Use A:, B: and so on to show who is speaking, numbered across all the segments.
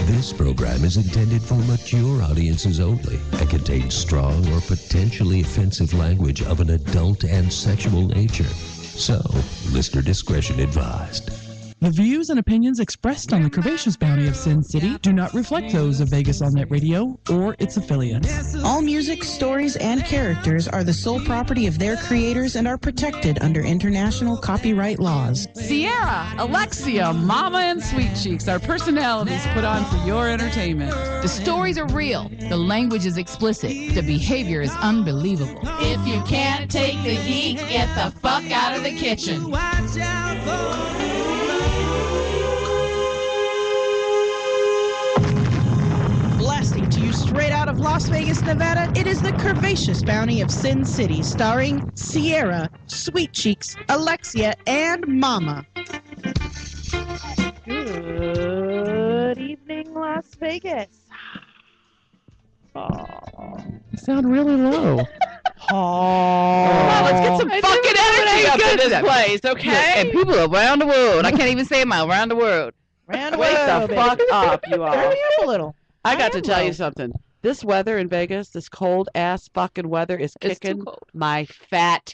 A: This program is intended for mature audiences only and contains strong or potentially offensive language of an adult and sexual nature. So, listener discretion advised.
B: The views and opinions expressed on the Curvaceous Bounty of Sin City do not reflect those of Vegas All Net Radio or its affiliates.
C: All music, stories, and characters are the sole property of their creators and are protected under international copyright laws.
D: Sierra, Alexia, Mama, and Sweet Cheeks are personalities put on for your entertainment.
E: The stories are real. The language is explicit. The behavior is unbelievable.
D: If you can't take the heat, get the fuck out of the kitchen.
C: Watch out for Blasting to you straight out of Las Vegas, Nevada, it is the Curvaceous Bounty of Sin City, starring Sierra, Sweet Cheeks, Alexia, and Mama.
F: Good evening, Las Vegas.
B: You sound really low.
F: Come on, let's get some fucking energy up in this place, okay?
G: And people around the world. I can't even say my around the world.
F: Wake
G: the fuck up, you all.
F: Turn me up a little.
G: I got to tell you something. This weather in Vegas, this cold ass fucking weather is kicking my fat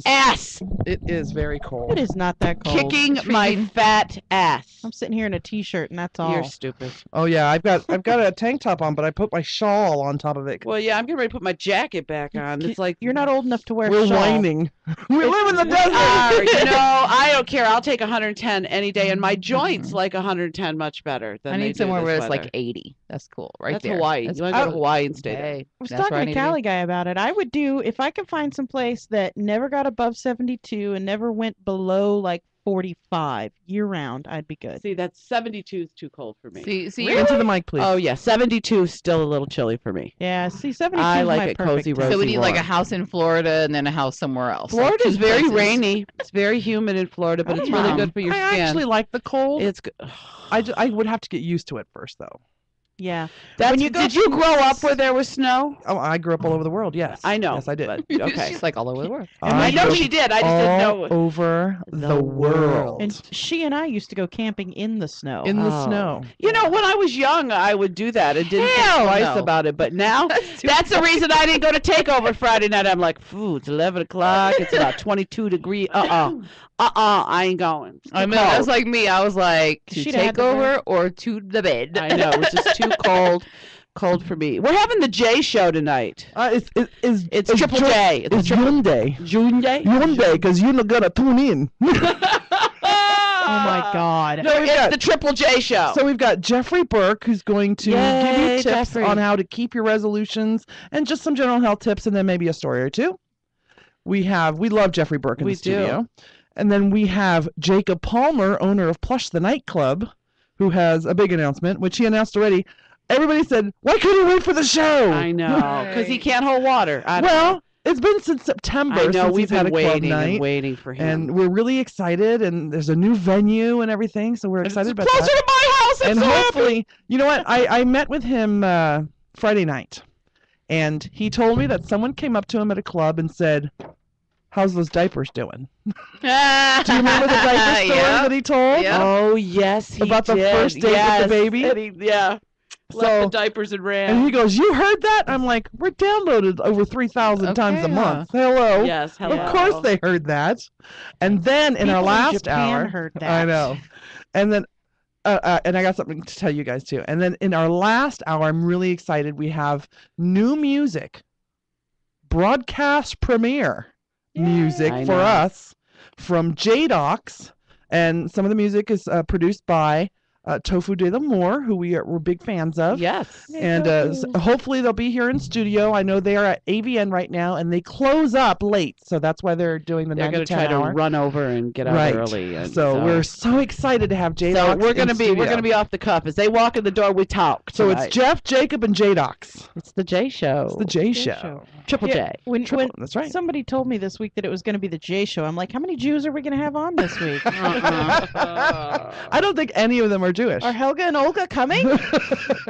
G: ass.
H: It is very cold.
F: It is not that cold.
G: Kicking my fat ass.
F: I'm sitting here in a t-shirt and that's all.
G: You're stupid.
H: Oh yeah, I've got a tank top on, but I put my shawl on top of it.
G: Well, yeah, I'm getting ready to put my jacket back on. It's like
F: you're not old enough to wear a
H: we're
F: shawl.
H: whining. We live in the desert.
G: You know, I don't care. I'll take 110 any day, and my joints like 110 much better than
E: I
G: they
E: need
G: do
E: somewhere
G: this
E: where it's
G: weather.
E: like 80. That's cool, right
G: That's
E: there.
G: Hawaii.
E: That's
G: You want to go to Hawaii and stay there.
E: Hey,
F: I was
E: that's
F: talking
E: where I
F: to
E: need to
F: Cali
E: be.
F: guy about it. I would do, if I could find some place that never got above 72 and never went below like 45 year round, I'd be good.
G: See, that's 72 is too cold for me.
E: See,
H: Into the mic, please.
G: Oh yeah, 72 is still a little chilly for me.
F: Yeah, see, 72
G: I
F: is
G: like
F: my
G: it
F: perfect
G: cozy,
F: time.
G: rosy.
E: so we need like a
G: warm.
E: house in Florida and then a house somewhere else. like
G: Florida's
E: two
G: very
E: places.
G: rainy. It's very humid in Florida, but
E: Oh,
G: it's really
E: Mom.
G: good for your
H: I
G: skin.
H: actually like the cold.
G: It's good.
H: I would have to get used to it first, though.
F: Yeah.
G: That's,
F: When you go
G: did you
F: to-
G: grow up where there was snow?
H: Oh, I grew up all over the world. Yes,
G: I know.
H: Yes, I did.
G: But, okay.
E: She's like all over the world.
G: I know
H: grew
G: she
H: up
G: did. I just didn't
H: all
G: know.
H: over the world.
F: And she and I used to go camping in the snow.
H: In the
G: Oh.
H: snow.
G: You know, when I was young, I would do that. It didn't think
E: Hell
G: twice
E: no.
G: about it. But now, that's the reason I didn't go to Takeover Friday night. I'm like, phew, it's 11 o'clock. It's about 22 degrees. I ain't going. It's
E: I
G: too
E: mean, that's
G: cold.
E: like me. I was like, to
F: She'd have had
E: take
F: to wear-
E: over or to the bed.
G: I know. It was just too cold for me. We're having the J show tonight.
H: It's
G: Triple J.
H: It's Hyundai.
G: June J?
H: Hyundai, because you're not gonna tune in.
F: Oh my God.
G: No,
H: we've
G: it's
H: got-
G: the Triple J show.
H: So we've got Jeffrey Burke, who's going to give you
G: Yay,
H: tips
G: Jeffrey.
H: on how to keep your resolutions and just some general health tips, and then maybe a story or two. We love Jeffrey Burke in
G: We
H: the studio. And then we have Jacob Palmer, owner of Plush the Nightclub, who has a big announcement, which he announced already. Everybody said, why couldn't he wait for the show?
G: I know, because he can't hold water. I don't know.
H: Well, it's been since September
G: I know,
H: since
G: we've
H: he's had
G: been
H: a club
G: waiting
H: night.
G: and waiting for him.
H: And we're really excited, and there's a new venue and everything, so we're excited about
G: closer
H: that.
G: to my house.
H: And
G: I'm so
H: hopefully, you know what? I met with him Friday night, and he told me that someone came up to him at a club and said, how's those diapers doing? Do you remember the diaper story that he told?
E: Yeah.
G: Oh, yes, he
H: About the
G: did.
H: first date with the
G: Yes.
H: baby?
G: And he, yeah. Left
H: So-
G: the diapers and ran.
H: And he goes, you heard that? I'm like, we're downloaded over 3,000 times a
E: Okay,
H: month. Hello.
G: Yes, hello.
H: Of course they heard that. And then in our
F: People in
H: last
F: Japan
H: hour,
F: heard that.
H: I know. And then, and I got something to tell you guys too. And then in our last hour, I'm really excited. We have new music, broadcast premiere music
G: I
H: for
G: know.
H: us from Jadox. And some of the music is produced by Tofu De La Moore, who we're big fans of.
G: Yes.
H: And hopefully they'll be here in studio. I know they are at AVN right now, and they close up late, so that's why they're doing the
G: They're
H: 9
G: going
H: to
G: to
H: 10
G: try
H: hour.
G: to run over and get out
H: Right.
G: early. And
H: So we're so excited to have Jadox.
G: So we're gonna
H: in
G: be
H: studio.
G: off the cuff. As they walk in the door, we talk.
H: So
G: tonight.
H: it's Jeff, Jacob, and Jadox.
G: It's the J show.
H: It's the J show.
G: Triple J.
F: When
H: That's right.
F: somebody told me this week that it was going to be the J show, I'm like, how many Jews are we going to have on this week?
H: I don't think any of them are Jewish.
F: Are Helga and Olga coming?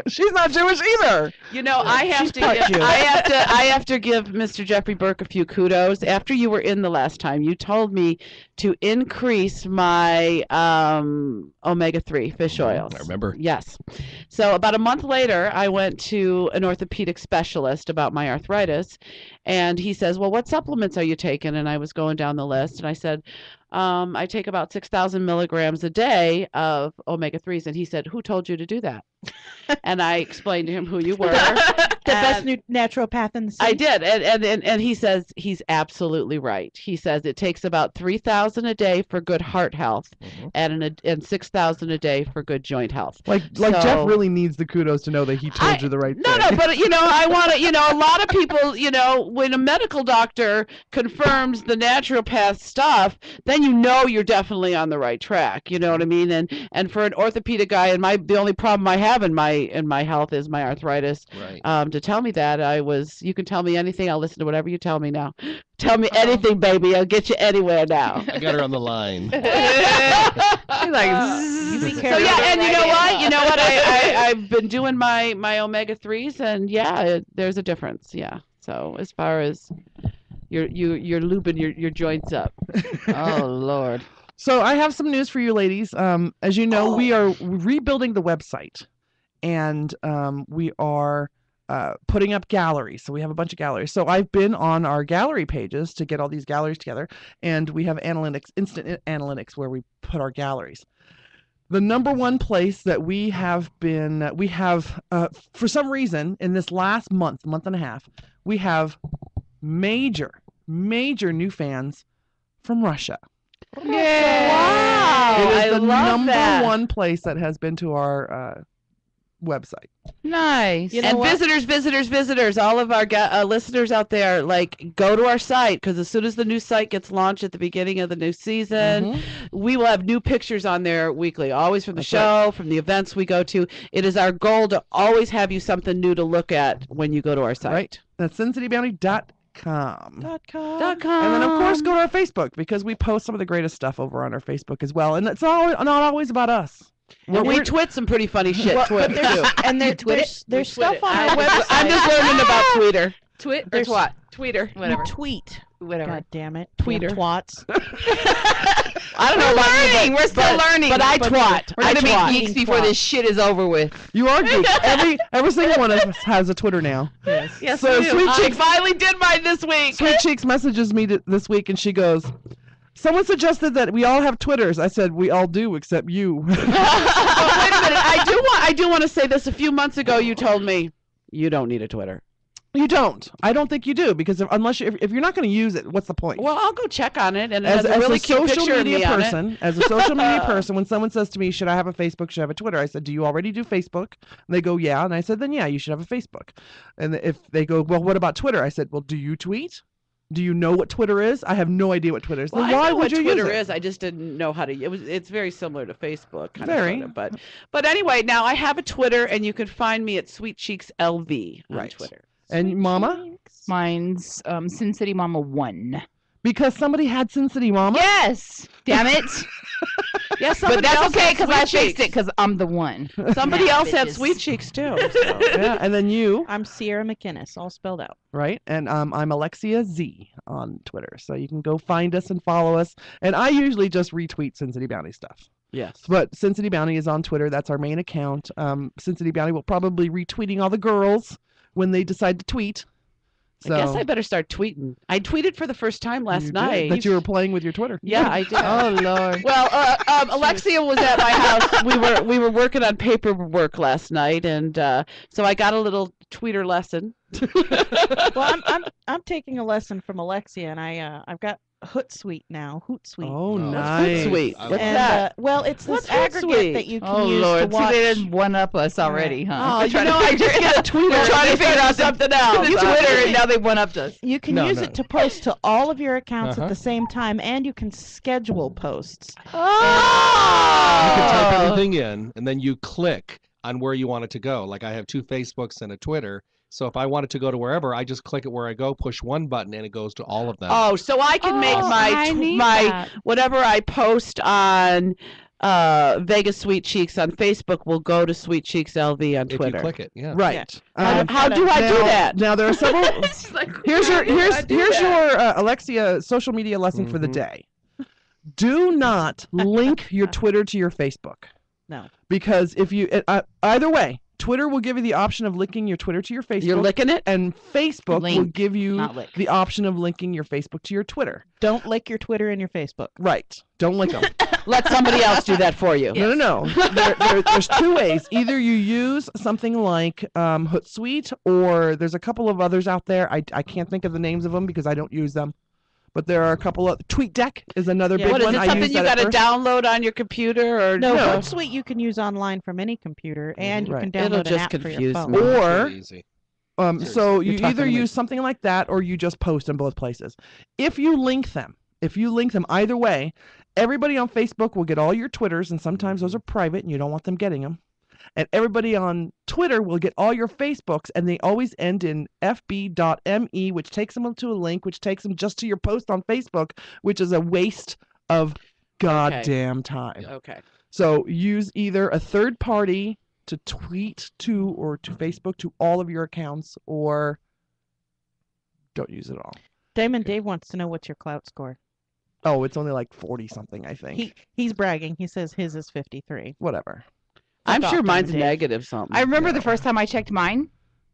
H: She's not Jewish either.
G: You know, I have
F: She's
G: to
F: part
G: give,
F: Jew.
G: I have to give Mr. Jeffrey Burke a few kudos. After you were in the last time, you told me to increase my omega-3 fish oils.
I: I remember.
G: Yes. So about a month later, I went to an orthopedic specialist about my arthritis, and he says, well, what supplements are you taking? And I was going down the list, and I said, I take about 6,000 milligrams a day of omega-3s. And he said, who told you to do that? And I explained to him who you were.
F: The best naturopath in the city.
G: I did. And he says he's absolutely right. He says it takes about 3,000 a day for good heart health and 6,000 a day for good joint health.
H: Like Jeff really needs the kudos to know that he told you the right thing.
G: No, but I want to, a lot of people, when a medical doctor confirms the naturopath stuff, then you're definitely on the right track. You know what I mean? And for an orthopedic guy, and the only problem I have in my health is my arthritis.
I: Right.
G: To tell me that, you can tell me anything. I'll listen to whatever you tell me now. Tell me anything, baby. I'll get you anywhere now.
I: I got her on the line.
E: He's like,
G: So yeah, and you know what? I've been doing my omega-3s, and yeah, there's a difference. Yeah. So as far as you're lubing your joints up. Oh Lord.
H: So I have some news for you ladies. As you know, we are rebuilding the website, and we are putting up galleries. So we have a bunch of galleries. So I've been on our gallery pages to get all these galleries together, and we have instant analytics where we put our galleries. The number one place that we have for some reason in this last month and a half, we have major new fans from Russia.
G: Yeah. Wow.
H: It is
G: I
H: the
G: love
H: number
G: that.
H: one place that has been to our website.
E: nice.
F: You know what?
G: Visitors, all of our listeners out there, go to our site, because as soon as the new site gets launched at the beginning of the new season, we will have new pictures on there weekly, always from the show, from the events we go to. It is our goal to always have you something new to look at when you go to our site.
H: Right. That's SinCityBounty.com.
F: .com.
H: And then, of course, go to our Facebook, because we post some of the greatest stuff over on our Facebook as well. And it's not always about us.
G: And we twit some pretty funny shit, too.
F: And there's stuff on our website.
G: I'm just learning about Twitter.
E: There's what?
G: Tweeter.
E: Whatever.
F: Tweet.
E: Whatever.
F: God damn it.
G: Tweeter.
F: Damn twats.
G: I don't know about you,
E: We're still learning.
G: But I twat.
E: We're gonna
G: twat.
E: be geeks before this shit is over with.
H: You are geeks. Every single one of us has a Twitter now.
G: Yes,
H: So
G: we do.
H: Sweet
G: I
H: Cheeks
G: finally did mine this week.
H: Sweet Cheeks messages me this week, and she goes, someone suggested that we all have Twitters. I said, we all do, except you.
G: But wait a minute. I do want to say this. A few months ago, you told me you don't need a Twitter.
H: You don't. I don't think you do, because if you're not going to use it, what's the point?
G: Well, I'll go check on it, and it
H: as
G: has a really cute
H: social
G: picture of
H: media
G: me on it.
H: person, as a social media person, when someone says to me, should I have a Facebook, should I have a Twitter? I said, do you already do Facebook? And they go, yeah. And I said, then yeah, you should have a Facebook. And if they go, well, what about Twitter? I said, well, do you tweet? Do you know what Twitter is? I have no idea what Twitter is.
G: Well,
H: then why
G: I know
H: would
G: what
H: you
G: Twitter
H: use it?
G: is. I just didn't know how to. It's very similar to Facebook.
H: Very.
G: But anyway, now I have a Twitter, and you can find me at Sweet Cheeks LV on Twitter.
H: And Mama?
E: Mine's Sin City Mama 1.
H: Because somebody had Sin City Mama?
E: Yes. Damn it.
G: Yes,
E: But that's okay, because I
G: Sweet
E: fixed it,
G: Cheeks.
E: because I'm the one.
G: Somebody
E: Now,
G: else had
E: bitches.
G: Sweet Cheeks too.
H: Yeah, and then you,
F: I'm Sierra McInnes, all spelled out.
H: right? And I'm Alexia Z on Twitter. So you can go find us and follow us. And I usually just retweet Sin City Bounty stuff.
G: Yes.
H: But Sin City Bounty is on Twitter. That's our main account. Sin City Bounty will probably retweeting all the girls when they decide to tweet. So,
G: I guess I better start tweeting. I tweeted for the first time last
H: you did,
G: night.
H: that you were playing with your Twitter.
G: Yeah, I did.
E: Oh, Lord.
G: Well, Alexia was at my house. We were working on paperwork last night, and so I got a little tweeter lesson.
F: Well, I'm taking a lesson from Alexia, and I've got Hootsuite now. Hootsuite.
H: Oh,
I: that's
H: nice.
G: Hootsuite.
I: I
G: What's
F: And,
G: that?
F: well, it's
G: What's
F: this aggregate
G: Hootsuite?
F: that you can
E: Oh,
F: use
E: Lord.
F: to watch.
E: See, they didn't one-up us already, huh?
G: Oh,
E: They're
G: you
E: trying
G: know,
E: to
G: I
E: figure
G: just
E: it
G: get a
E: out.
G: tweeter.
E: They're trying to
G: They
E: figure
G: started
E: out
G: something else.
E: the Twitter, and now they one-upped us.
F: You can
I: No,
F: use
I: no.
F: it to post to all of your accounts
I: Uh-huh.
F: at the same time, and you can schedule posts.
I: You can type
G: Oh.
I: everything in, and then you click on where you want it to go. Like I have 2 Facebooks and a Twitter.
J: So if I wanted to go to wherever, I just click it where I go, push one button, and it goes to all of them.
G: Oh, so I can make my whatever I post on Vegas Sweet Cheeks on Facebook will go to Sweet Cheeks LV on Twitter.
J: If you click it, yeah.
H: Right.
G: How do I do that?
H: Now there are several.
G: Like,
H: here's your Alexia social media lesson for the day. Do not link your Twitter to your Facebook.
F: No.
H: Because if you either way, Twitter will give you the option of linking your Twitter to your Facebook.
G: You're licking it?
H: And Facebook will
F: Link,
H: give you
F: not lick.
H: the option of linking your Facebook to your Twitter.
F: Don't lick your Twitter and your Facebook.
H: Right. Don't link them.
G: Let somebody else do that for you.
H: No. There's two ways. Either you use something like Hootsuite, or there's a couple of others out there. I can't think of the names of them because I don't use them. But there are a couple of TweetDeck is another big
G: What is
H: one.
G: it? Something you got to download on your computer or
F: no? Hootsuite you can use online from any computer, and you can download an app for your phone.
H: Or so you either use something like that, or you just post in both places. If you link them either way, everybody on Facebook will get all your Twitters, and sometimes those are private, and you don't want them getting them. And everybody on Twitter will get all your Facebooks, and they always end in fb.me, which takes them to a link, which takes them just to your post on Facebook, which is a waste of goddamn time.
G: Okay.
H: So use either a third party to tweet to or to Facebook to all of your accounts, or don't use it at all.
F: Damon Dave wants to know what's your Clout score.
H: Oh, it's only like 40 something, I think.
F: He's bragging. He says his is 53.
H: Whatever.
G: I'm sure mine's negative something.
E: I remember the first time I checked mine.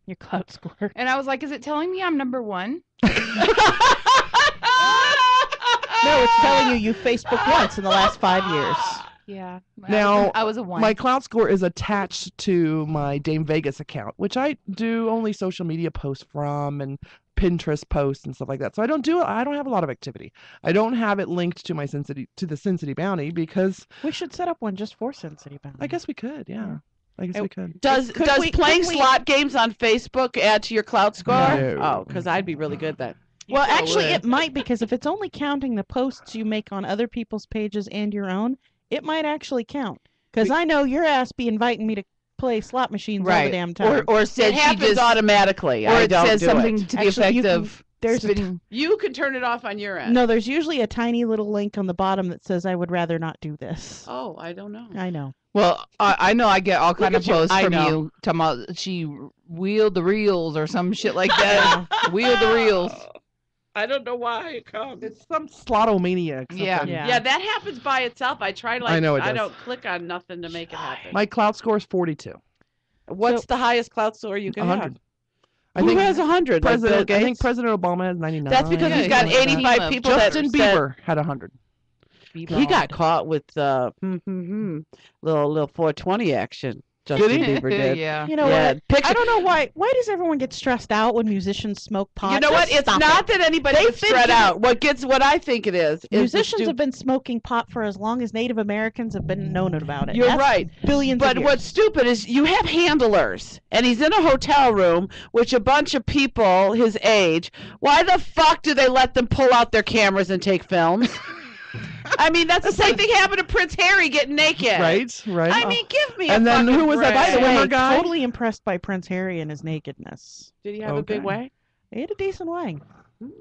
F: Your Clout score.
E: And I was like, is it telling me I'm number 1?
F: No, it's telling you Facebook once in the last 5 years.
E: Yeah.
H: Now,
E: I was a 1.
H: My Clout score is attached to my Dame Vegas account, which I do only social media posts from and Pinterest posts and stuff like that. So I don't have a lot of activity. I don't have it linked to my the SinCityBounty because
F: we should set up one just for SinCityBounty.
H: I guess we could, yeah. I guess we could.
G: Does playing slot games on Facebook add to your Clout score?
H: No.
G: Oh, because I'd be really good then.
F: Well, actually, it might, because if it's only counting the posts you make on other people's pages and your own, it might actually count. Because I know your ass be inviting me to play slot machines all the damn time.
G: Or said she happens automatically.
E: Or it says something to the effect of
G: you can turn it off on your end.
F: No, there's usually a tiny little link on the bottom that says I would rather not do this.
G: Oh, I don't know.
F: I know.
E: Well, I know I get all kind of posts from
G: know.
E: you talking about she wheeled the reels or some shit like that. Wheeled the reels.
G: I don't know why it comes.
H: It's some slotomania.
G: Yeah, that happens by itself. I try
H: I know it does.
G: I don't click on nothing to make it happen.
H: My Clout score is 42.
G: What's the highest Clout score you can
H: 100.
G: have? Who has 100?
H: I think
G: President
H: Obama has 99.
G: That's because he's got 85 people.
H: Justin Bieber had 100.
G: He got caught with little 420 action. Justin Bieber did.
E: Yeah.
F: You know what? I don't know why. Why does everyone get stressed out when musicians smoke pot?
G: You know what? It's not that anybody gets stressed out. What I think it is
F: musicians have been smoking pot for as long as Native Americans have been known about it.
G: You're right.
F: Billions of
G: But
F: years.
G: what's stupid is you have handlers, and he's in a hotel room with a bunch of people his age. Why the fuck do they let them pull out their cameras and take films? I mean, that's the same thing happened to Prince Harry getting naked.
H: Right.
G: I mean, give me
H: and
G: a
H: then
G: fucking
H: who was that
G: break.
H: swimmer guy?
F: Totally impressed by Prince Harry and his nakedness.
G: Did he have a big wang?
F: He had a decent wang.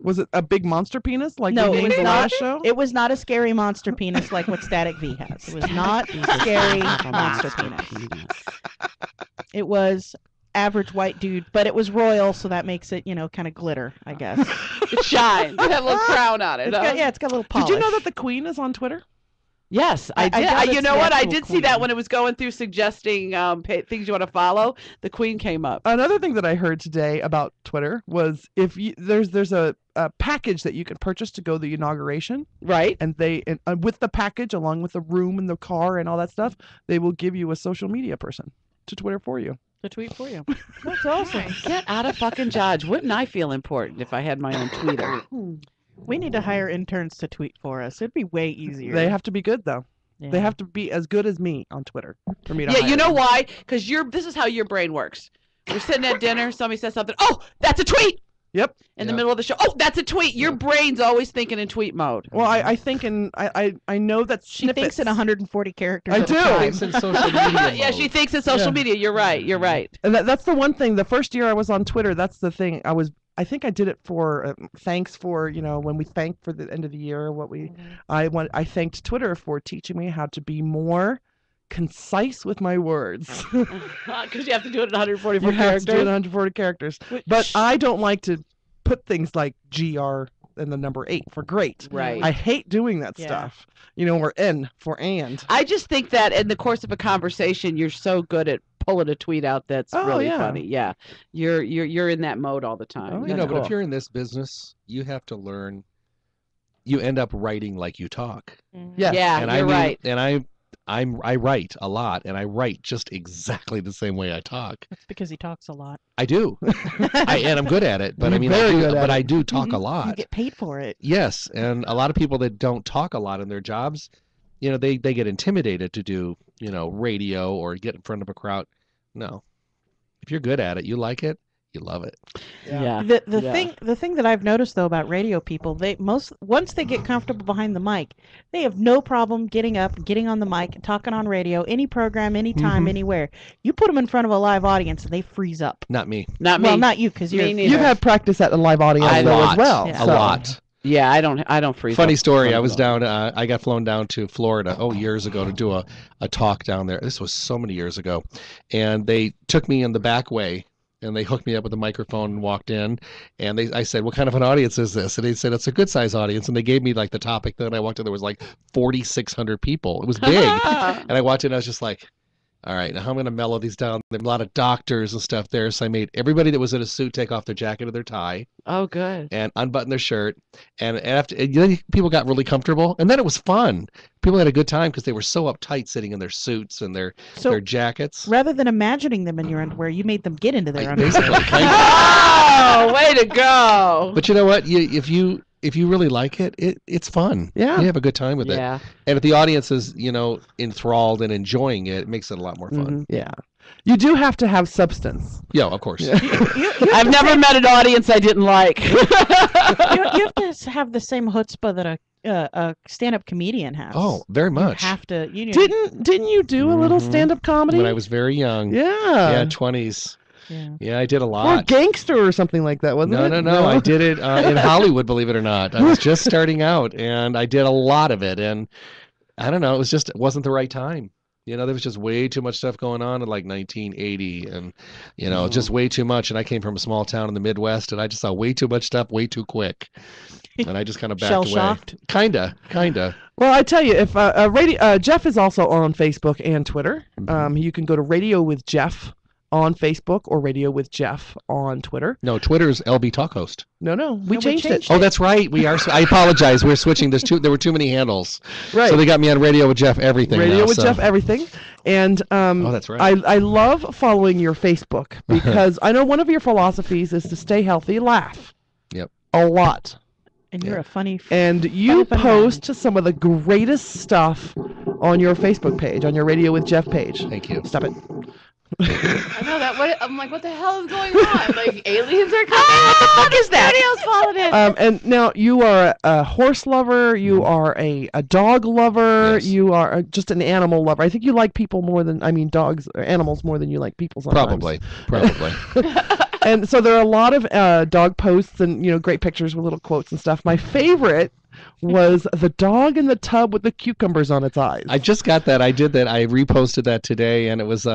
H: Was it a big monster penis like
F: no,
H: we
F: it
H: named
F: was
H: the
F: not.
H: last show?
F: It was not a scary monster penis like what Static V has. It was not a scary monster penis. It was average white dude, but it was royal, so that makes it, kind of glitter, I guess.
G: It shines. It had a little crown on it.
F: It's got a little polish.
H: Did you know that the Queen is on Twitter?
G: Yes, I did. You know what? I did see that when it was going through suggesting things you want to follow. The Queen came up.
H: Another thing that I heard today about Twitter was there's a package that you can purchase to go to the inauguration.
G: Right.
H: And with the package, along with the room and the car and all that stuff, they will give you a social media person to Twitter for you.
F: To tweet for you. That's awesome.
G: Get out of fucking Dodge. Wouldn't I feel important if I had my own tweeter?
F: We need to hire interns to tweet for us. It'd be way easier.
H: They have to be good, though.
F: Yeah.
H: They have to be as good as me on Twitter for me to
G: Yeah,
H: hire
G: you know
H: them.
G: why? Because this is how your brain works. You're sitting at dinner, somebody says something. Oh, that's a tweet.
H: Yep.
G: In the middle of the show. Oh, that's a tweet. Your brain's always thinking in tweet mode.
H: Well, I think I know that
F: She thinks in 140 characters.
H: I
F: at a
H: do.
F: time.
J: Thinks in social media
G: Yeah, she thinks in social media. You're right. You're right.
H: And that's the one thing. The first year I was on Twitter, that's the thing. I think I did it for thanks for when we thanked for the end of the year. I thanked Twitter for teaching me how to be more concise with my words.
G: Because you have to do it in 144
H: you
G: characters.
H: have to do it in 140 characters. But I don't like to put things like GR and the number 8 for great.
G: Right.
H: I hate doing that stuff. Or N for and.
G: I just think that in the course of a conversation, you're so good at pulling a tweet out that's really funny. Yeah, you're in that mode all the time.
J: But if you're in this business, you have to learn. You end up writing like you talk.
H: Yes.
G: Yeah,
J: and
G: you're right.
J: And I write a lot, and I write just exactly the same way I talk.
F: That's because he talks a lot.
J: I do, and I'm good at it. But I do talk a lot.
F: You get paid for it.
J: Yes, and a lot of people that don't talk a lot in their jobs, they get intimidated to do radio or get in front of a crowd. No, if you're good at it, you like it, you love it.
G: Yeah.
F: The thing that I've noticed though about radio people, once they get comfortable behind the mic, they have no problem getting up, getting on the mic, and talking on radio, any program, anytime, anywhere. You put them in front of a live audience, and they freeze up.
J: Not me.
G: Not me.
F: Well, not you, because
H: you've had practice at a live audience as well.
J: A lot.
G: Yeah, I don't freeze.
J: Funny story. I was down. I got flown down to Florida years ago to do a talk down there. This was so many years ago, and they took me in the back way, and they hooked me up with a microphone and walked in, and I said, "What kind of an audience is this?" And they said, "It's a good size audience." And they gave me like the topic. Then I walked in, there was like 4,600 people. It was big, and I walked in, I was just like, all right, now I'm going to mellow these down. There are a lot of doctors and stuff there, so I made everybody that was in a suit take off their jacket or their tie.
G: Oh, good.
J: And unbutton their shirt. And then people got really comfortable, and then it was fun. People had a good time because they were so uptight sitting in their suits and their jackets.
F: Rather than imagining them in your underwear, you made them get into their underwear.
J: Basically,
G: Oh, way to go!
J: But you know what? If you really like it, it's fun.
H: Yeah.
J: You have a good time with it.
G: Yeah.
J: And if the audience is, enthralled and enjoying it, it makes it a lot more fun.
H: Yeah. You do have to have substance.
J: Yeah, of course.
H: Yeah.
G: I've never met an audience I didn't like.
F: You have to have the same chutzpah that a stand-up comedian has.
J: Oh, very much.
F: You have to.
H: Didn't you do a little stand-up comedy
J: When I was very young.
H: Yeah.
J: Yeah, 20s. Yeah, I did a
H: Or
J: lot.
H: Gangster or something like that, wasn't it?
J: No. I did it in Hollywood, believe it or not. I was just starting out, and I did a lot of it. And I don't know, it wasn't the right time. There was just way too much stuff going on in like 1980, and just way too much. And I came from a small town in the Midwest, and I just saw way too much stuff way too quick, and I just kind of backed away.
F: Shell-shocked?
J: Kinda.
H: Well, I tell you, if Jeff is also on Facebook and Twitter. You can go to Radio with Jeff on Facebook or Radio with Jeff on Twitter.
J: No, Twitter's LB Talk Host.
H: No, we changed it.
J: Oh, that's right. We are. I apologize. We're switching. There were too many handles.
H: Right.
J: So they got me on Radio with Jeff Everything.
H: Radio with Jeff Everything. And
J: that's right.
H: I love following your Facebook because I know one of your philosophies is to stay healthy, laugh.
J: Yep.
H: A lot.
F: And you're a funny.
H: And you post some of the greatest stuff on your Facebook page, on your Radio with Jeff page.
J: Thank you.
H: Stop it.
E: I know that. I'm like, what the hell is going on? Like, aliens are coming. What is that? Studio's falling in.
H: And now you are a horse lover. You are a dog lover.
J: Yes.
H: You are just an animal lover. I think you like people more than dogs or animals more than you like people. Sometimes.
J: Probably.
H: And so there are a lot of dog posts and great pictures with little quotes and stuff. My favorite was the dog in the tub with the cucumbers on its eyes.
J: I just got that. I did that. I reposted that today, and it was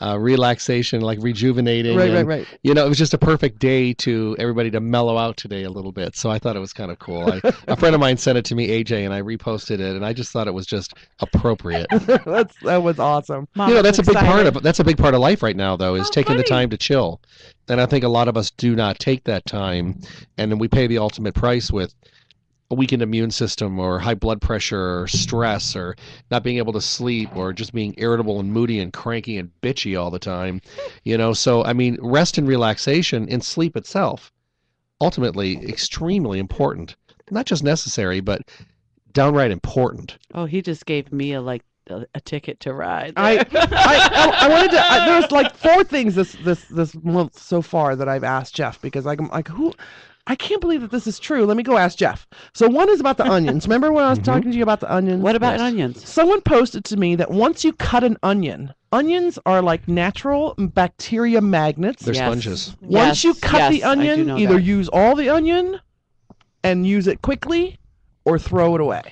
J: relaxation, like rejuvenating.
H: Right.
J: It was just a perfect day to everybody to mellow out today a little bit. So I thought it was kind of cool. A friend of mine sent it to me, AJ, and I reposted it, and I just thought it was just appropriate.
H: That was awesome.
J: That's a big part of life right now, though, is taking the time to chill. And I think a lot of us do not take that time, and then we pay the ultimate price with a weakened immune system or high blood pressure or stress or not being able to sleep or just being irritable and moody and cranky and bitchy all the time. So rest and relaxation and sleep itself, ultimately extremely important. Not just necessary, but downright important.
G: Oh, he just gave me a a ticket to ride.
H: I wanted to. There's like 4 things this month so far that I've asked Jeff because I'm like, who? I can't believe that this is true. Let me go ask Jeff. So one is about the onions. Remember when I was talking to you about the onions?
G: What about onions?
H: Someone posted to me that once you cut an onion, onions are like natural bacteria magnets.
J: They're sponges.
H: Once you cut the
G: I do
H: onion,
G: know
H: either
G: that.
H: use all the onion and use it quickly or throw it away.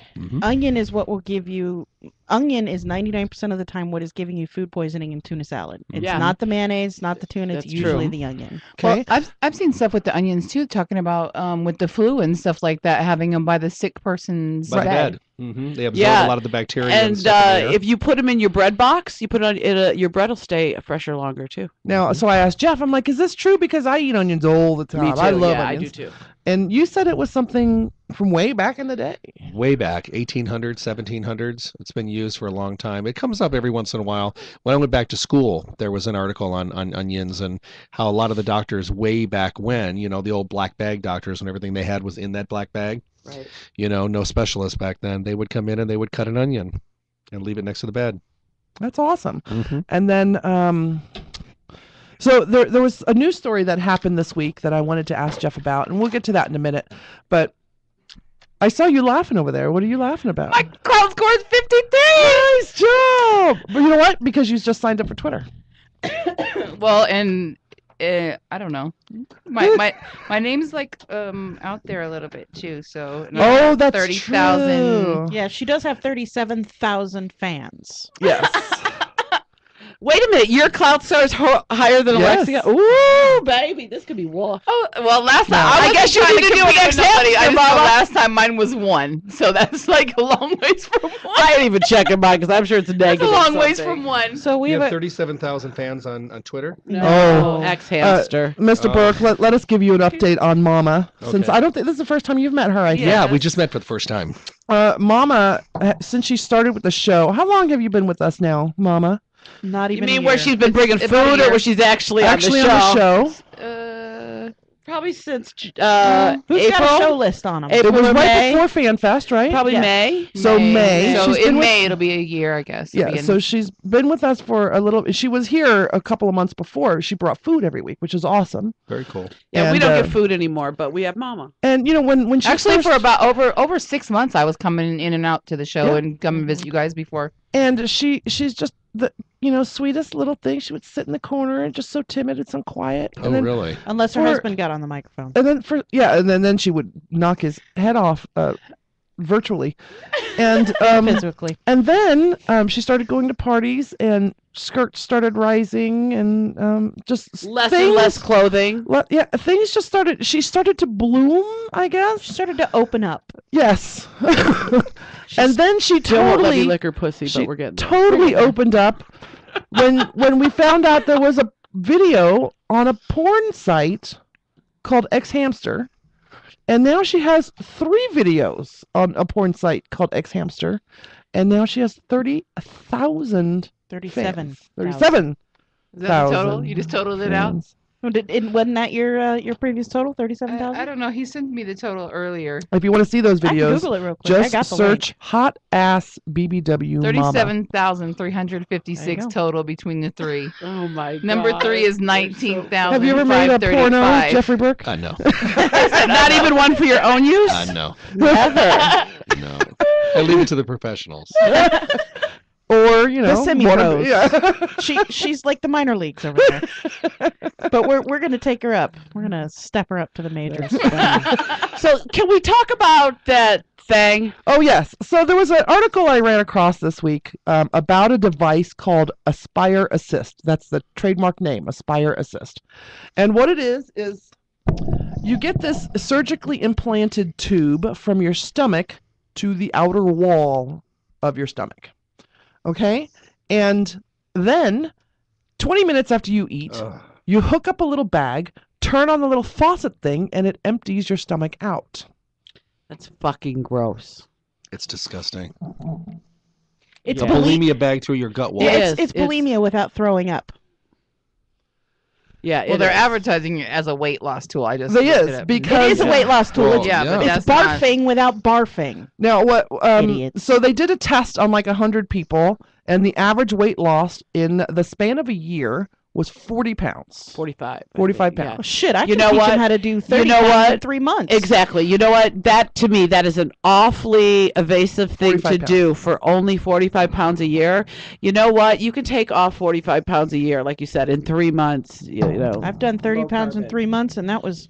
F: Onion is what will give you. Onion is 99% of the time what is giving you food poisoning in tuna salad. It's not the mayonnaise, not the tuna.
G: That's
F: It's usually
G: true.
F: the onion.
H: Okay.
E: Well, I've seen stuff with the onions too, talking about with the flu and stuff like that, having them by the sick person's
J: By
E: bed.
J: bed. They absorb a lot of the bacteria.
G: And
J: stuff in the air.
G: if you put them in your bread box, you put it on your bread will stay fresher longer too.
H: Now, so I asked Jeff, I'm like, is this true? Because I eat onions all the time.
G: Me too.
H: I love
G: yeah,
H: onions.
G: I do too.
H: And you said it was something from way back in the day.
J: Way back, 1800s, 1700s. It's been used for a long time. It comes up every once in a while. When I went back to school, there was an article on onions and how a lot of the doctors way back when, the old black bag doctors and everything they had was in that black bag.
G: Right.
J: No specialists back then. They would come in and they would cut an onion and leave it next to the bed.
H: That's awesome. And then, so there was a news story that happened this week that I wanted to ask Jeff about, and we'll get to that in a minute. But I saw you laughing over there. What are you laughing about?
G: My Clout score is 53.
H: Nice job! But you know what? Because you just signed up for Twitter.
E: Well, and I don't know. My name's like out there a little bit too. So
H: Oh, that's
E: 30,000.
H: true.
F: Yeah, she does have 37,000 fans.
H: Yes.
G: Wait a minute, your Clout star is higher than
H: Yes.
G: Alexia. Ooh, baby, this could be war.
E: Oh, well, last time
G: I guess you need to do an example,
E: I just know
G: Mama.
E: last time mine was 1, so that's like a long ways from 1.
G: I ain't even checking mine because I'm sure it's a
E: That's
G: negative.
E: a long ways
G: something.
E: from 1.
F: So we
J: You have
F: have
J: 37,000 fans on Twitter?
G: No, ex-hamster.
H: Mr. Burke, let us give you an update on Mama. Since
J: Okay.
H: I don't think this is the first time you've met her, I think.
J: Yeah, we just met for the first time.
H: Mama, since she started with the show, how long have you been with us now, Mama?
F: not
G: You
F: even.
G: mean
F: a
G: where
F: year.
G: she's been bringing
E: About a
G: food, or
E: year.
G: where she's actually
H: on
G: on
H: the show.
G: Probably since
F: Who's
G: April.
F: got a show list on them?
H: It
G: April
H: was
G: or
H: right
G: May.
H: before FanFest, right?
G: Probably
F: Yeah.
G: May.
H: So May.
E: So
H: She's been
E: in
H: with-
E: May it'll be a year, I guess. It'll
H: Yeah,
E: be in-
H: so she's been with us for a little. She was here a couple of months before. She brought food every week, which is awesome.
J: Very cool.
G: Yeah, we
H: And,
G: don't get food anymore, but we have Mama.
H: And when she
E: Actually,
H: first,
E: for about over 6 months, I was coming in and out to the show and come and visit you guys before.
H: and she's just the sweetest little thing. She would sit in the corner and just so timid and so quiet.
J: Oh,
H: And then,
J: really?
F: Unless her
H: for-
F: husband got on the microphone.
H: And then she would knock his head off virtually, and
F: Physically.
H: and then she started going to parties and skirts started rising and just
G: Less
H: things,
G: and less clothing.
H: things just started. She started to bloom, I guess.
F: She started to open up.
H: Yes. And then she
G: Still won't let me
H: totally
G: lick her pussy,
H: she
G: but we're getting there.
H: totally opened up when we found out there was a video on a porn site called X Hamster, and now she has 3 videos on a porn site called X Hamster, and now she has 30,000
F: 37.
H: fans. 37.
E: Is that the total?
H: 1,000
E: You just totaled it out?
H: fans.
F: Wasn't that your previous total? 37,000.
E: I don't know. He sent me the total earlier.
H: If you want to see those
F: I can
H: videos,
F: Google it real quick. I got
H: just
F: the
H: search
F: link.
H: hot ass BBW Mama.
E: 37,356
F: There you go.
E: total between the 3.
G: Oh my god.
E: Number 3 is 19,535.
H: Have you ever made a porno, Jeffrey Burke?
J: No.
G: Not even one for your own use?
J: No.
G: Never.
J: No. I leave it to the professionals.
H: Or
F: The semi-pros.
H: Yeah.
F: She's like the minor leagues over there. But we're gonna take her up. We're gonna step her up to the majors.
G: So can we talk about that thing?
H: Oh, yes. So there was an article I ran across this week about a device called Aspire Assist. That's the trademark name, Aspire Assist. And what it is you get this surgically implanted tube from your stomach to the outer wall of your stomach. Okay? And then 20 minutes after you eat, you hook up a little bag, turn on the little faucet thing, and it empties your stomach out.
G: That's fucking gross.
J: It's disgusting.
F: It's
J: A
F: bulimia.
J: bulimia bag through your gut wall.
G: It is.
F: It's bulimia without throwing up.
G: Yeah,
E: Well,
G: it
E: they're
G: is.
E: advertising it as a weight loss tool. I just
H: They
E: looked
H: is,
E: it up.
H: because-
F: It is a weight loss tool.
J: Well,
F: It's,
E: yeah, but
F: it's
E: that's not.
F: barfing without barfing.
H: Now, what?
F: Idiots.
H: So they did a test on like 100 people, and the average weight loss in the span of a year was 40 pounds.
G: 45.
H: 45
G: yeah.
H: pounds.
F: Oh, shit, I
G: You
F: can
G: know
F: teach
G: what?
F: them how to do 30
G: know
F: pounds
G: what?
F: in 3 months.
G: Exactly. You know what? That to me, that is an awfully evasive thing
H: 45
G: to
H: pounds.
G: do for only 45 pounds a year. You know what? You can take off 45 pounds a year, like you said, in 3 months. You know.
F: I've done 30
G: Low
F: pounds in
G: carbon.
F: 3 months, and that was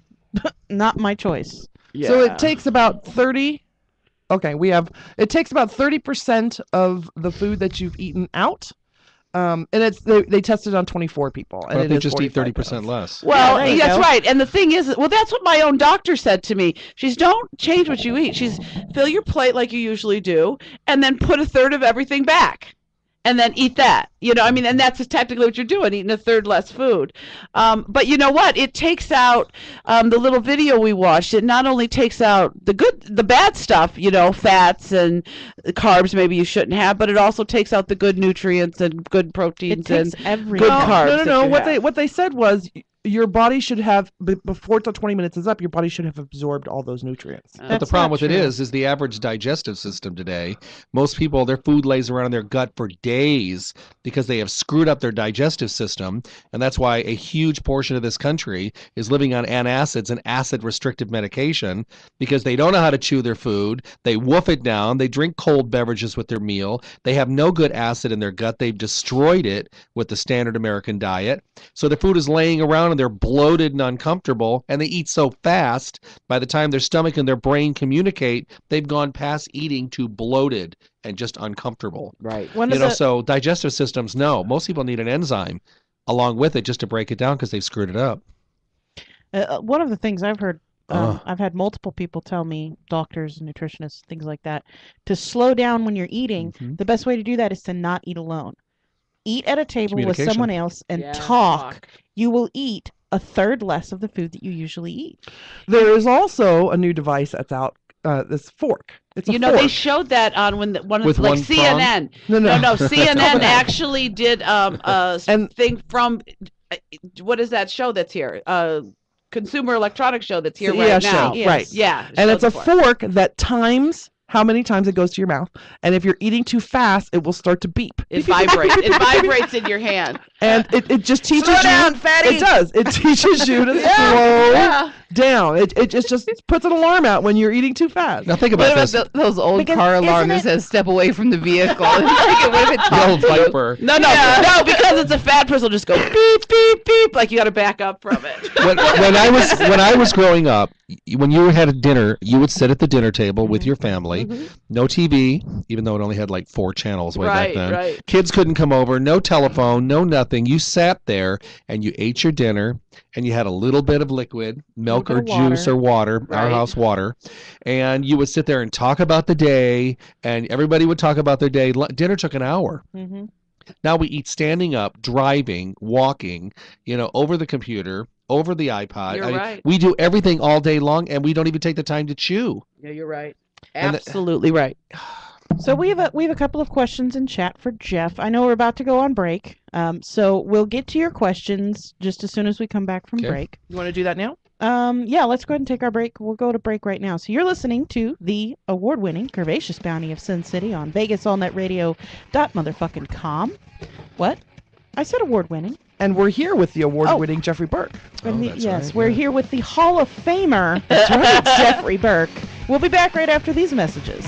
F: not my choice.
G: Yeah.
H: So it takes about 30. Okay, it takes about 30% of the food that you've eaten out. And they tested on 24 people. And
J: Why don't
H: it
J: they
H: is
J: just eat
H: 45
J: 30%
H: pounds.
J: less?
G: Well,
F: there you
G: that's
F: go.
G: right. And the thing is, well, that's what my own doctor said to me. She's don't change what you eat. She's fill your plate like you usually do, and then put a third of everything back. And then eat that, I mean, and that's technically what you're doing, eating a third less food. But you know what? It takes out the little video we watched. It not only takes out the bad stuff, fats and carbs maybe you shouldn't have, but it also takes out the good nutrients and good
F: It
G: proteins
F: takes
G: and
F: every
G: good
H: No,
G: carbs
H: no,
G: that
H: no.
G: you
H: What
G: have.
H: they said was your body should have before the 20 minutes is up. Your body should have absorbed all those nutrients.
J: But the
F: That's
J: problem
F: not
J: with it
F: true.
J: is the average digestive system today, most people, their food lays around in their gut for days because they have screwed up their digestive system. And that's why a huge portion of this country is living on antacids and acid restrictive medication because they don't know how to chew their food. They wolf it down. They drink cold beverages with their meal. They have no good acid in their gut. They've destroyed it with the standard American diet. So the food is laying around and they're bloated and uncomfortable, and they eat so fast, by the time their stomach and their brain communicate, they've gone past eating to bloated and just uncomfortable.
G: Right.
F: One of the,
J: So digestive systems, no. Most people need an enzyme along with it just to break it down because they've screwed it up.
F: one of the things I've heard,
J: Ugh.
F: I've had multiple people tell me, doctors, nutritionists, things like that, to slow down when you're eating.
J: Mhm.
F: The best way to do that is to not eat alone. Eat at a table with
J: Communication.
F: someone else and
G: Yeah,
F: talk. You will eat a third less of the food that you usually eat.
H: There is also a new device that's out. This fork. It's a
G: They
H: fork.
G: showed that on one of
J: With
G: like
J: one
G: CNN.
H: No.
G: No, CNN actually did
H: And-
G: thing from what is that show that's here? Consumer electronics show that's here
H: Yeah,
G: right
H: show,
G: now.
F: Yes.
H: right.
G: Yeah,
H: And
G: show
H: it's a
G: the
H: fork that times how many times it goes to your mouth. And if you're eating too fast, it will start to beep.
G: It vibrates. It vibrates in your hand.
H: And it just teaches
F: Slow down,
H: you.
F: fatty!
H: It does. It teaches you to slow
G: Yeah.
H: down. It just puts an alarm out when you're eating too fast.
J: Now think
E: What
J: about
E: about
J: this.
E: those old
F: Because
E: car alarms that
F: isn't
E: says "step away from the vehicle"? Like, what if it
J: The old
E: talks to you?
J: Viper.
G: No, because it's a fat person will just go beep, beep, beep. Like you got to back up from it.
J: when I was growing up, when you had a dinner, you would sit at the dinner table with your family. No TV, even though it only had like 4 channels way back
G: Right,
J: then.
G: right.
J: Kids couldn't come over. No telephone. No nothing. You sat there and you ate your dinner, and you had a little bit of liquid, milk or
F: bit of
J: juice
F: water.
J: or water, our
G: Right.
J: house water, and you would sit there and talk about the day, and everybody would talk about their day. Dinner took an hour.
F: Mm-hmm.
J: Now we eat standing up, driving, walking, over the computer, over the iPod.
G: You're right.
J: We do everything all day long, and we don't even take the time to chew.
G: Yeah, you're right.
J: And the-
G: Absolutely right.
F: So we have a couple of questions in chat for Jeff. I know we're about to go on break, so we'll get to your questions just as soon as we come back from
J: Okay.
F: break.
H: You want to do that now?
F: Yeah, let's go ahead and take our break. We'll go to break right now. So you're listening to the award-winning Curvaceous Bounty of Sin City on VegasAllNetRadio.com. What? I said award-winning.
H: And we're here with the award-winning Jeffrey Burke.
F: And
J: that's
F: yes,
J: right,
F: we're
J: yeah.
F: here with the Hall of Famer, Jeffrey Burke. We'll be back right after these messages.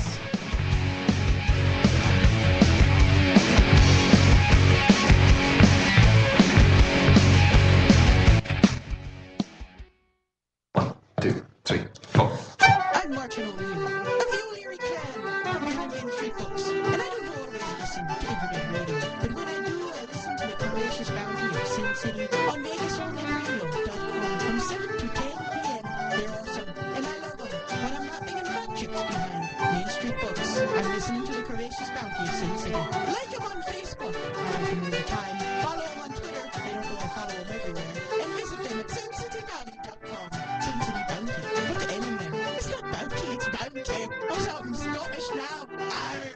K: I'm marching over you. Of you, Leary Clan, from Canyon Street Books. And I don't always listen to internet radio, but when I do, I listen to the Curvaceous Bounty of Sin City on VegasAllNetRadio.com from 7 to 10 p.m. They're awesome, and I love them, but I'm not thinking about chicks behind Main Street Books. I'm listening to the Curvaceous Bounty of Sin City. Like them on Facebook. I don't know the time. Follow them on Twitter. They don't know I follow them everywhere. And visit them at SinCityBounty.com. Sin City Bounty. Put the N in there. It's not bounty, it's bounty. I'm sounding Scottish now. Arr.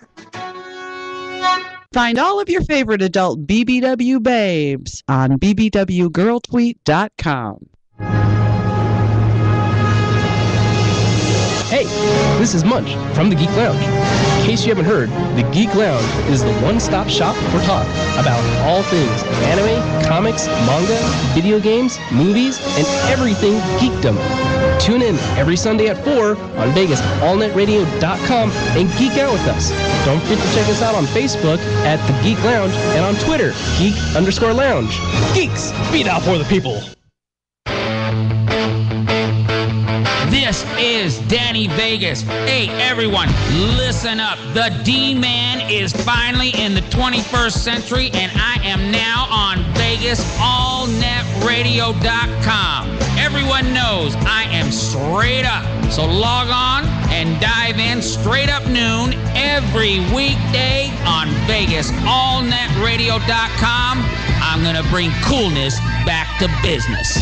B: Find all of your favorite adult BBW babes on bbwgirltweet.com.
L: Hey, this is Munch from the Geek Lounge. In case you haven't heard, the Geek Lounge is the one-stop shop for talk about all things anime, comics, manga, video games, movies, and everything geekdom. Tune in every Sunday at 4 on VegasAllNetRadio.com and geek out with us. Don't forget to check us out on Facebook at The Geek Lounge and on Twitter, Geek_Lounge. Geeks, be thou for the people.
M: This is Danny Vegas. Hey, everyone, listen up. The D-Man is finally in the 21st century, and I am now on VegasAllNetRadio.com. Everyone knows I am straight up. So log on and dive in straight up noon every weekday on VegasAllNetRadio.com. I'm going to bring coolness back to business.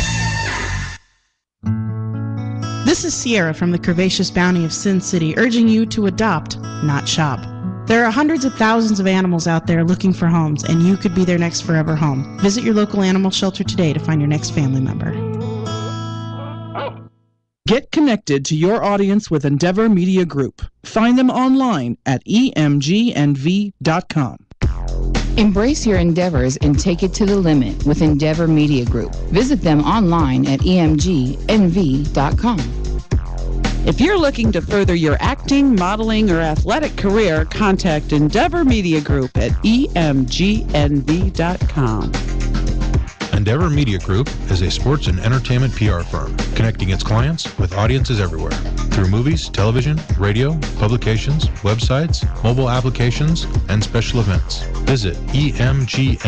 C: This is Sierra from the Curvaceous Bounty of Sin City, urging you to adopt, not shop. There are hundreds of thousands of animals out there looking for homes, and you could be their next forever home. Visit your local animal shelter today to find your next family member.
B: Get connected to your audience with Endeavor Media Group. Find them online at emgnv.com.
N: Embrace your endeavors and take it to the limit with Endeavor Media Group. Visit them online at emgnv.com.
B: If you're looking to further your acting, modeling, or athletic career, contact Endeavor Media Group at emgnv.com.
O: Endeavor Media Group is a sports and entertainment PR firm connecting its clients with audiences everywhere through movies, television, radio, publications, websites, mobile applications, and special events. Visit emgnv.com.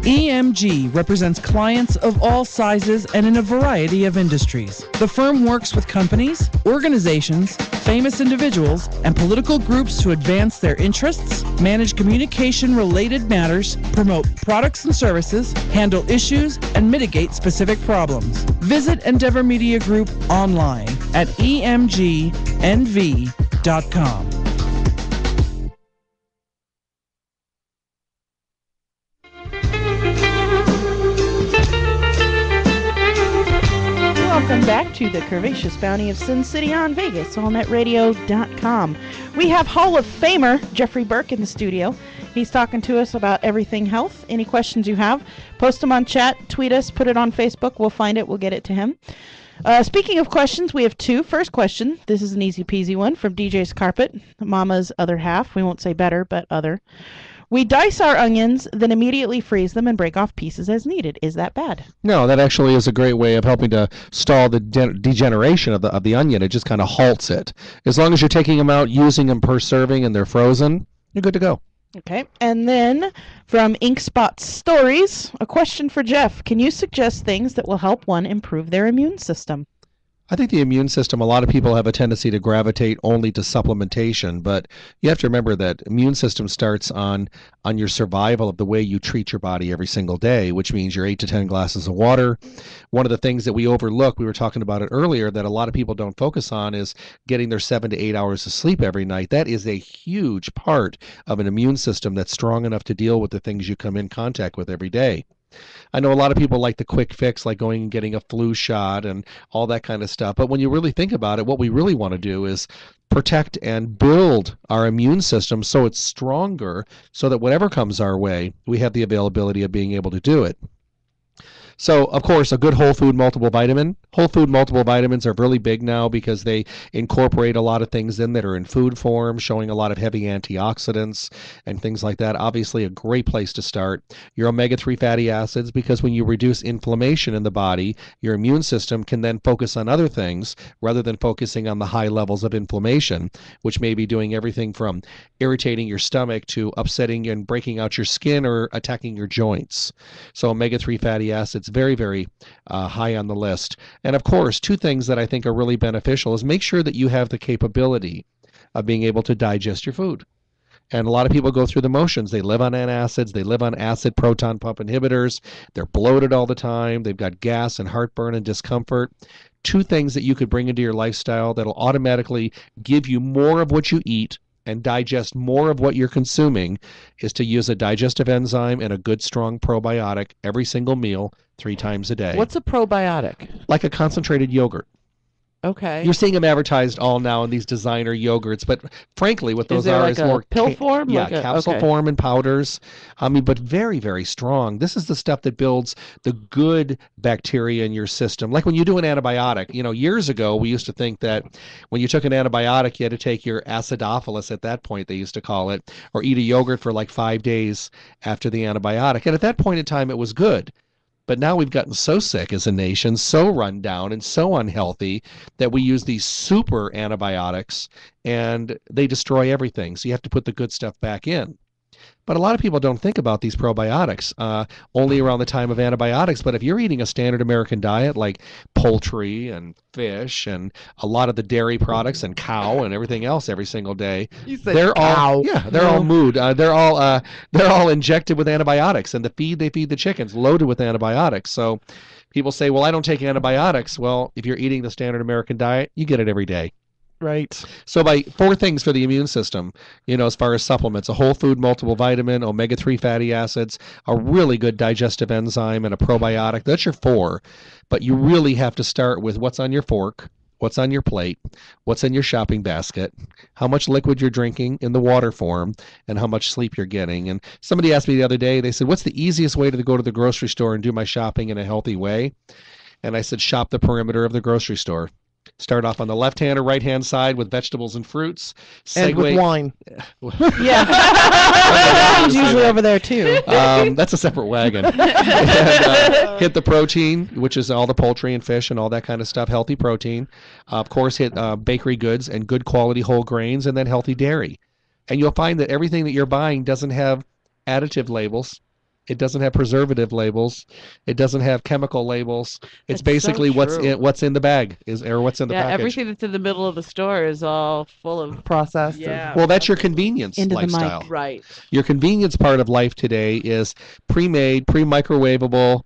B: EMG represents clients of all sizes and in a variety of industries. The firm works with companies, organizations, famous individuals, and political groups to advance their interests, manage communication-related matters, promote products and services, handle issues, and mitigate specific problems. Visit Endeavor Media Group online at emgnv.com.
F: Welcome back to the Curvaceous Bounty of Sin City on VegasAllNetRadio.com. We have Hall of Famer Jeffrey Burke in the studio. He's talking to us about everything health. Any questions you have, post them on chat, tweet us, put it on Facebook. We'll find it. We'll get it to him. Speaking of questions, we have two. First question. This is an easy peasy one from DJ's Carpet, Mama's other half. We won't say better, but other. We dice our onions, then immediately freeze them and break off pieces as needed. Is that bad?
J: No, that actually is a great way of helping to stall the degeneration of the onion. It just kind of halts it. As long as you're taking them out, using them per serving, and they're frozen, you're good to go.
F: Okay. And then from Inkspot Stories, a question for Jeff. Can you suggest things that will help one improve their immune system?
J: I think the immune system, a lot of people have a tendency to gravitate only to supplementation, but you have to remember that immune system starts on your survival of the way you treat your body every single day, which means your 8 to 10 glasses of water. One of the things that we overlook, we were talking about it earlier, that a lot of people don't focus on is getting their 7 to 8 hours of sleep every night. That is a huge part of an immune system that's strong enough to deal with the things you come in contact with every day. I know a lot of people like the quick fix, like going and getting a flu shot and all that kind of stuff. But when you really think about it, what we really want to do is protect and build our immune system so it's stronger, so that whatever comes our way, we have the availability of being able to do it. So, of course, a good whole food multiple vitamin. Whole food multiple vitamins are really big now because they incorporate a lot of things in that are in food form, showing a lot of heavy antioxidants and things like that. Obviously, a great place to start. Your omega-3 fatty acids, because when you reduce inflammation in the body, your immune system can then focus on other things rather than focusing on the high levels of inflammation, which may be doing everything from irritating your stomach to upsetting and breaking out your skin or attacking your joints. So omega-3 fatty acids, very, very high on the list. And of course, two things that I think are really beneficial is make sure that you have the capability of being able to digest your food. And a lot of people go through the motions. They live on antacids. They live on acid proton pump inhibitors. They're bloated all the time. They've got gas and heartburn and discomfort. Two things that you could bring into your lifestyle that'll automatically give you more of what you eat and digest more of what you're consuming is to use a digestive enzyme and a good strong probiotic every single meal 3 times a day.
G: What's a probiotic?
J: Like a concentrated yogurt.
G: Okay.
J: You're seeing them advertised all now in these designer yogurts, but frankly, what those
G: there
J: are
G: like
J: is
G: a
J: more
G: pill form?
J: Yeah,
G: Like a-
J: capsule
G: okay.
J: form and powders. I mean, but very, very strong. This is the stuff that builds the good bacteria in your system. Like when you do an antibiotic, years ago we used to think that when you took an antibiotic, you had to take your acidophilus at that point, they used to call it, or eat a yogurt for like 5 days after the antibiotic. And at that point in time, it was good. But now we've gotten so sick as a nation, so run down and so unhealthy that we use these super antibiotics and they destroy everything. So you have to put the good stuff back in. But a lot of people don't think about these probiotics only around the time of antibiotics. But if you're eating a standard American diet like poultry and fish and a lot of the dairy products and cow and everything else every single day, they're all they're all injected with antibiotics, and the feed they feed the chickens loaded with antibiotics. So people say, well, I don't take antibiotics. Well, if you're eating the standard American diet, you get it every day.
H: Right.
J: So by 4 things for the immune system, as far as supplements: a whole food multivitamin, omega-3 fatty acids, a really good digestive enzyme, and a probiotic. That's your 4. But you really have to start with what's on your fork, what's on your plate, what's in your shopping basket, how much liquid you're drinking in the water form, and how much sleep you're getting. And somebody asked me the other day, they said, what's the easiest way to go to the grocery store and do my shopping in a healthy way? And I said, shop the perimeter of the grocery store. Start off on the left-hand or right-hand side with vegetables and fruits.
H: And with wine.
F: Yeah. He's usually over there too.
J: That's a separate wagon. And, hit the protein, which is all the poultry and fish and all that kind of stuff, healthy protein. Of course, hit bakery goods and good quality whole grains, and then healthy dairy. And you'll find that everything that you're buying doesn't have additive labels. It doesn't have preservative labels. It doesn't have chemical labels. It's basically what's in the bag or what's in the package.
G: Everything that's in the middle of the store is all full of
H: processed.
G: Yeah.
J: Well, that's your convenience
F: Into the
J: lifestyle.
F: mic.
G: Right.
J: Your convenience part of life today is pre-made, pre-microwavable,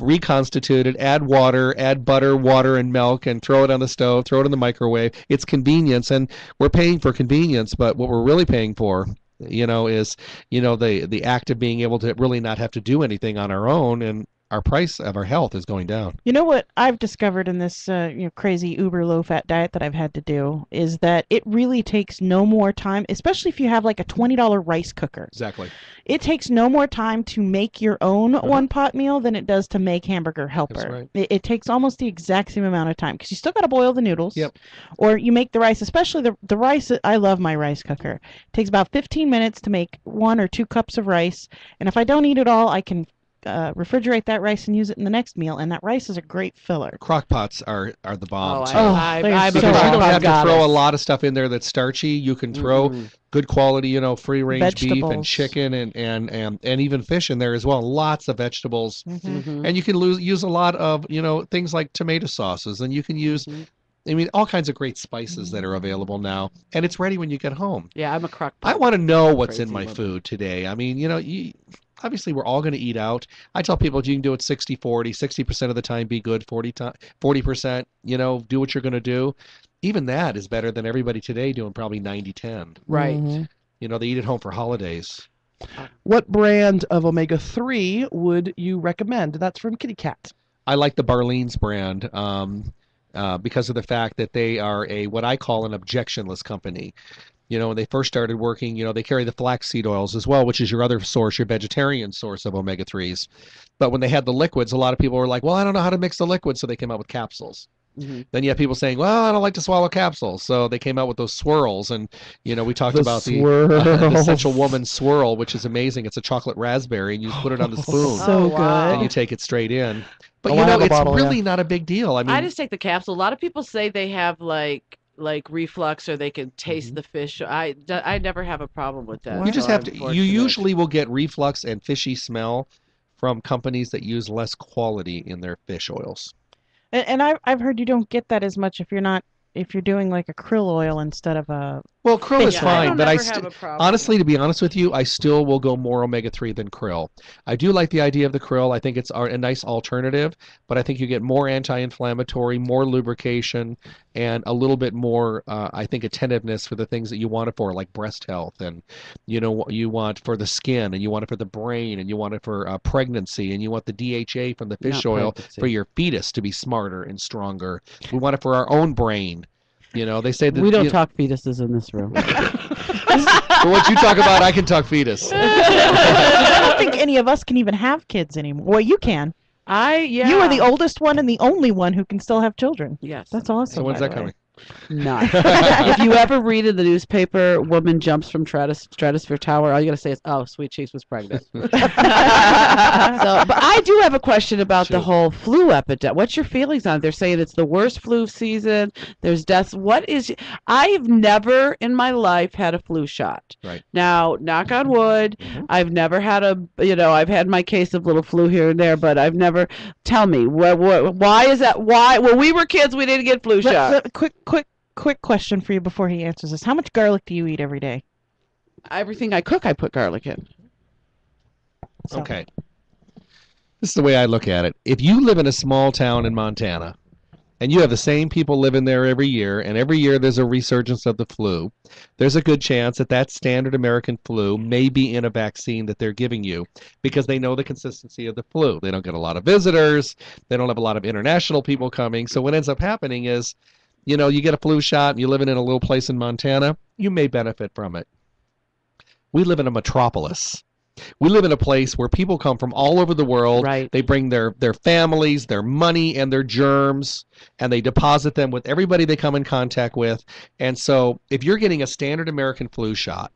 J: reconstituted, add water, add butter, water, and milk, and throw it on the stove, throw it in the microwave. It's convenience, and we're paying for convenience, but what we're really paying for is the act of being able to really not have to do anything on our own, and our price of our health is going down.
F: You know what I've discovered in this crazy uber low-fat diet that I've had to do is that it really takes no more time, especially if you have like a $20 rice cooker.
J: Exactly.
F: It takes no more time to make your own one-pot meal than it does to make Hamburger Helper.
J: That's right.
F: It takes almost the exact same amount of time because you still got to boil the noodles.
J: Yep.
F: Or you make the rice, especially the rice. I love my rice cooker. It takes about 15 minutes to make 1 or 2 cups of rice, and if I don't eat it all, I can refrigerate that rice and use it in the next meal, and that rice is a great filler.
J: Crock pots are the bomb too.
F: I'm
J: because you don't have to throw a lot of stuff in there that's starchy. You can throw good quality, free range beef and chicken and even fish in there as well. Lots of vegetables, and you can use a lot of things like tomato sauces, and you can use. All kinds of great spices that are available now, and it's ready when you get home.
G: Yeah, I'm a crock pot.
J: I want to know what's in my food today. Obviously, we're all going to eat out. I tell people you can do it 60-40, 60% of the time be good, 40%, do what you're going to do. Even that is better than everybody today doing probably 90-10.
G: Right.
J: They eat at home for holidays.
H: What brand of omega-3 would you recommend? That's from Kitty Cat.
J: I like the Barleans brand because of the fact that they are what I call an objectionless company. When they first started working, they carry the flaxseed oils as well, which is your other source, your vegetarian source of omega-3s. But when they had the liquids, a lot of people were like, well, I don't know how to mix the liquids, so they came out with capsules. Then you have people saying, well, I don't like to swallow capsules, so they came out with those swirls. And, we talked about the Essential Woman swirl, which is amazing. It's a chocolate raspberry, and you put it on the spoon.
F: So good.
J: And you take it straight in. But, it's really not a big deal.
G: I just take the capsule. A lot of people say they have like reflux or they can taste the fish. I never have a problem with that.
J: You just have to. You usually will get reflux and fishy smell from companies that use less quality in their fish oils.
F: And I've heard you don't get that as much if you're doing like a krill oil instead of a
J: Well, krill is fine, but
G: honestly,
J: to be honest with you, I still will go more omega-3 than krill. I do like the idea of the krill. I think it's a nice alternative, but I think you get more anti-inflammatory, more lubrication, and a little bit more, I think, attentiveness for the things that you want it for, like breast health, and you want for the skin, and you want it for the brain, and you want it for pregnancy, and you want the DHA from the fish oil for your fetus to be smarter and stronger. We want it for our own brain. They say that
G: we don't talk fetuses in this room.
J: For what you talk about, I can talk fetus.
F: I don't think any of us can even have kids anymore. Well, you can. You are the oldest one and the only one who can still have children.
G: Yes.
F: That's awesome.
J: So when's that coming?
G: Not. If you ever read in the newspaper, woman jumps from stratosphere tower, all you gotta say is, "Oh, Sweet Cheeks was pregnant." But I do have a question about the whole flu epidemic. What's your feelings on it? They're saying it's the worst flu season. There's deaths. I've never in my life had a flu shot.
J: Right.
G: Now, knock on wood, I've never had I've had my case of little flu here and there, but I've never. Tell me, why is that? Why, when we were kids, we didn't get flu shots?
F: Quick question for you before he answers this. How much garlic do you eat every day?
G: Everything I cook, I put garlic in.
F: So.
J: Okay. This is the way I look at it. If you live in a small town in Montana, and you have the same people living there every year, and every year there's a resurgence of the flu, there's a good chance that standard American flu may be in a vaccine that they're giving you, because they know the consistency of the flu. They don't get a lot of visitors. They don't have a lot of international people coming. So what ends up happening is, you get a flu shot and you're living in a little place in Montana, you may benefit from it. We live in a metropolis. We live in a place where people come from all over the world.
G: Right.
J: They bring their families, their money, and their germs, and they deposit them with everybody they come in contact with. And so if you're getting a standard American flu shot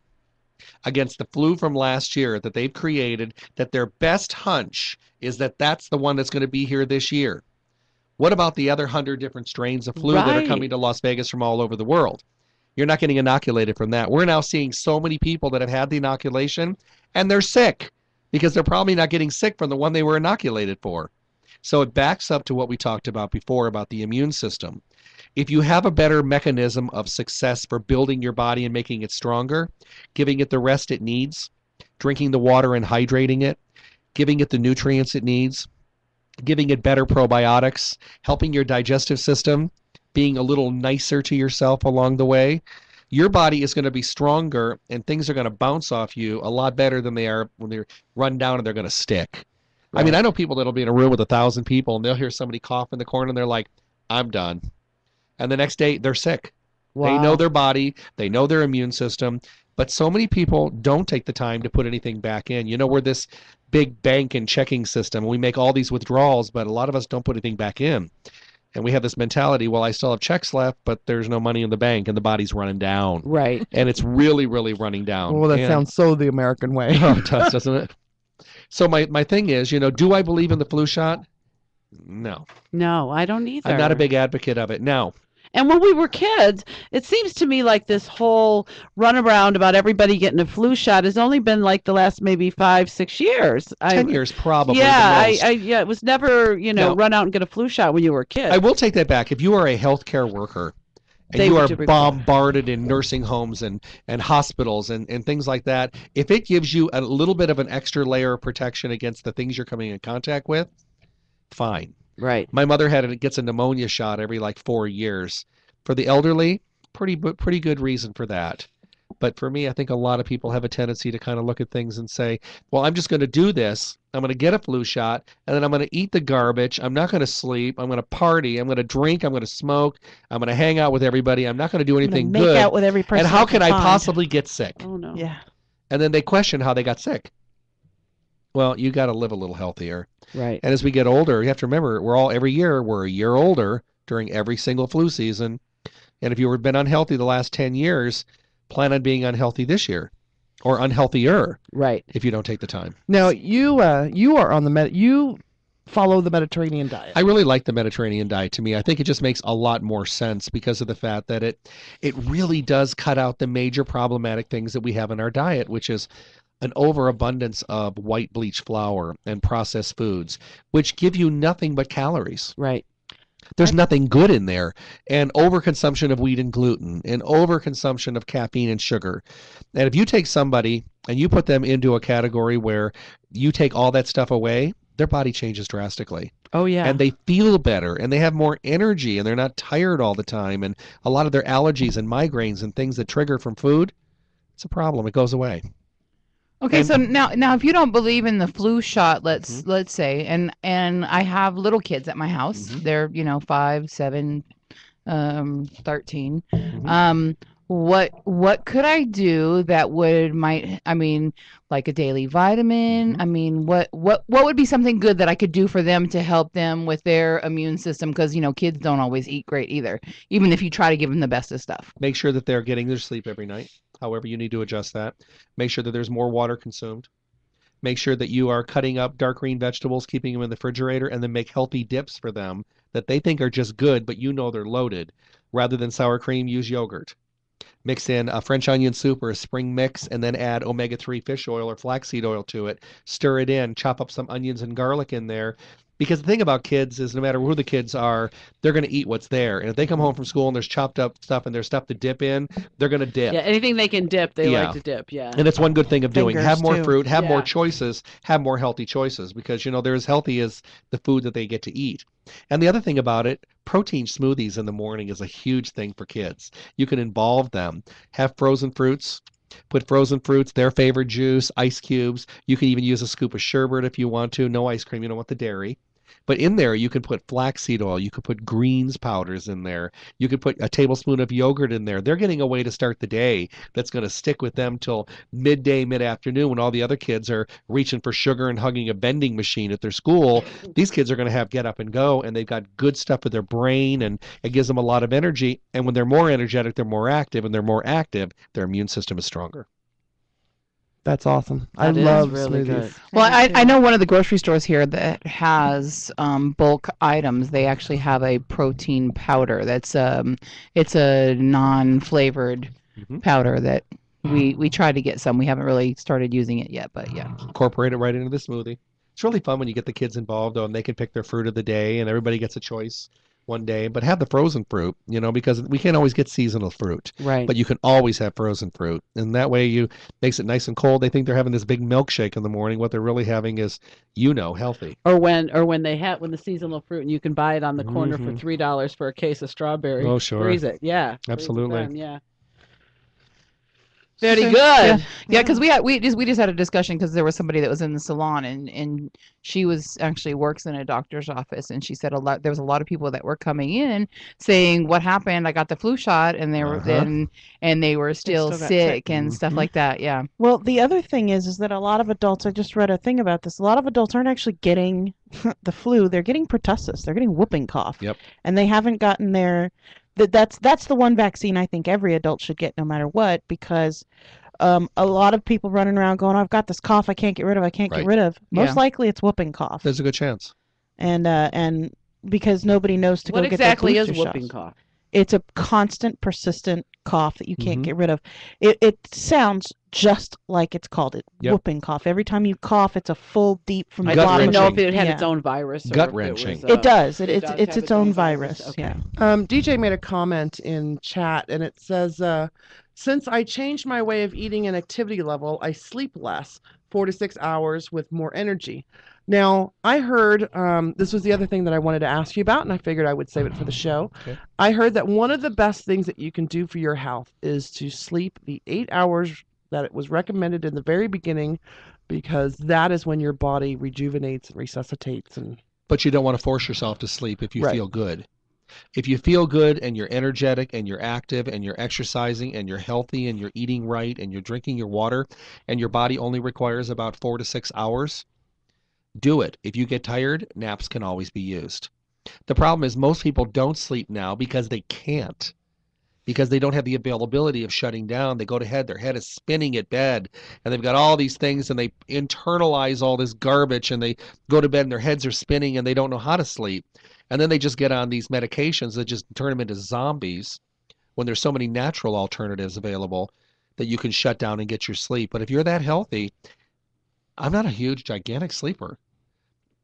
J: against the flu from last year that they've created, that their best hunch is that that's the one that's going to be here this year. What about the other 100 different strains of flu that are coming to Las Vegas from all over the world? You're not getting inoculated from that. We're now seeing so many people that have had the inoculation, and they're sick because they're probably not getting sick from the one they were inoculated for. So it backs up to what we talked about before about the immune system. If you have a better mechanism of success for building your body and making it stronger, giving it the rest it needs, drinking the water and hydrating it, giving it the nutrients it needs, giving it better probiotics, helping your digestive system, being a little nicer to yourself along the way, your body is going to be stronger and things are going to bounce off you a lot better than they are when they're run down and they're going to stick. Right. I mean, I know people that'll be in a room with 1,000 people and they'll hear somebody cough in the corner and they're like, I'm done. And the next day they're sick. Wow. They know their body, they know their immune system, but so many people don't take the time to put anything back in. We're this big bank and checking system. We make all these withdrawals, but a lot of us don't put anything back in. And we have this mentality, well, I still have checks left, but there's no money in the bank and the body's running down.
G: Right.
J: And it's really, really running down.
H: Well, that sounds so the American way.
J: Oh, it does, doesn't it? So my thing is, do I believe in the flu shot? No.
G: No, I don't either.
J: I'm not a big advocate of it. Now,
G: and when we were kids, it seems to me like this whole runaround about everybody getting a flu shot has only been like the last maybe 5-6 years.
J: 10 years probably.
G: Yeah, it was never, run out and get a flu shot when you were a kid.
J: I will take that back. If you are a healthcare worker and you are bombarded in nursing homes and hospitals and things like that, if it gives you a little bit of an extra layer of protection against the things you're coming in contact with, fine.
G: Right.
J: My mother gets a pneumonia shot every 4 years. For the elderly, pretty good reason for that. But for me, I think a lot of people have a tendency to kind of look at things and say, well, I'm just going to do this. I'm going to get a flu shot, and then I'm going to eat the garbage. I'm not going to sleep. I'm going to party. I'm going to drink. I'm going to smoke. I'm going to hang out with everybody. I'm not going to do anything good.
F: Make out with every person.
J: And how can I possibly get sick?
G: Oh, no.
F: Yeah.
J: And then they question how they got sick. Well, you got to live a little healthier.
G: Right.
J: And as we get older, you have to remember, every year we're a year older during every single flu season. And if you've been unhealthy the last 10 years, plan on being unhealthy this year or unhealthier.
G: Right.
J: If you don't take the time.
H: Now, you are on you follow the Mediterranean diet.
J: I really like the Mediterranean diet. To me, I think it just makes a lot more sense because of the fact that it really does cut out the major problematic things that we have in our diet, which is an overabundance of white bleached flour and processed foods, which give you nothing but calories.
G: Right.
J: There's nothing good in there. And overconsumption of wheat and gluten and overconsumption of caffeine and sugar. And if you take somebody and you put them into a category where you take all that stuff away, their body changes drastically.
G: Oh, yeah.
J: And they feel better and they have more energy and they're not tired all the time. And a lot of their allergies and migraines and things that trigger from food, it's a problem. It goes away.
E: Okay, so now if you don't believe in the flu shot, let's say, and I have little kids at my house. They're 5, 7, 13. What could I do that like a daily vitamin? What would be something good that I could do for them to help them with their immune system? Because kids don't always eat great either, even if you try to give them the best of stuff.
J: Make sure that they're getting their sleep every night. However, you need to adjust that. Make sure that there's more water consumed. Make sure that you are cutting up dark green vegetables, keeping them in the refrigerator, and then make healthy dips for them that they think are just good, but they're loaded. Rather than sour cream, use yogurt. Mix in a French onion soup or a spring mix and then add omega-3 fish oil or flaxseed oil to it. Stir it in, chop up some onions and garlic in there. Because the thing about kids is no matter who the kids are, they're going to eat what's there. And if they come home from school and there's chopped up stuff and there's stuff to dip in, they're going to dip.
G: Yeah, anything they can dip, they like to dip, yeah.
J: And that's one good thing of doing.
F: Fingers,
J: Have more
F: too.
J: fruit, have more choices, have more healthy choices because, they're as healthy as the food that they get to eat. And the other thing about it, protein smoothies in the morning is a huge thing for kids. You can involve them. Have frozen fruits. Put frozen fruits, their favorite juice, ice cubes. You can even use a scoop of sherbet if you want to. No ice cream. You don't want the dairy. But in there, you can put flaxseed oil. You could put greens powders in there. You could put a tablespoon of yogurt in there. They're getting a way to start the day that's going to stick with them till midday, mid-afternoon when all the other kids are reaching for sugar and hugging a vending machine at their school. These kids are going to have get up and go, and they've got good stuff for their brain, and it gives them a lot of energy. And when they're more energetic, they're more active, and they're more active, their immune system is stronger.
H: That's awesome. I
G: That is
H: love
G: really
H: smoothies.
G: good.
E: Well, I know one of the grocery stores here that has bulk items. They actually have a protein powder that's it's a non-flavored powder that we tried to get some. We haven't really started using it yet, but yeah.
J: Incorporate it right into the smoothie. It's really fun when you get the kids involved and they can pick their fruit of the day and everybody gets a choice one day. But have the frozen fruit, because we can't always get seasonal fruit.
G: Right.
J: But you can always have frozen fruit. And that way makes it nice and cold. They think they're having this big milkshake in the morning. What they're really having is, healthy.
G: Or when the seasonal fruit and you can buy it on the corner for $3 for a case of strawberry.
J: Oh, sure.
G: Freeze it. Yeah.
J: Absolutely.
G: Freeze it then, yeah. Very good.
E: Yeah, because we just had a discussion because there was somebody that was in the salon and she was actually works in a doctor's office and she said there was a lot of people that were coming in saying what happened, I got the flu shot and they were and they were still
F: got
E: sick and stuff like that. Yeah.
F: Well, the other thing is that a lot of adults, I just read a thing about this, a lot of adults aren't actually getting the flu, they're getting pertussis, they're getting whooping cough.
J: Yep.
F: And they haven't gotten their that's the one vaccine I think every adult should get no matter what, because a lot of people running around going, I've got this cough I can't get rid of, get rid of. Most likely it's whooping cough.
J: There's a good chance.
F: And because nobody knows to
G: What
F: go
G: exactly
F: get
G: is
F: their booster
G: whooping
F: shots.
G: cough?
F: It's a constant, persistent cough that you can't get rid of. It sounds just like it's called it, whooping cough. Every time you cough, it's a full, deep from the
G: I
F: bottom.
G: didn't know if it had its own virus. Or
J: Gut
G: if
J: wrenching.
F: It does. It's
G: does have
F: its own virus.
G: Okay.
F: Yeah.
H: DJ made a comment in chat, and it says, since I changed my way of eating and activity level, I sleep less, 4 to 6 hours with more energy. Now, I heard, this was the other thing that I wanted to ask you about, and I figured I would save it for the show.
J: Okay.
H: I heard that one of the best things that you can do for your health is to sleep the 8 hours that it was recommended in the very beginning, because that is when your body rejuvenates and resuscitates.
J: But you don't want to force yourself to sleep if you feel good. If you feel good and you're energetic and you're active and you're exercising and you're healthy and you're eating right and you're drinking your water and your body only requires about 4 to 6 hours, do it. If you get tired, naps can always be used. The problem is most people don't sleep now because they can't. Because they don't have the availability of shutting down. They go to bed, their head is spinning at bed, and they've got all these things, and they internalize all this garbage, and they go to bed, and their heads are spinning, and they don't know how to sleep. And then they just get on these medications that just turn them into zombies when there's so many natural alternatives available that you can shut down and get your sleep. But if you're that healthy, I'm not a huge, gigantic sleeper.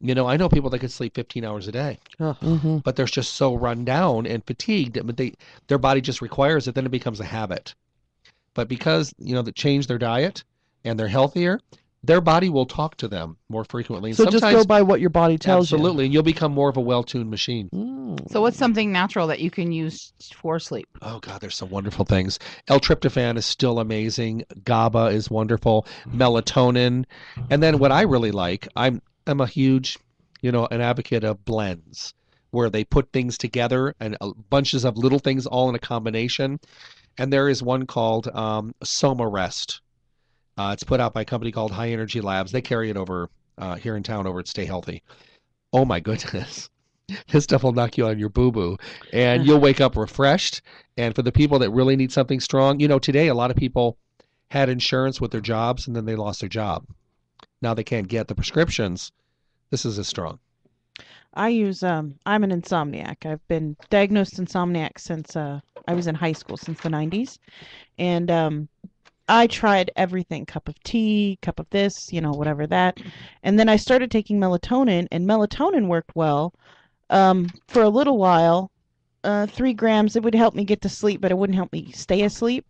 J: You know, I know people that could sleep 15 hours a day, but they're just so run down and fatigued, but their body just requires it. Then it becomes a habit. But because, you know, they change their diet and they're healthier, their body will talk to them more frequently. And
H: So just go by what your body tells you.
J: absolutely, and you'll become more of a well-tuned machine.
E: So what's something natural that you can use for sleep?
J: Oh God, there's some wonderful things. L-tryptophan is still amazing. GABA is wonderful. Melatonin, and then what I really like, I'm a huge, you know, an advocate of blends where they put things together and bunches of little things all in a combination. And there is one called Soma Rest. It's put out by a company called High Energy Labs. They carry it over here in town over at Stay Healthy. Oh my goodness. This stuff will knock you on your boo-boo. And you'll wake up refreshed. And for the people that really need something strong, you know, today a lot of people had insurance with their jobs and then they lost their job. Now they can't get the prescriptions. This is as strong.
F: I use I'm an insomniac. I've been diagnosed insomniac since I was in high school, since the 90s. And I tried everything, cup of tea, cup of this, you know, whatever that. And then I started taking melatonin, and melatonin worked well for a little while. 3 grams, it would help me get to sleep, but it wouldn't help me stay asleep.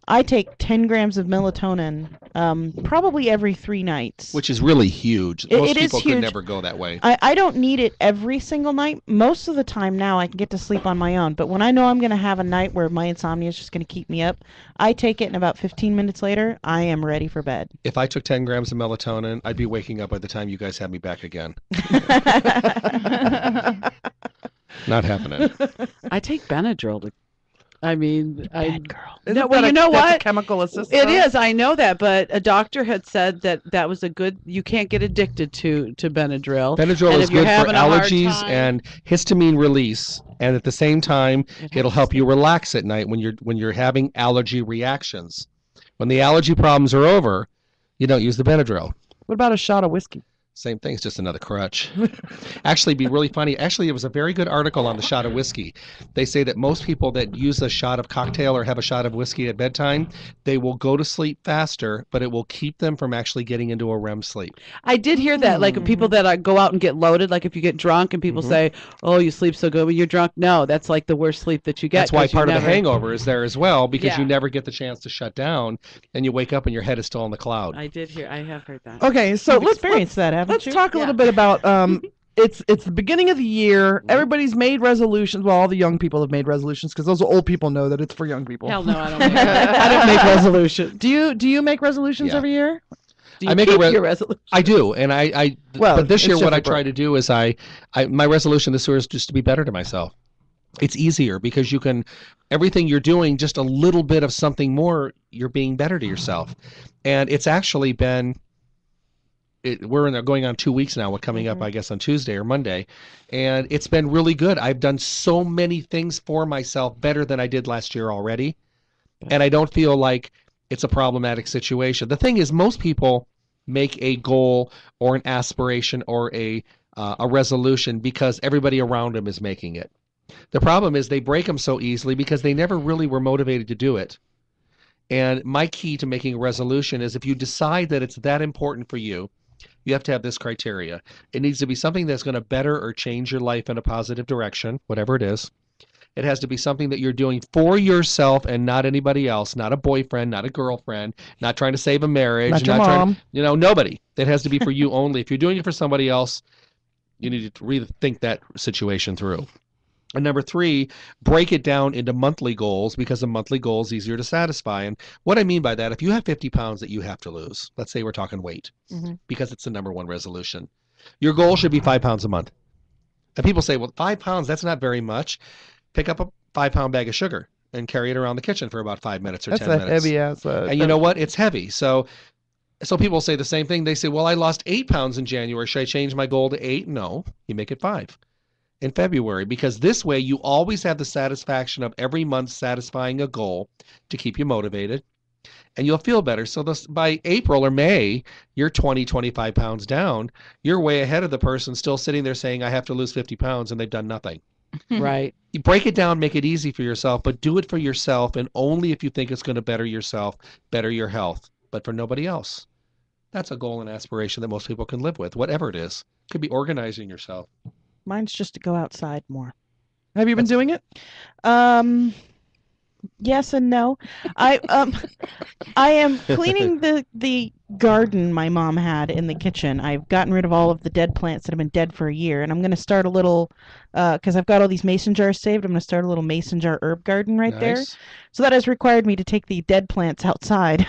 F: I take 10 grams of melatonin probably every 3 nights.
J: Which is really huge. Most
F: It is
J: people could
F: huge.
J: never go that way.
F: I don't need it every single night. Most of the time now I can get to sleep on my own. But when I know I'm going to have a night where my insomnia is just going to keep me up, I take it, and about 15 minutes later, I am ready for bed.
J: If I took 10 grams of melatonin, I'd be waking up by the time you guys have me back again. Not happening.
G: I take Benadryl.
F: Bad girl.
H: Isn't
G: No, well,
H: that
G: you know
H: that's a
G: what?
H: chemical assistance?
G: It is. I know that, but a doctor had said that was a good. You can't get addicted to Benadryl.
J: Benadryl
G: And
J: is
G: if you're
J: good for
G: having a hard
J: allergies
G: time-
J: and histamine release, and at the same time, it'll help you relax at night when you're having allergy reactions. When the allergy problems are over, you don't use the Benadryl.
H: What about a shot of whiskey?
J: Same thing, it's just another crutch. Actually, it'd be really funny. Actually, it was a very good article on the shot of whiskey. They say that most people that use a shot of cocktail or have a shot of whiskey at bedtime, they will go to sleep faster, but it will keep them from actually getting into a REM sleep.
G: I did hear that, like people that go out and get loaded, like if you get drunk and people say, "Oh, you sleep so good when you're drunk." No, that's like the worst sleep that you get.
J: That's why
G: 'cause you
J: part of the
G: never-
J: hangover is there as well, because
G: Yeah.
J: you never get the chance to shut down, and you wake up and your head is still on the cloud.
G: I have heard that.
H: Okay, so
F: You've
H: let's
F: experienced that, haven't
H: let's
F: you?
H: talk a little bit about it's the beginning of the year. Everybody's made resolutions. Well, all the young people have made resolutions because those old people know that it's for young people.
G: Hell no, I don't. Make
H: I don't make resolutions. Do you make resolutions
J: Yeah.
H: every year?
G: Do you
J: I make
G: keep
J: a
G: your resolution?
J: I do, and
H: Well,
J: but this
H: it's
J: year what I
H: Jeffrey
J: try to do is my resolution this year is just to be better to myself. It's easier because you can, everything you're doing, just a little bit of something more, you're being better to yourself. And it's actually been, we're going on 2 weeks now. We're coming up, I guess, on Tuesday or Monday. And it's been really good. I've done so many things for myself better than I did last year already. And I don't feel like it's a problematic situation. The thing is, most people make a goal or an aspiration or a resolution because everybody around them is making it. The problem is they break them so easily because they never really were motivated to do it. And my key to making a resolution is if you decide that it's that important for you, you have to have this criteria. It needs to be something that's going to better or change your life in a positive direction, whatever it is. It has to be something that you're doing for yourself and not anybody else, not a boyfriend, not a girlfriend, not trying to save a marriage,
H: Not your
J: trying
H: mom.
J: nobody. It has to be for you only. If you're doing it for somebody else, you need to really think that situation through. And number 3, break it down into monthly goals because a monthly goal is easier to satisfy. And what I mean by that, if you have 50 pounds that you have to lose, let's say we're talking weight, because it's the number 1 resolution, your goal should be 5 pounds a month. And people say, well, 5 pounds, that's not very much. Pick up a 5-pound bag of sugar and carry it around the kitchen for about 5 minutes or
H: That's
J: 10
H: a
J: minutes.
H: heavy ass.
J: And you know what? It's heavy. So people say the same thing. They say, well, I lost 8 pounds in January. Should I change my goal to 8? No, you make it 5 in February, because this way you always have the satisfaction of every month satisfying a goal to keep you motivated, and you'll feel better. So by April or May, you're 20, 25 pounds down. You're way ahead of the person still sitting there saying, I have to lose 50 pounds, and they've done nothing.
G: Right.
J: You break it down, make it easy for yourself, but do it for yourself, and only if you think it's going to better yourself, better your health, but for nobody else. That's a goal and aspiration that most people can live with, whatever it is. Could be organizing yourself.
F: Mine's just to go outside more.
H: Have you been doing it?
F: Yes and no. I am cleaning the garden my mom had in the kitchen. I've gotten rid of all of the dead plants that have been dead for a year, and I'm going to start a little, because I've got all these mason jars saved, I'm going to start a little mason jar herb garden right there. So that has required me to take the dead plants outside.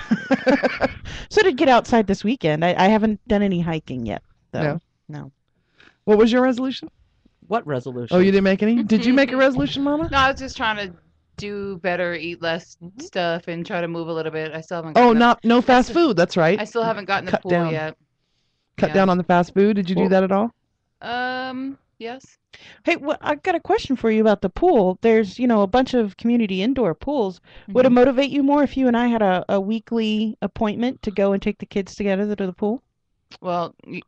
F: So I did get outside this weekend. I haven't done any hiking yet, though. No.
H: What was your resolution?
G: What resolution?
H: Oh, you didn't make any? Did you make a resolution, Mama?
E: No, I was just trying to do better, eat less stuff, and try to move a little bit. I still haven't.
H: Oh, no fast food. That's right.
E: I still haven't gotten the
H: Cut
E: pool
H: down.
E: yet.
H: Cut down on the fast food. Did you do that at all?
E: Yes.
F: Hey, I've got a question for you about the pool. There's, a bunch of community indoor pools. Would it motivate you more if you and I had a weekly appointment to go and take the kids together to the pool?
E: Well, you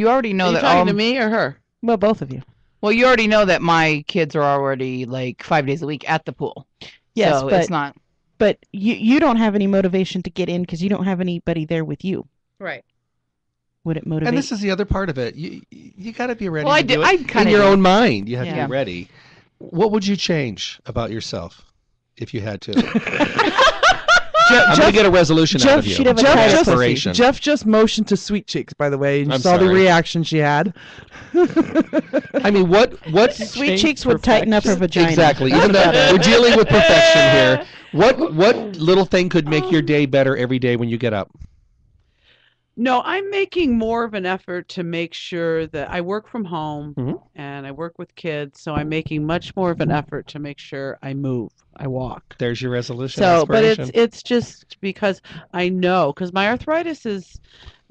E: already know
G: Are you
E: that.
G: talking to me or her?
F: Well, both of you.
E: Well, you already know that my kids are already like 5 days a week at the pool.
F: Yes,
E: so
F: but
E: it's not.
F: But you don't have any motivation to get in because you don't have anybody there with you.
E: Right.
F: Would it motivate?
J: And this is the other part of it. You got to be ready
E: Well,
J: to do
E: I
J: it
E: kinda
J: in your
E: do.
J: own mind. You have to
E: Yeah.
J: be ready. What would you change about yourself if you had to? I'm going to get a resolution out of you.
H: Jeff just motioned to Sweet Cheeks, by the way, and you
J: I'm
H: saw the
J: sorry.
H: reaction she had.
J: I mean, what
F: Sweet Cheeks would tighten up her vagina.
J: Exactly. Even though we're dealing with perfection here, what little thing could make your day better every day when you get up?
G: No, I'm making more of an effort to make sure that I work from home and I work with kids, so I'm making much more of an effort to make sure I move, I walk.
J: There's your resolution.
G: So, but
J: aspiration.
G: it's just because I know, because my arthritis is,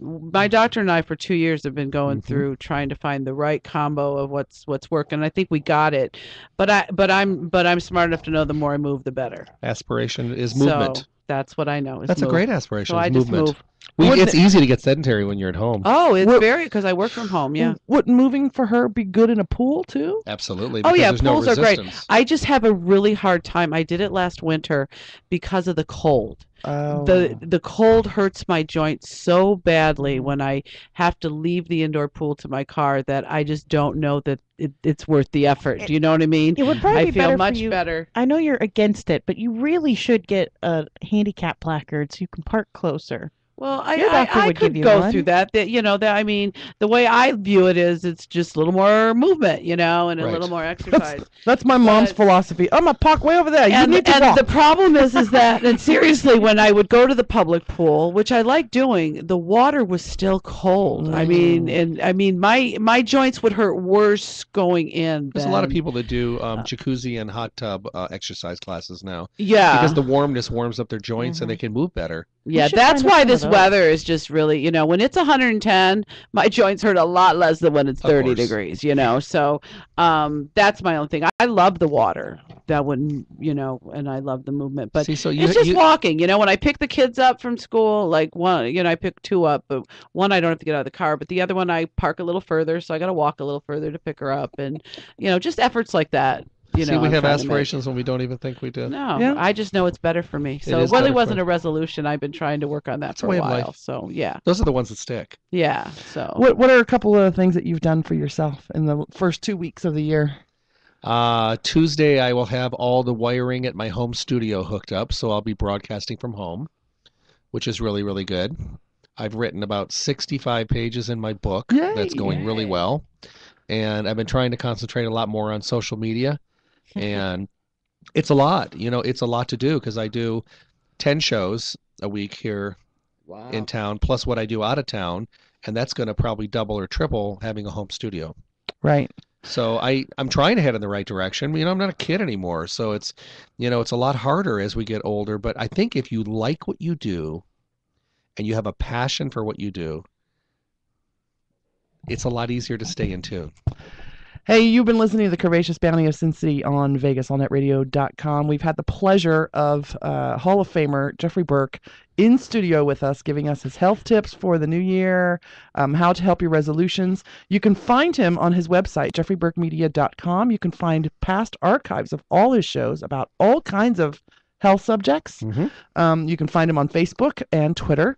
G: my doctor and I for 2 years have been going through trying to find the right combo of what's working. I think we got it, but I'm smart enough to know the more I move, the better.
J: Aspiration is movement.
G: So that's what I know. Is
J: That's
G: move.
J: a great aspiration.
G: So
J: is
G: I just
J: movement.
G: move.
J: It's easy to get sedentary when you're at home.
G: Oh, it's very, because I work from home. Yeah.
H: Would moving for her be good in a pool too?
J: Absolutely.
G: Oh
J: because
G: yeah,
J: there's
G: pools
J: no
G: are great.
J: resistance.
G: I just have a really hard time. I did it last winter because of the cold.
H: Oh.
G: The cold hurts my joints so badly when I have to leave the indoor pool to my car that I just don't know that it's worth the effort. Do you know what I mean?
F: It would probably
G: I
F: be
G: feel
F: better
G: much
F: for you.
G: better.
F: I know you're against it, but you really should get a handicap placard so you can park closer.
G: Well,
F: Your doctor
G: I
F: would
G: could
F: give you
G: go
F: one.
G: through that. I mean, the way I view it is it's just a little more movement, and a
H: Right.
G: little more exercise.
H: That's my mom's philosophy. I'm gonna park way over there. You need to walk.
G: The problem is that, and seriously, when I would go to the public pool, which I like doing, the water was still cold. I mean, my joints would hurt worse going in.
J: There's a lot of people that do jacuzzi and hot tub exercise classes now.
G: Yeah.
J: Because the warmness warms up their joints and they can move better.
G: Yeah, that's why this weather is just really, when it's 110, my joints hurt a lot less than when it's 30 degrees, So that's my own thing. I love the water. That wouldn't, and I love the movement. But
J: it's
G: just walking. When I pick the kids up from school, like one, I pick two up, but one I don't have to get out of the car, but the other one I park a little further, so I got to walk a little further to pick her up. And, just efforts like that.
J: We
G: I'm
J: have
G: trying to make.
J: aspirations when we don't even think we do.
G: No, I just know it's better for me. So it
J: is
G: really
J: better
G: wasn't
J: for-
G: a resolution. I've been trying to work on that
J: It's
G: for
J: a way
G: a
J: of
G: while.
J: life.
G: So yeah.
J: Those are the ones that stick.
G: Yeah. So
H: What are a couple of things that you've done for yourself in the first 2 weeks of the year?
J: Tuesday, I will have all the wiring at my home studio hooked up, so I'll be broadcasting from home, which is really, really good. I've written about 65 pages in my book.
H: Yay.
J: That's going really well. And I've been trying to concentrate a lot more on social media. And it's a lot. It's a lot to do because I do 10 shows a week here in town, plus what I do out of town. And that's going to probably double or triple having a home studio.
H: Right.
J: So I'm trying to head in the right direction. I'm not a kid anymore. So it's a lot harder as we get older. But I think if you like what you do and you have a passion for what you do, it's a lot easier to stay in tune.
H: Hey, you've been listening to the Curvaceous Bounty of Sin City on VegasAllNetRadio.com. We've had the pleasure of Hall of Famer Jeffrey Burke in studio with us, giving us his health tips for the new year, how to help your resolutions. You can find him on his website, JeffreyBurkeMedia.com. You can find past archives of all his shows about all kinds of health subjects. You can find him on Facebook and Twitter.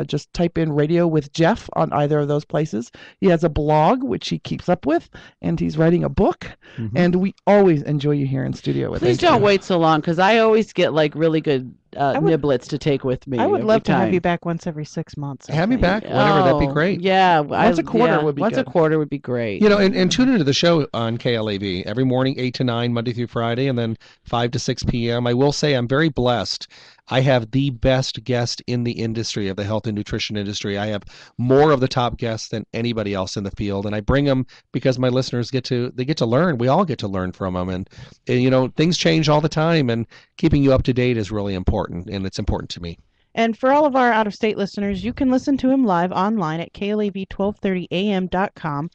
H: Just type in Radio with Jeff on either of those places. He has a blog, which he keeps up with, and he's writing a book.
J: Mm-hmm.
H: And we always enjoy you here in studio with us.
G: Please don't wait so long, because I always get like really good niblets to take with me.
F: I would
G: every
F: love to have
G: time.
F: you back once every 6 months.
J: Have me back whenever. That'd be great.
G: Yeah,
H: Once a quarter would be
G: once
H: good.
G: a quarter would be great.
J: You know, and tune into the show on KLAV every morning, 8 to 9, Monday through Friday, and then 5 to 6 p.m. I will say I'm very blessed. I have the best guest in the industry of the health and nutrition industry. I have more of the top guests than anybody else in the field, and I bring them because my listeners get to learn. We all get to learn from them, and you know, things change all the time, and keeping you up to date is really important, and it's important to me.
F: And for all of our out-of-state listeners, you can listen to him live online at klav1230am.com.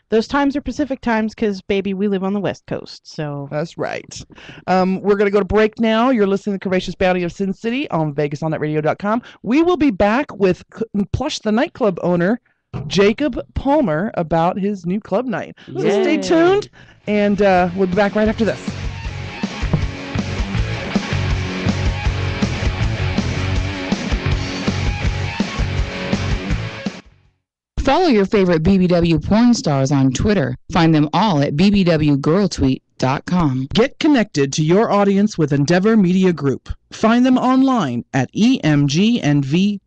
F: Those times are Pacific times because, baby, we live on the West Coast. So
H: that's right. We're going to go to break now. You're listening to Curvaceous Bounty of Sin City on VegasOnNetRadio.com. We will be back with Plush the Nightclub owner, Jacob Palmer, about his new club night. So stay tuned, and we'll be back right after this.
N: Follow your favorite BBW porn stars on Twitter. Find them all at bbwgirltweet.com.
B: Get connected to your audience with Endeavor Media Group. Find them online at emgnv.com.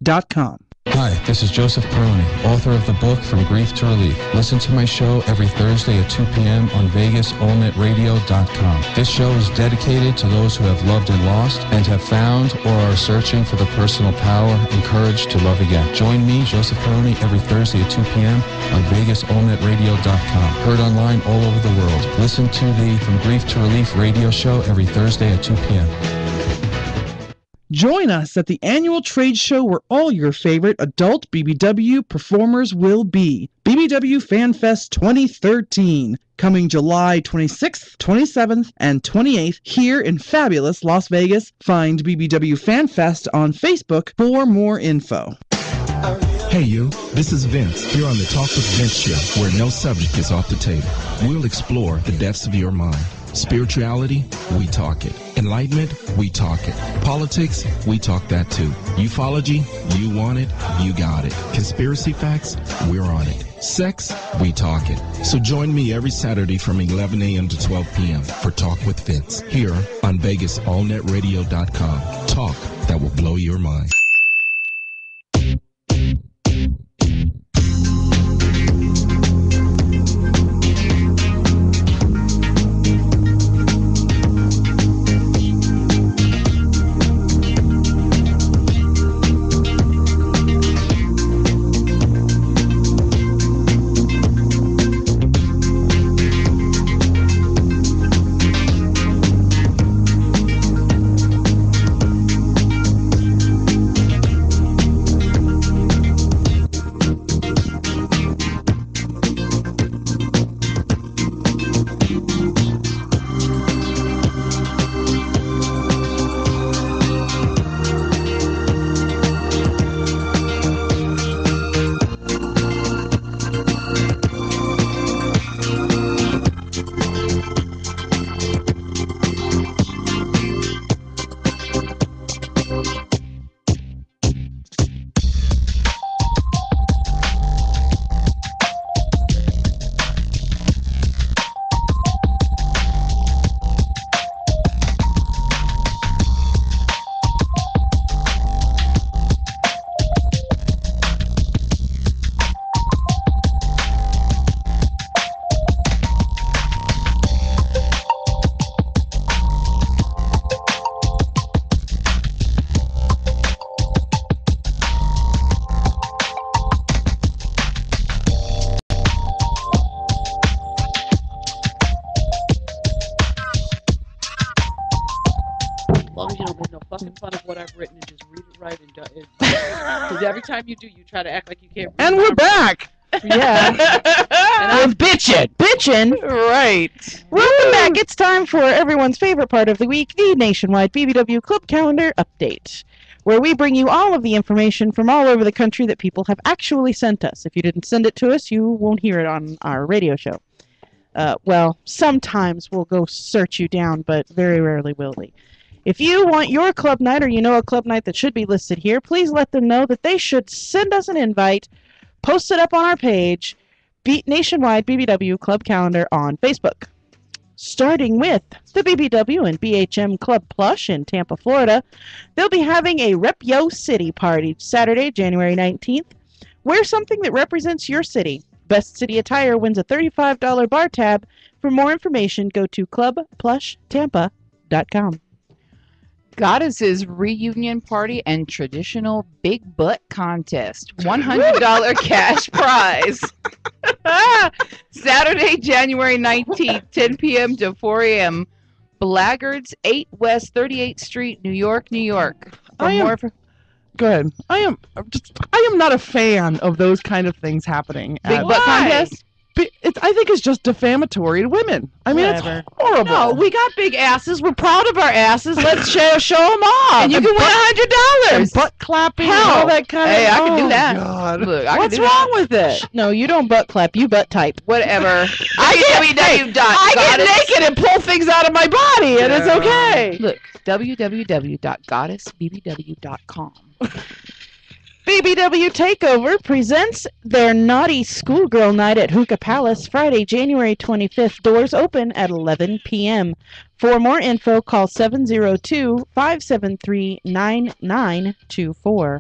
P: Hi, this is Joseph Peroni, author of the book From Grief to Relief. Listen to my show every Thursday at 2 p.m. on VegasOnNetRadio.com. This show is dedicated to those who have loved and lost and have found or are searching for the personal power and courage to love again. Join me, Joseph Peroni, every Thursday at 2 p.m. on VegasOnNetRadio.com. Heard online all over the world. Listen to the From Grief to Relief radio show every Thursday at 2 p.m.
B: Join us at the annual trade show where all your favorite adult BBW performers will be. BBW Fan Fest 2013, coming July 26th, 27th, and 28th here in fabulous Las Vegas. Find BBW Fan Fest on Facebook for more info.
Q: Hey you, this is Vince, here on the Talk with Vince show, where no subject is off the table. We'll explore the depths of your mind. Spirituality, we talk it. Enlightenment, we talk it. Politics, we talk that too. Ufology, you want it, you got it. Conspiracy facts, we're on it. Sex, we talk it. So join me every Saturday from 11 a.m. to 12 p.m. for Talk with Vince, here on VegasAllNetRadio.com. Talk that will blow your mind.
G: Fun of what I've written and just read it right and because every time you do, you try to act like you can't read.
H: And we're back.
F: Yeah.
G: And I'm
F: bitching.
H: Right.
F: Welcome back. It's time for everyone's favorite part of the week, the nationwide BBW Club Calendar Update, where we bring you all of the information from all over the country that people have actually sent us. If you didn't send it to us, you won't hear it on our radio show. Well, sometimes we'll go search you down, but very rarely will we. If you want your club night or you know a club night that should be listed here, please let them know that they should send us an invite, post it up on our page, Nationwide BBW Club Calendar on Facebook. Starting with the BBW and BHM Club Plush in Tampa, Florida, they'll be having a Rep Yo City party Saturday, January 19th. Wear something that represents your city. Best city attire wins a $35 bar tab. For more information, go to clubplushtampa.com.
E: Goddess's reunion party and traditional big butt contest. $100 cash prize. Saturday, January 19th, 10 p.m. to 4 a.m. Blaggards, 8 West 38th Street, New York, New York.
H: Go ahead. I am not a fan of those kind of things happening.
E: Big butt contest?
H: I think it's just defamatory to women. I mean,
F: Whatever.
H: it's horrible.
G: No, we got big asses. We're proud of our asses. Let's show them off.
E: And you can win $100.
H: And butt clapping and
E: Hell,
H: all that kind of.
E: hey, I can do that.
H: God.
E: Look, I
G: What's
E: can do
G: wrong
E: that.
G: with it?
F: No, you don't butt clap. You butt type.
E: Whatever.
G: I get naked and pull things out of my body, and it's okay.
E: Look, www.goddessbbw.com.
F: BBW Takeover presents their Naughty Schoolgirl Night at Hookah Palace, Friday, January 25th. Doors open at 11 p.m. For more info, call 702-573-9924.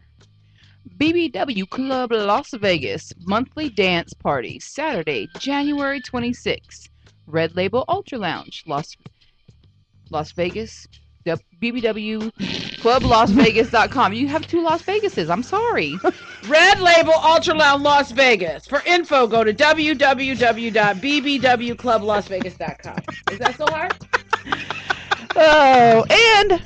E: BBW Club Las Vegas monthly dance party, Saturday, January 26th. Red Label Ultra Lounge, Las Vegas. The BBW Club LasVegas.com. You have 2 Las Vegases. I'm sorry.
G: Red Label Ultra Lounge Las Vegas. For info, go to www.bbwclublasvegas.com. Is that so hard?
F: Oh, and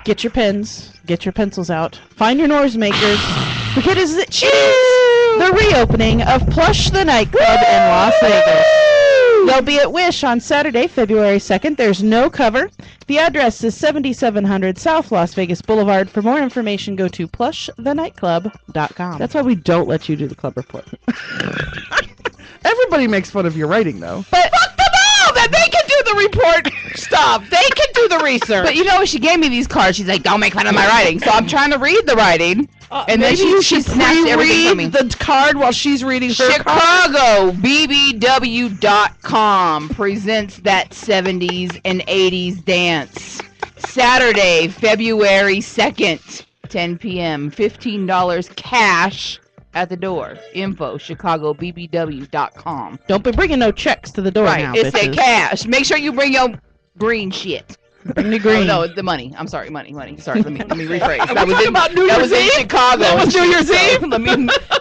F: get your pens, get your pencils out, find your noise makers, because it is the reopening of Plush the Nightclub in Las Vegas. They'll be at Wish on Saturday, February 2nd. There's no cover. The address is 7700 South Las Vegas Boulevard. For more information, go to plushthenightclub.com.
H: That's why we don't let you do the club report. Everybody makes fun of your writing, though.
G: But fuck them all! That they can do the report stuff. They can do the research.
E: But you know, she gave me these cards. She's like, don't make fun of my writing. So I'm trying to read the writing. And then she snatched everything from me.
H: The card while she's reading her
E: Chicago BBW.com presents that 70s and 80s dance. Saturday, February 2nd, 10 p.m. $15 cash at the door. Info, ChicagoBBW.com.
F: Don't be bringing no checks to the door
E: Right,
F: now,
E: it's a
F: bitches.
E: cash. Make sure you bring your green shit.
F: Bring the green.
E: Oh, no, the money. I'm sorry, money. Sorry, let me rephrase.
G: Are we talking about New Year's Eve?
E: in Chicago.
G: That was New Year's Eve?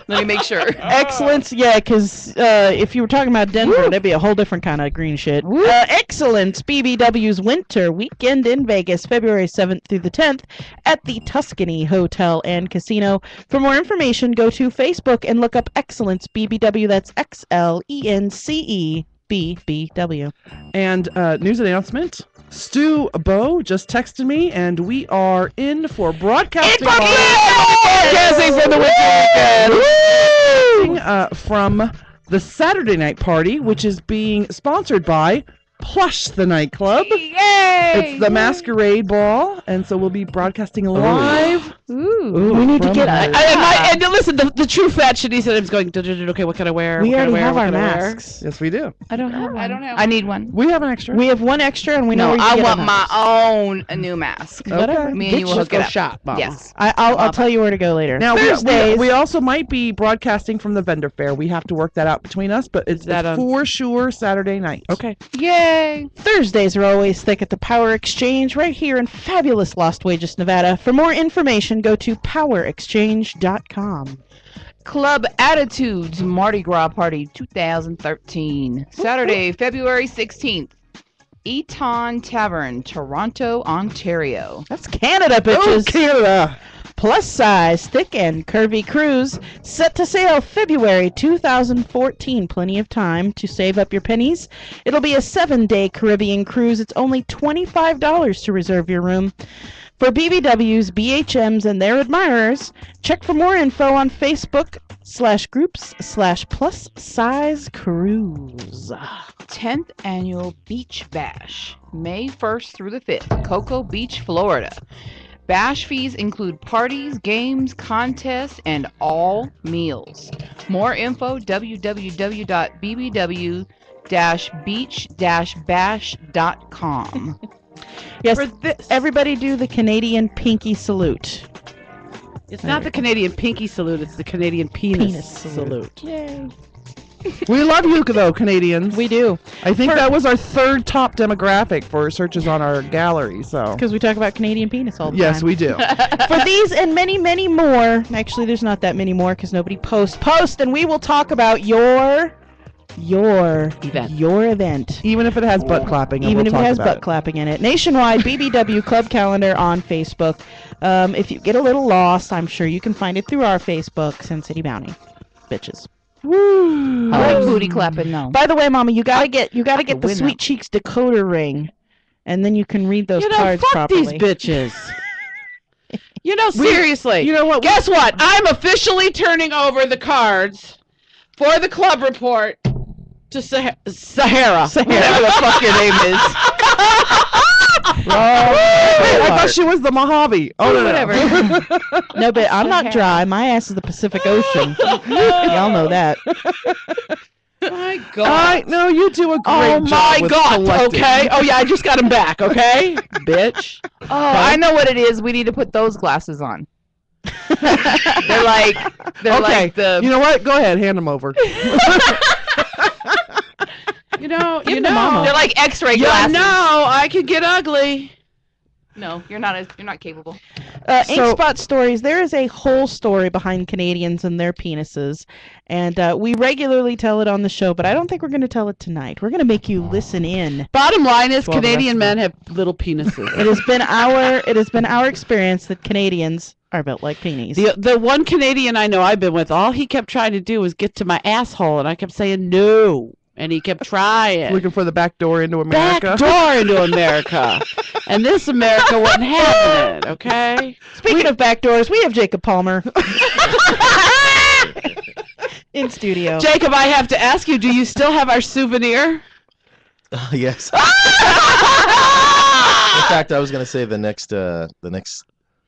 E: let me make sure.
F: Excellence, yeah, because if you were talking about Denver, that'd be a whole different kind of green shit. Excellence, BBW's Winter Weekend in Vegas, February 7th through the 10th at the Tuscany Hotel and Casino. For more information, go to Facebook and look up Excellence BBW. That's XLENCE
H: And news announcement. Stu Bo just texted me, and we are in for broadcasting.
G: Broadcasting from the
H: weekend. From the Saturday night party, which is being sponsored by Plush the Nightclub.
E: Yay!
H: It's the masquerade ball, and so we'll be broadcasting live.
F: Ooh, we need to get
G: and listen, the true fat Shanice and I'm going, okay, what can I wear?
F: We
G: What can I
F: already
G: wear?
F: have
G: What
F: our
G: can I wear?
F: masks.
H: Yes, we do.
E: I don't have one. I need one.
H: We have an extra.
F: We have one extra, and we know
E: No,
F: where you
E: I
F: get
E: want
F: them.
E: my own new mask.
F: Whatever.
E: Me
F: Get
E: and you will
F: your-
E: hook it
F: go
E: up.
F: shop, Mama.
E: Yes.
F: I'll tell you where to go later.
H: Now,
F: Thursdays.
H: we also might be broadcasting from the vendor fair. We have to work that out between us, but it's for sure Saturday night.
F: Okay.
E: Yay!
F: Thursdays are always thick at the Power Exchange right here in fabulous Lost Wages, Nevada. For more information, go to powerexchange.com.
E: Club Attitudes Mardi Gras Party 2013. Saturday, February 16th. Eton Tavern, Toronto, Ontario.
F: That's Canada, bitches.
H: Oh, Canada.
F: Plus size, thick and curvy cruise set to sail February 2014. Plenty of time to save up your pennies. It'll be a 7-day Caribbean cruise. It's only $25 to reserve your room. For BBWs, BHMs, and their admirers, check for more info on Facebook /groups/plus size cruise.
E: 10th Annual Beach Bash, May 1st through the 5th, Cocoa Beach, Florida. Bash fees include parties, games, contests, and all meals. More info, www.bbw-beach-bash.com.
F: Yes, everybody do the Canadian pinky salute.
G: It's not the Canadian pinky salute, it's the Canadian penis salute.
F: Yay.
H: We love you, though, Canadians.
F: We do.
H: I think that was our third top demographic for searches on our gallery. So
F: because we talk about Canadian penis all the time.
H: Yes, we do.
F: For these and many, many more. Actually, there's not that many more because nobody post, and we will talk about your event.
H: Even if it has butt clapping.
F: Even if it has butt clapping in it. Nationwide BBW Club Calendar on Facebook. If you get a little lost, I'm sure you can find it through our Facebook, SinCityBounty. Bitches. Woo!
E: I like booty clapping though.
F: By the way, Mama, you gotta get the Sweet Cheeks decoder ring, and then you can read those cards
G: fuck
F: properly.
G: These bitches. Seriously.
H: You know what?
G: Guess what? I'm officially turning over the cards for the club report to Sahara.
F: Whatever the fuck your name is.
H: I thought she was the Mojave. Oh, no,
F: whatever. No, but I'm not dry. My ass is the Pacific Ocean. Y'all know that.
G: My God.
H: No, you do a great job.
G: Oh my
H: with
G: God.
H: collecting.
G: Okay. Oh yeah, I just got him back. Okay, bitch.
E: Oh, I know what it is. We need to put those glasses on. they're like the.
H: You know what? Go ahead, hand them over.
G: You know,
E: they're like X-ray glasses.
G: No, I can get ugly.
E: No, you're not capable.
F: Ink Spot Stories. There is a whole story behind Canadians and their penises, and we regularly tell it on the show, but I don't think we're going to tell it tonight. We're going to make you listen in.
G: Bottom line is, Canadian men have little penises.
F: It has been our experience that Canadians are built like peenies.
G: The one Canadian I know I've been with, all he kept trying to do was get to my asshole, and I kept saying no. And he kept trying.
H: Looking for the back door into America.
G: Back door into America. And this America wasn't having it, okay?
F: Speaking of back doors, we have Jacob Palmer. In studio.
G: Jacob, I have to ask you, do you still have our souvenir?
I: Yes. In fact, I was going to say the next, we're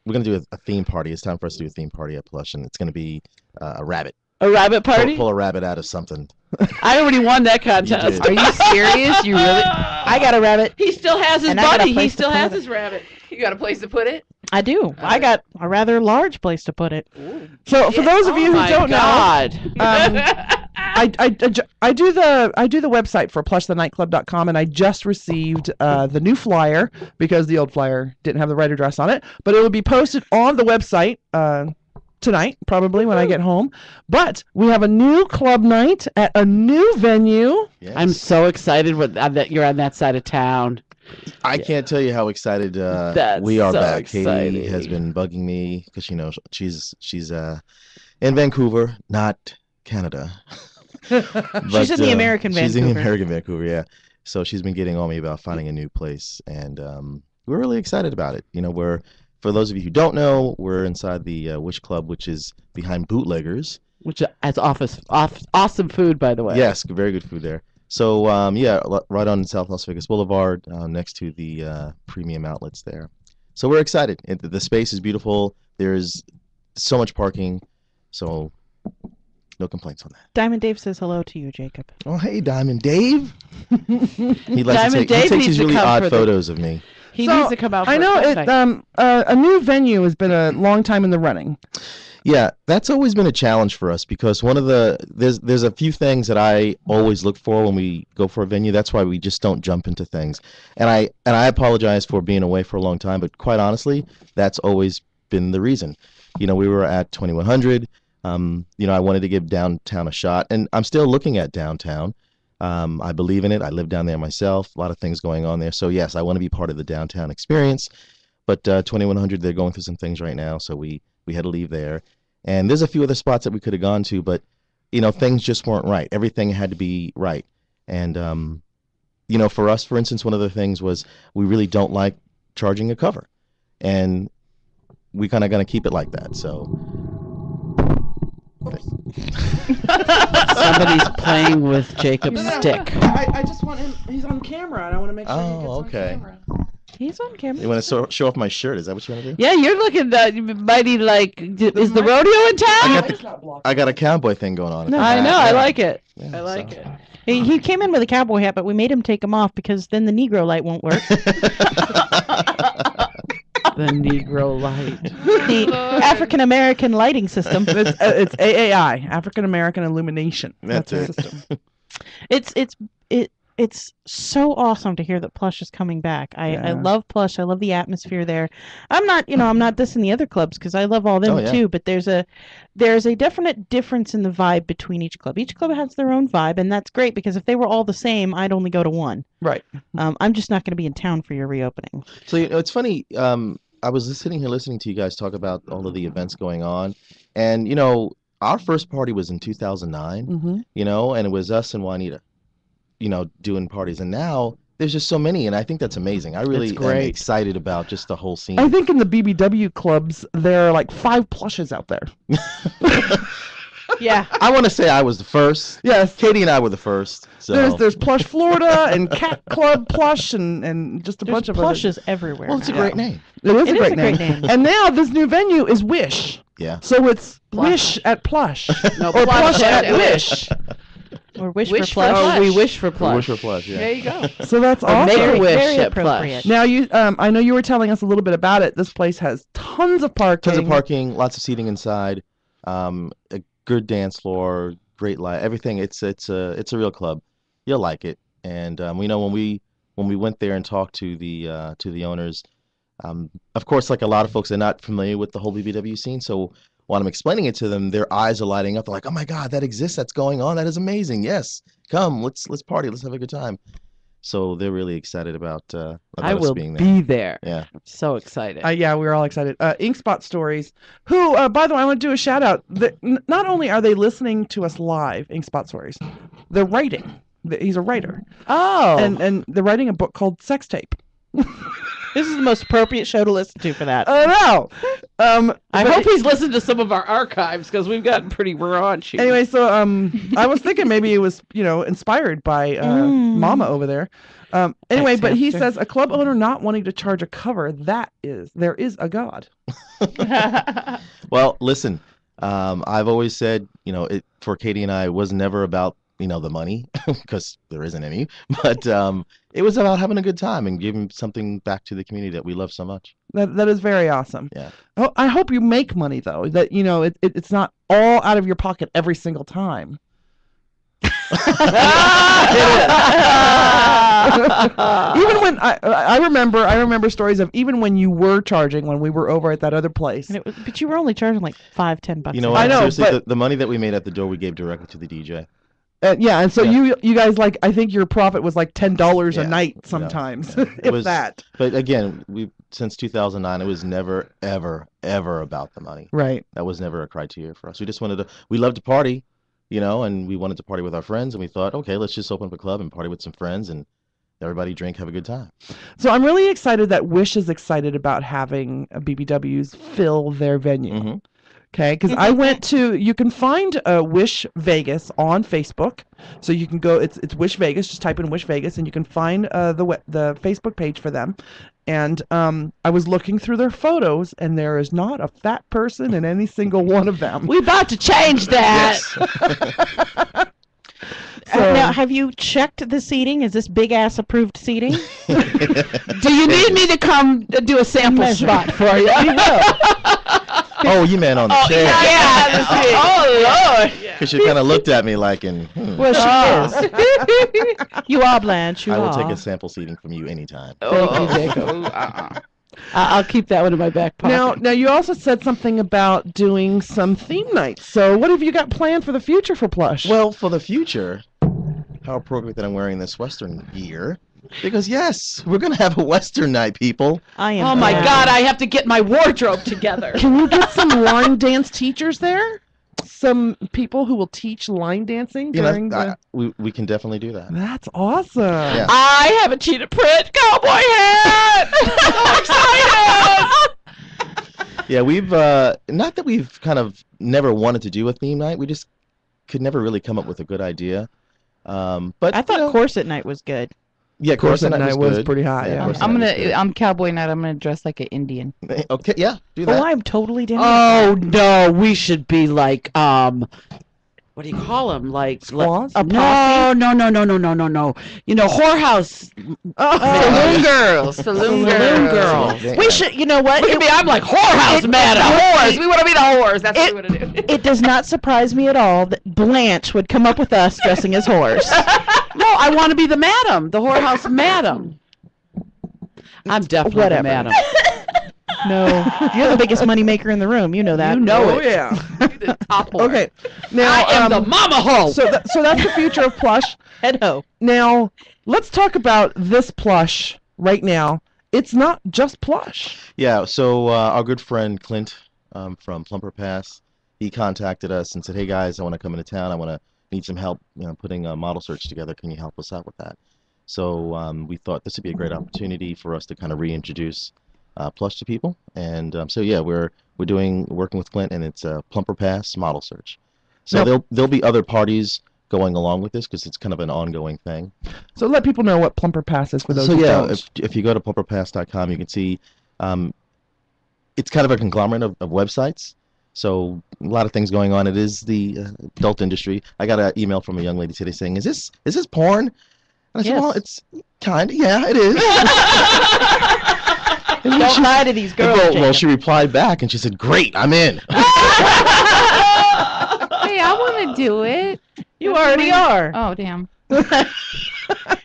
I: going to do a theme party. It's time for us to do a theme party at Plush, and it's going to be a rabbit.
G: A rabbit party?
I: Pull a rabbit out of something.
G: I already won that contest.
E: Are you serious? You really?
F: I got a rabbit.
G: He still has his buddy. He still has his rabbit.
E: You got a place to put it?
F: I do. I got a rather large place to put it.
E: Ooh.
H: So for those of you who don't know, I do the website for plushthenightclub.com, and I just received the new flyer because the old flyer didn't have the right address on it, but it will be posted on the website tonight, probably when I get home. But we have a new club night at a new venue.
I: Yes.
G: I'm so excited that you're on that side of town.
I: I can't tell you how excited we are back. Exciting. Katie has been bugging me because she's in Vancouver, not Canada.
F: She's in the American Vancouver.
I: She's in the American Vancouver, yeah. So she's been getting on me about finding a new place, and we're really excited about it. For those of you who don't know, we're inside the Witch Club, which is behind Bootleggers.
G: Which has awesome food, by the way.
I: Yes, very good food there. So, right on South Las Vegas Boulevard, next to the premium outlets there. So we're excited. The space is beautiful. There's so much parking, so no complaints on that.
F: Diamond Dave says hello to you, Jacob.
I: Oh, hey, Diamond Dave. He
G: Diamond Dave
I: takes
G: needs
I: these
G: to
I: really
G: come
I: odd
G: for
I: photos of me.
G: He needs to come out for
H: I know
G: a
H: a new venue has been a long time in the running.
I: Yeah, that's always been a challenge for us because there's a few things that I always look for when we go for a venue. That's why we just don't jump into things. And I apologize for being away for a long time, but quite honestly, that's always been the reason. We were at 2100. I wanted to give downtown a shot, and I'm still looking at downtown. I believe in it. I live down there myself. A lot of things going on there. So yes, I want to be part of the downtown experience. But 2100, they're going through some things right now, so we had to leave there. And there's a few other spots that we could have gone to, but things just weren't right. Everything had to be right. And for us, for instance, one of the things was we really don't like charging a cover, and we kind of gonna keep it like that. So
G: Somebody's playing with Jacob's stick.
H: I just want him. He's on camera, and I want to make sure he gets on camera.
F: He's on camera.
I: You want to show off my shirt? Is that what you want to do?
G: Yeah, you're looking mighty like. Is the rodeo in town?
I: I got a cowboy thing going on.
G: I know. I like it.
I: Yeah,
G: I like it.
F: He came in with a cowboy hat, but we made him take him off because then the Negro light won't work.
G: The Negro light.
F: The African American lighting system.
H: It's AAI, African American Illumination.
I: That's
H: the
I: it.
H: system.
F: It's so awesome to hear that Plush is coming back. I love Plush. I love the atmosphere there. I'm not dissing the other clubs because I love all them too. But there's a definite difference in the vibe between each club. Each club has their own vibe, and that's great because if they were all the same, I'd only go to one.
H: Right.
F: I'm just not going to be in town for your reopening.
I: So it's funny. I was sitting here listening to you guys talk about all of the events going on, and our first party was in 2009.
H: Mm-hmm.
I: And it was us and Juanita. Doing parties, and now there's just so many, and I think that's amazing. I really am excited about just the whole scene.
H: I think in the BBW clubs there are like 5 plushes out there.
F: Yeah,
I: I want to say I was the first.
H: Yes,
I: Katie and I were the first. So
H: there's Plush Florida and Cat Club Plush and just a bunch of
F: plushes everywhere.
I: Well, it's a great name.
H: It is a great name. And now this new venue is Wish.
I: Yeah.
H: So it's Wish at Plush.
G: No,
H: or Plush at Wish.
F: Or wish
G: for
F: plush.
G: Oh, we wish for plush.
I: Wish for plush. Yeah.
G: There you go.
H: So that's awesome.
G: Make a wish
F: very
G: at
F: appropriate.
G: plush.
H: Now I know you were telling us a little bit about it. This place has tons of parking.
I: Tons of parking, lots of seating inside, a good dance floor, great light, everything. It's a real club. You'll like it. And we know when we went there and talked to the owners, of course, like a lot of folks, they're not familiar with the whole BBW scene. So when I'm explaining it to them, their eyes are lighting up. They're like, "Oh my God, that exists. That's going on. That is amazing. Yes, come, let's party. Let's have a good time." So they're really excited about
G: I
I: us
G: will
I: being
G: be
I: there.
G: there.
I: Yeah,
G: I'm so excited.
H: Yeah, we're all excited. Inkspot Stories, who, by the way, I want to do a shout out. Not only are they listening to us live, Inkspot Stories, they're writing. He's a writer.
G: Oh,
H: and they're writing a book called Sex Tape.
F: This is the most appropriate show to listen to for that.
H: I know.
G: I hope he's listened to some of our archives because we've gotten pretty raunchy.
H: Anyway, so I was thinking maybe it was inspired by Mama over there. Anyway, but he says a club owner not wanting to charge a cover, there is a God.
I: Well, listen, I've always said for Katie and I, it was never about the money because there isn't any, but it was about having a good time and giving something back to the community that we love so much.
H: That is very awesome.
I: Yeah.
H: Oh, I hope you make money though. That it's not all out of your pocket every single time. Even when I remember stories of even when you were charging when we were over at that other place.
F: But you were only charging like $5-10.
I: You know what?
H: I know,
I: seriously,
H: but
I: the money that we made at the door, we gave directly to the DJ.
H: Yeah, and so you guys I think your profit was like $10 a night sometimes, if that.
I: But again, since 2009, it was never ever about the money.
H: Right.
I: That was never a criteria for us. We loved to party, and we wanted to party with our friends, and we thought, okay, let's just open up a club and party with some friends and everybody drink, have a good time.
H: So I'm really excited that Wish is excited about having BBWs fill their venue. Mm-hmm. Okay, because I went to, you can find Wish Vegas on Facebook. So you can go, it's Wish Vegas, just type in Wish Vegas, and you can find the Facebook page for them. And I was looking through their photos, and there is not a fat person in any single one of them.
G: We're about to change that.
I: Yes.
F: Now, have you checked the seating? Is this big ass approved seating?
G: Do you need me to come do a sample spot for you?
I: Oh, you meant on the chair.
G: Yeah. Oh, Lord.
I: Because she kind of looked at me like,
F: Well, she is. You are, Blanche.
I: I will take a sample seating from you anytime.
G: Thank you, Jacob. I'll keep that one in my back pocket.
H: Now you also said something about doing some theme nights. So what have you got planned for the future for Plush?
I: Well, for the future, how appropriate that I'm wearing this Western gear. Because, yes, we're going to have a Western night, people.
G: Oh, my God, I have to get my wardrobe together.
H: Can you get some line dance teachers there? Some people who will teach line dancing during
I: we can definitely do that.
H: That's awesome.
I: Yeah.
G: I have a cheetah print cowboy hat. I'm so excited.
I: Yeah, we've not that we've kind of never wanted to do a theme night. We just could never really come up with a good idea. But
F: I thought Corset Night was good.
I: Yeah,
H: Corset
I: Night
H: Night was pretty hot. Yeah,
E: I'm Cowboy Night. I'm gonna dress like an Indian.
I: Okay, yeah, do that.
F: Oh, I'm totally down.
G: Oh no, we should be like what do you call them? Like
H: Squaws?
G: no, no. You know, whorehouse.
E: Saloon girls. Saloon girls.
F: We should. You know what?
G: Look at me. I'm like whorehouse madam.
E: Whores. We want to be the whores. That's what we want to do.
F: It does not surprise me at all that Blanche would come up with us dressing as whores.
G: No, I want to be the madam, the whorehouse madam. I'm definitely the madam.
F: No, you're the biggest money maker in the room. You know that.
G: You know
H: Oh
G: it.
H: yeah.
G: The top whore.
H: Okay. Now
G: I am the mama hoe.
H: So that's the future of plush.
F: Head hoe.
H: Now let's talk about this plush right now. It's not just plush.
I: Yeah, so our good friend Clint from Plumper Pass, he contacted us and said, "Hey guys, I want to come into town. I want to need some help, putting a model search together. Can you help us out with that?" So we thought this would be a great opportunity for us to kind of reintroduce plush to people. And so yeah, we're working with Clint, and it's a Plumper Pass model search. So there'll be other parties going along with this because it's kind of an ongoing thing.
H: So let people know what Plumper Pass is for those who don't.
I: if you go to plumperpass.com, you can see it's kind of a conglomerate of websites. So a lot of things going on. It is the adult industry. I got an email from a young lady today saying, "Is this porn?" And I said, "Well, it's kind of, yeah, it is."
F: Don't lie to these girls.
I: Well, she replied back and she said, "Great, I'm in."
E: Hey, I want to do it.
F: You already are.
E: Oh, damn.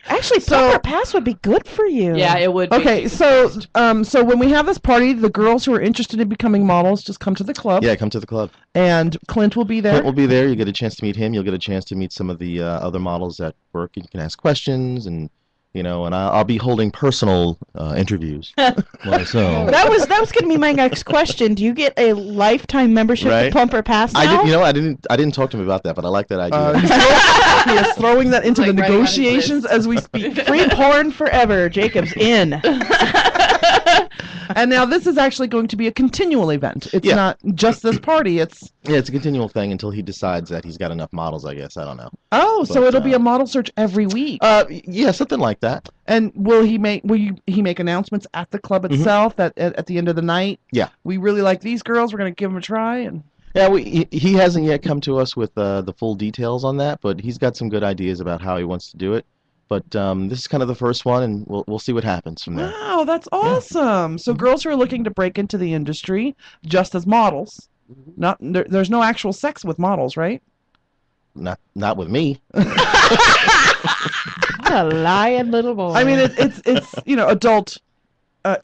F: Actually, Plumper Pass would be good for you.
G: Yeah, it would be.
H: Okay, so when we have this party, the girls who are interested in becoming models just come to the club.
I: Yeah, come to the club.
H: And Clint will be there.
I: Clint will be there. You get a chance to meet him. You'll get a chance to meet some of the other models at work. You can ask questions, and and I'll be holding personal interviews. So
F: that was going to be my next question. Do you get a lifetime membership to Plumper Pass now?
I: I didn't talk to him about that, but I like that idea.
H: He is throwing that into the negotiations as we speak.
F: Free porn forever. Jacob's in.
H: And now this is actually going to be a continual event. It's not just this party. It's
I: a continual thing until he decides that he's got enough models, I guess. I don't know.
H: Oh, so it'll be a model search every week.
I: Yeah, something like that.
H: And will he make announcements at the club itself at the end of the night?
I: Yeah.
H: We really like these girls. We're going to give them a try. And
I: yeah, he hasn't yet come to us with the full details on that, but he's got some good ideas about how he wants to do it. But this is kind of the first one, and we'll see what happens from there.
H: Wow, that's awesome! So girls who are looking to break into the industry just as models, there's no actual sex with models, right?
I: Not with me.
F: What a lying little boy.
H: I mean, it's adult.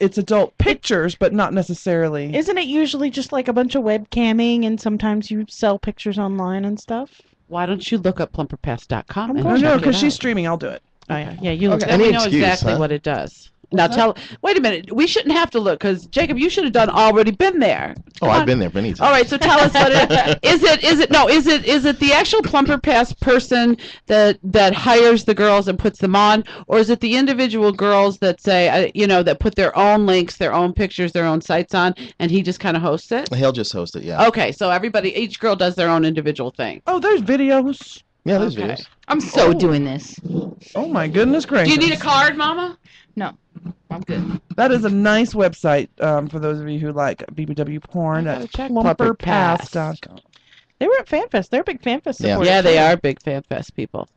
H: It's adult pictures, but not necessarily.
F: Isn't it usually just like a bunch of webcamming, and sometimes you sell pictures online and stuff?
G: Why don't you look up plumperpass.com?
H: No, because she's streaming. I'll do it.
F: Oh yeah, you look.
G: Okay. Then we know exactly what it does. Now wait a minute. We shouldn't have to look because Jacob, you should have already been there.
I: I've been there many times.
G: All right, so tell us what it is. Is it the actual Plumper Pass person that hires the girls and puts them on, or is it the individual girls that say that put their own links, their own pictures, their own sites on, and he just kind of hosts it?
I: He'll just host it, yeah.
G: Okay, so each girl does their own individual thing.
H: Oh, there's videos.
I: Yeah, there's videos.
E: I'm so doing this.
H: Oh my goodness gracious!
G: Do you need a card, Mama?
E: No, I'm good.
H: That is a nice website for those of you who like BBW porn. That's plumperpass.com.
F: They were at FanFest. They're big FanFest supporters.
G: Yeah, they are big FanFest people.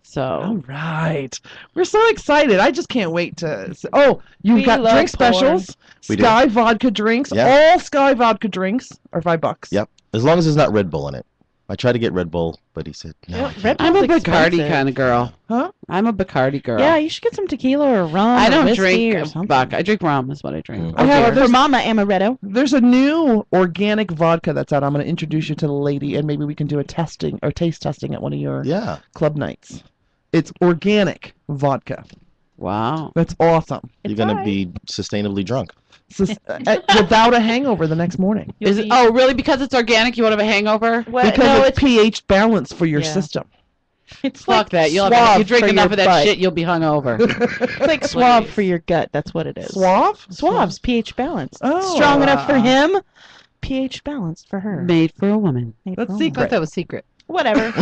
G: So.
H: All right. We're so excited. I just can't wait to... Oh, you've got drink specials. Sky vodka drinks.
I: Yeah.
H: All Sky vodka drinks are $5.
I: Yep. As long as there's not Red Bull in it. I tried to get Red Bull, but he said no.
G: I'm a Bacardi kind of girl.
H: Huh?
G: I'm a Bacardi girl.
F: Yeah, you should get some tequila or rum.
G: I don't
F: or
G: drink
F: or something.
G: vodka. I drink rum is what I drink.
F: For Mama Amaretto.
H: There's a new organic vodka that's out. I'm going to introduce you to the lady, and maybe we can do a testing or taste testing at one of your club nights. It's organic vodka.
G: Wow.
H: That's awesome.
I: You're going to be sustainably drunk.
H: Without a hangover the next morning.
G: Oh, really? Because it's organic, you won't have a hangover?
H: Because it's pH balanced for your system.
F: It's
G: Fuck
F: like
G: that. You drink enough of that shit, you'll be hungover.
F: It's like Suave for your gut. That's what it is.
H: Suave?
F: Suave's pH balanced.
H: Oh.
F: Strong enough for him, pH balanced for her.
G: Made for a woman.
H: That's secret.
E: I thought that was secret.
F: Whatever.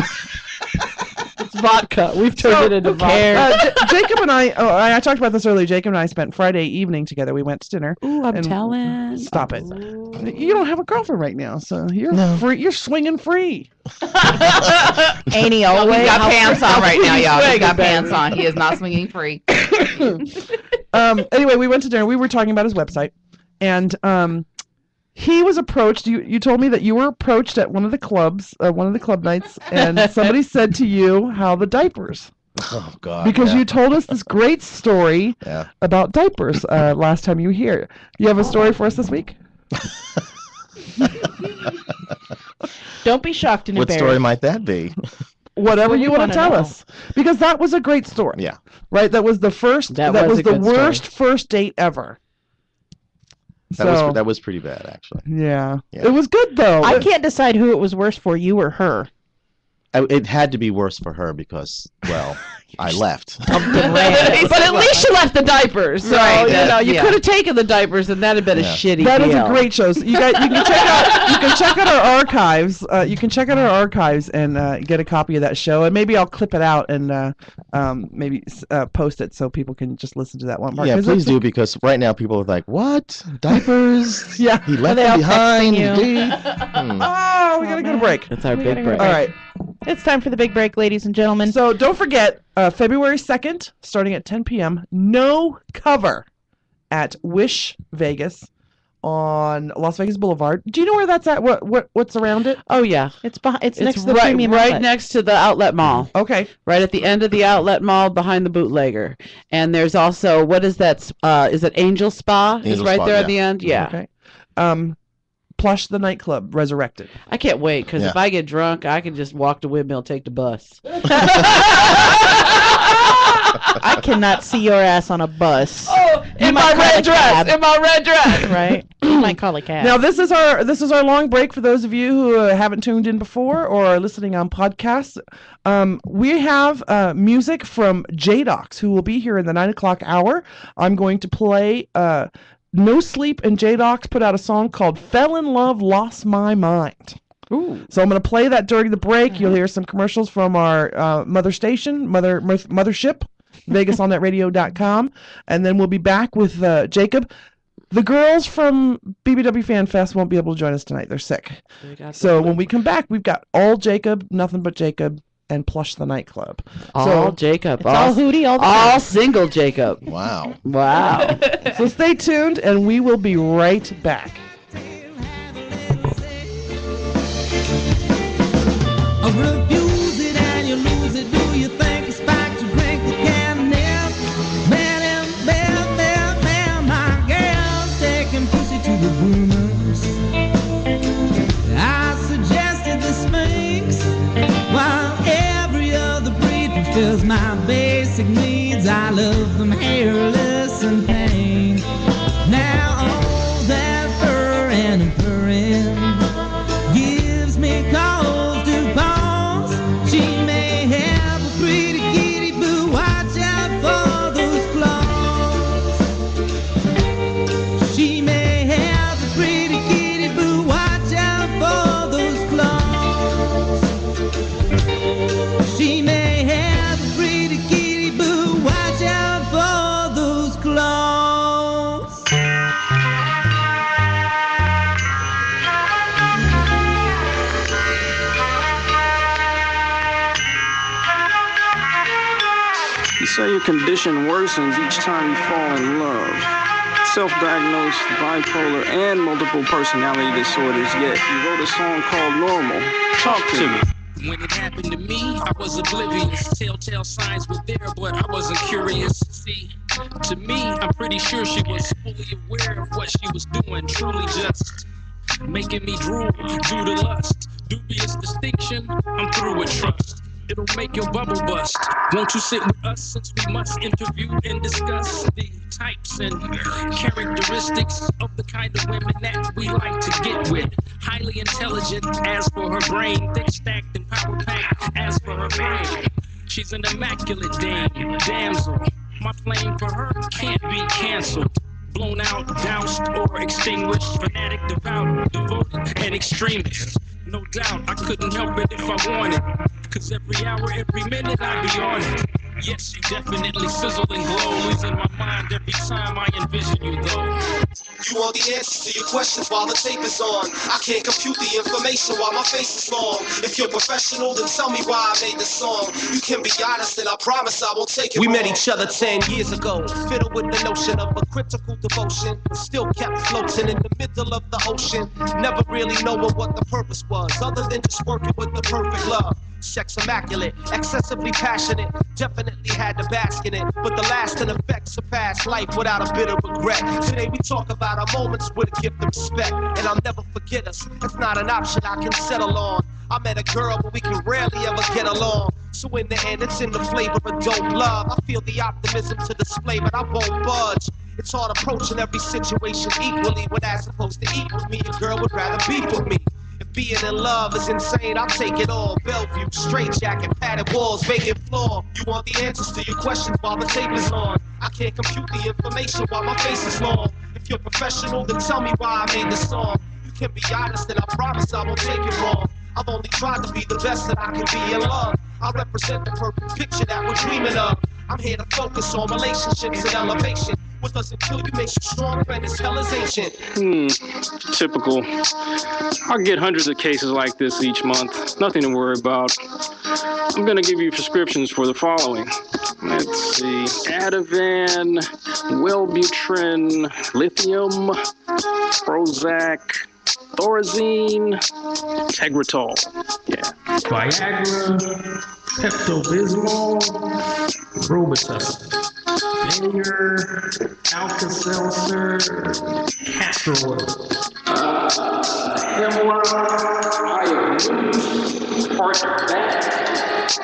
G: It's vodka. We've turned it into vodka.
H: Jacob and I talked about this earlier. Jacob and I spent Friday evening together. We went to dinner.
G: Ooh, I'm telling.
H: Stop it. You don't have a girlfriend right now, so you're free. You're swinging free.
F: Ain't he always?
E: He's got pants on right now, y'all. He's
H: swinging,
E: got
H: baby.
E: pants on. He is not swinging free.
H: Anyway, we went to dinner. We were talking about his website, and he was approached. You told me that you were approached at one of the clubs, one of the club nights, and somebody said to you how the diapers.
I: Oh God!
H: Because you told us this great story about diapers last time you were here. You have a story for us this week?
F: Don't be shocked and
I: What
F: embarrassed.
I: story might that be?
H: Whatever you want
F: wanna
H: to tell
F: know.
H: us, because that was a great story.
I: Yeah.
H: Right. That was the first. That was
G: a
H: the
G: good story.
H: worst first date ever.
I: That was pretty bad, actually.
H: Yeah. It was good though.
F: I can't decide who it was worse for, you or her.
I: It had to be worse for her because, well, I left.
G: But at least you left the diapers. So, you could have taken the diapers and that'd have been a shitty
H: That
G: deal.
H: is a great show. So you guys, you can check out our archives. You can check out our archives and get a copy of that show. And maybe I'll clip it out and maybe post it so people can just listen to that one part.
I: Yeah, please do, because right now people are like, "What? Diapers?
H: Yeah,
I: he left
F: they
I: them
F: all
I: behind."
F: texting you?
H: Oh, we gotta go to break.
G: That's our
F: We
G: big
F: gotta
G: break.
F: go.
H: All right.
F: It's time for the big break, ladies and gentlemen.
H: So don't forget, February 2nd, starting at 10 p.m., No Cover at Wish Vegas on Las Vegas Boulevard. Do you know where that's at? What's around it?
G: Oh yeah,
F: It's next to the
G: right,
F: premium
G: right
F: outlet.
G: next to the outlet mall.
H: Okay.
G: Right at the end of the outlet mall, behind the bootlegger. And there's also, what is that? Is it Angel Spa? Is
I: Angel
G: right
I: Spa,
G: there
I: yeah.
G: at the end. Yeah.
H: Okay. Plush the Nightclub, Resurrected.
G: I can't wait because
I: Yeah.
G: if I get drunk, I can just walk to Windmill, take the bus.
F: I cannot see your ass on a bus.
G: Oh, in my red dress. In my red dress.
F: Right? You might call a cab.
H: Now this is our long break for those of you who haven't tuned in before or are listening on podcasts. We have music from Jadox, who will be here in the 9:00 hour. I'm going to play No Sleep, and Jadox put out a song called "Fell in Love, Lost My Mind."
G: Ooh.
H: So I'm going to play that during the break. You'll hear some commercials from our mother station, mothership, VegasOnNetRadio.com, and then we'll be back with Jacob. The girls from BBW Fan Fest won't be able to join us tonight. They're sick. So when we come back, we've got all Jacob, nothing but Jacob, and Plush the Nightclub.
G: All Jacob.
F: It's all Hootie, all the
G: all
F: time.
G: single Jacob.
I: Wow.
G: Wow.
H: So stay tuned, and we will be right back.
K: Refuse it and you lose it. Do you think it's back to drink the cannabis? Man, my girl's taking pussy to the boomers. I suggested the Sphinx, while every other breed fulfills my basic needs. I love them hairless and pain. Now all that fur and purring gives me cause to pause. She may have a pretty kitty, but watch out for those claws. She may have a pretty kitty, but watch out for those claws. She may have a pretty kitty, but watch out for those claws.
R: You say your condition worsens each time you fall in love. Self-diagnosed bipolar and multiple personality disorders, yet you wrote a song called Normal. Talk to me.
M: When it happened to me, I was oblivious. Telltale signs were there, but I wasn't curious. See, to me, I'm pretty sure she was fully aware of what she was doing. Truly just making me drool due to lust. Dubious distinction, I'm through with trust. It'll make your bubble bust. Won't you sit with us since we must interview and discuss the types and characteristics of the kind of women that we like to get with. Highly intelligent, as for her brain, thick stacked and power packed, as for her brain. She's an immaculate dame, damsel. My flame for her can't be canceled. Blown out, doused, or extinguished. Fanatic, devout, devoted, and extremist. No doubt, I couldn't help it if I wanted. Cause every hour, every minute, I be on it. Yes, you definitely sizzle and glow. Losing my mind every time I envision you though.
S: You want the answers to your questions while the tape is on. I can't compute the information while my face is long. If you're professional, then tell me why I made the song. You can be honest and I promise I won't take it
T: We
S: wrong.
T: met each other 10 years ago. Fiddle with the notion of a critical devotion. Still kept floating in the middle of the ocean. Never really knowing what the purpose was, other than just working with the perfect love. Sex immaculate, excessively passionate. Definitely had to bask in it, but the lasting effects surpassed life without a bit of regret. Today we talk about our moments with a gift of respect, and I'll never forget us. It's not an option I can settle on. I met a girl, but we can rarely ever get along. So in the end, it's in the flavor of dope love. I feel the optimism to display, but I won't budge. It's hard approaching every situation equally. When that's supposed to equal me, a girl would rather be with me. If being in love is insane, I'll take it all. Bellevue, straight jacket, padded walls, vacant floor. You want the answers to your questions while the tape is on. I can't compute the information while my face is long. If you're professional, then tell me why I made the song. You can be honest and I promise I won't take it wrong. I've only tried to be the best that I can be in love. I represent the perfect picture that we're dreaming of. I'm here to focus on relationships and elevation. What doesn't kill you makes you stronger, and it's hell is ancient.
R: Typical. I get hundreds of cases like this each month. Nothing to worry about. I'm going to give you prescriptions for the following. Let's see. Ativan, Wellbutrin, lithium, Prozac, Thorazine, Tegretol. Yeah. Viagra, Pepto-Bismol, Robitussin, Bayer, Alka-Seltzer, Castor Oil, Hemlock, Iodine, Heart-Back,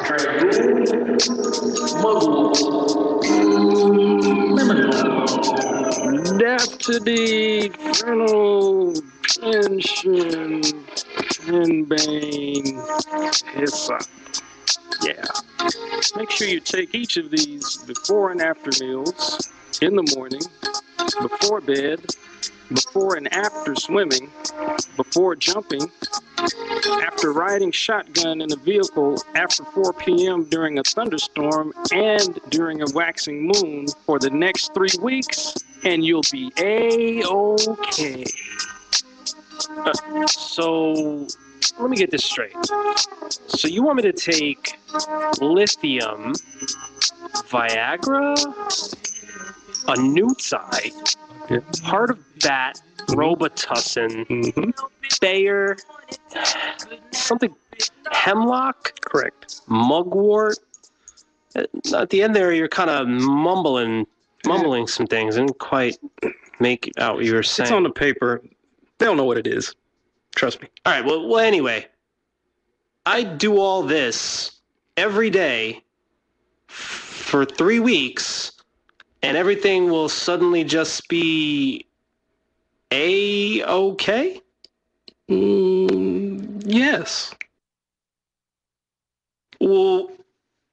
R: Dragoon, Mugwort, Lemonade, Daphne, Journal, Tension, Henbane, Hyssop. Yeah. Make sure you take each of these before and after meals, in the morning, before bed, before and after swimming, before jumping, after riding shotgun in a vehicle after 4 p.m. during a thunderstorm, and during a waxing moon for the next 3 weeks, and you'll be A-okay. So let me get this straight. So you want me to take lithium, Viagra, a Nutsai, part of that, Robitussin, Bayer, something, Hemlock? Correct. Mugwort? At the end there, you're kind of mumbling some things. I didn't quite make out what you were saying. It's on the paper. They don't know what it is. Trust me.
T: All right. Well, anyway, I do all this every day for 3 weeks, and everything will suddenly just be A-okay?
R: Yes.
T: Well,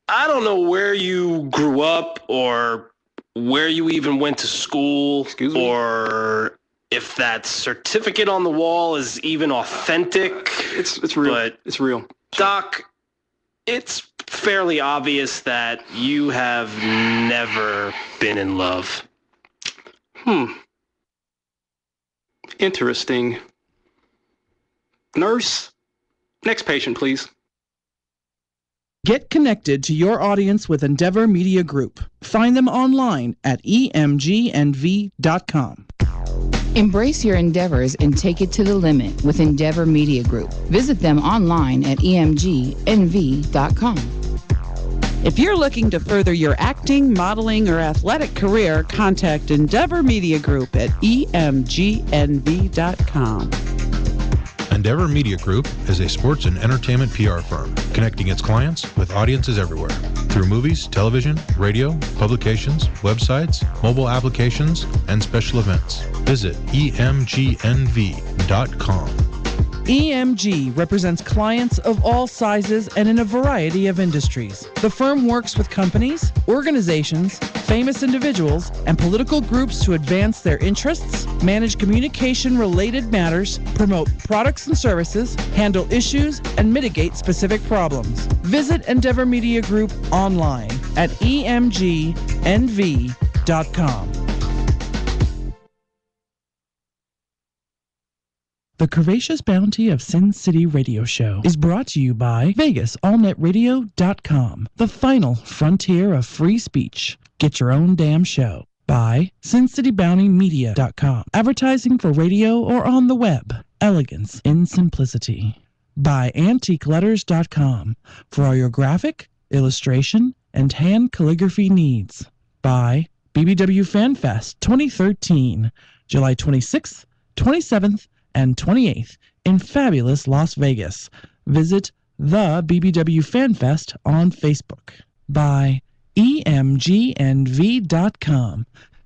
T: I don't know where you grew up or where you even went to school, or if that certificate on the wall is even authentic.
R: It's real.
T: But
R: it's real.
T: Doc, it's fairly obvious that you have never been in love.
R: Interesting. Nurse, next patient, please.
B: Get connected to your audience with Endeavor Media Group. Find them online at emgnv.com.
N: Embrace your endeavors and take it to the limit with Endeavor Media Group. Visit them online at emgnv.com.
D: If you're looking to further your acting, modeling, or athletic career, contact Endeavor Media Group at emgnv.com.
O: Endeavor Media Group is a sports and entertainment PR firm connecting its clients with audiences everywhere through movies, television, radio, publications, websites, mobile applications, and special events. Visit emgnv.com.
B: EMG represents clients of all sizes and in a variety of industries. The firm works with companies, organizations, famous individuals, and political groups to advance their interests, manage communication-related matters, promote products and services, handle issues, and mitigate specific problems. Visit Endeavor Media Group online at emgnv.com. The Curvaceous Bounty of Sin City Radio Show is brought to you by VegasAllNetRadio.com, the final frontier of free speech. Get your own damn show. By SinCityBountyMedia.com, advertising for radio or on the web. Elegance in simplicity. By AntiqueLetters.com, for all your graphic, illustration, and hand calligraphy needs. By BBW Fan Fest 2013, July 26th, 27th, and 28th in fabulous Las Vegas. Visit the BBW Fan Fest on Facebook. By emgnv.com.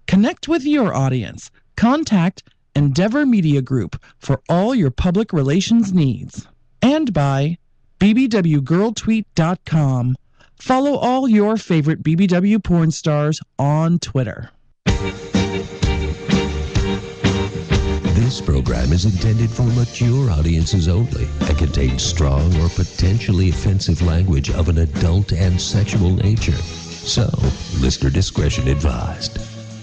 B: Connect with your audience. Contact Endeavor Media Group for all your public relations needs. And by bbwgirltweet.com. Follow all your favorite BBW porn stars on Twitter.
A: This program is intended for mature audiences only and contains strong or potentially offensive language of an adult and sexual nature. So, listener discretion advised.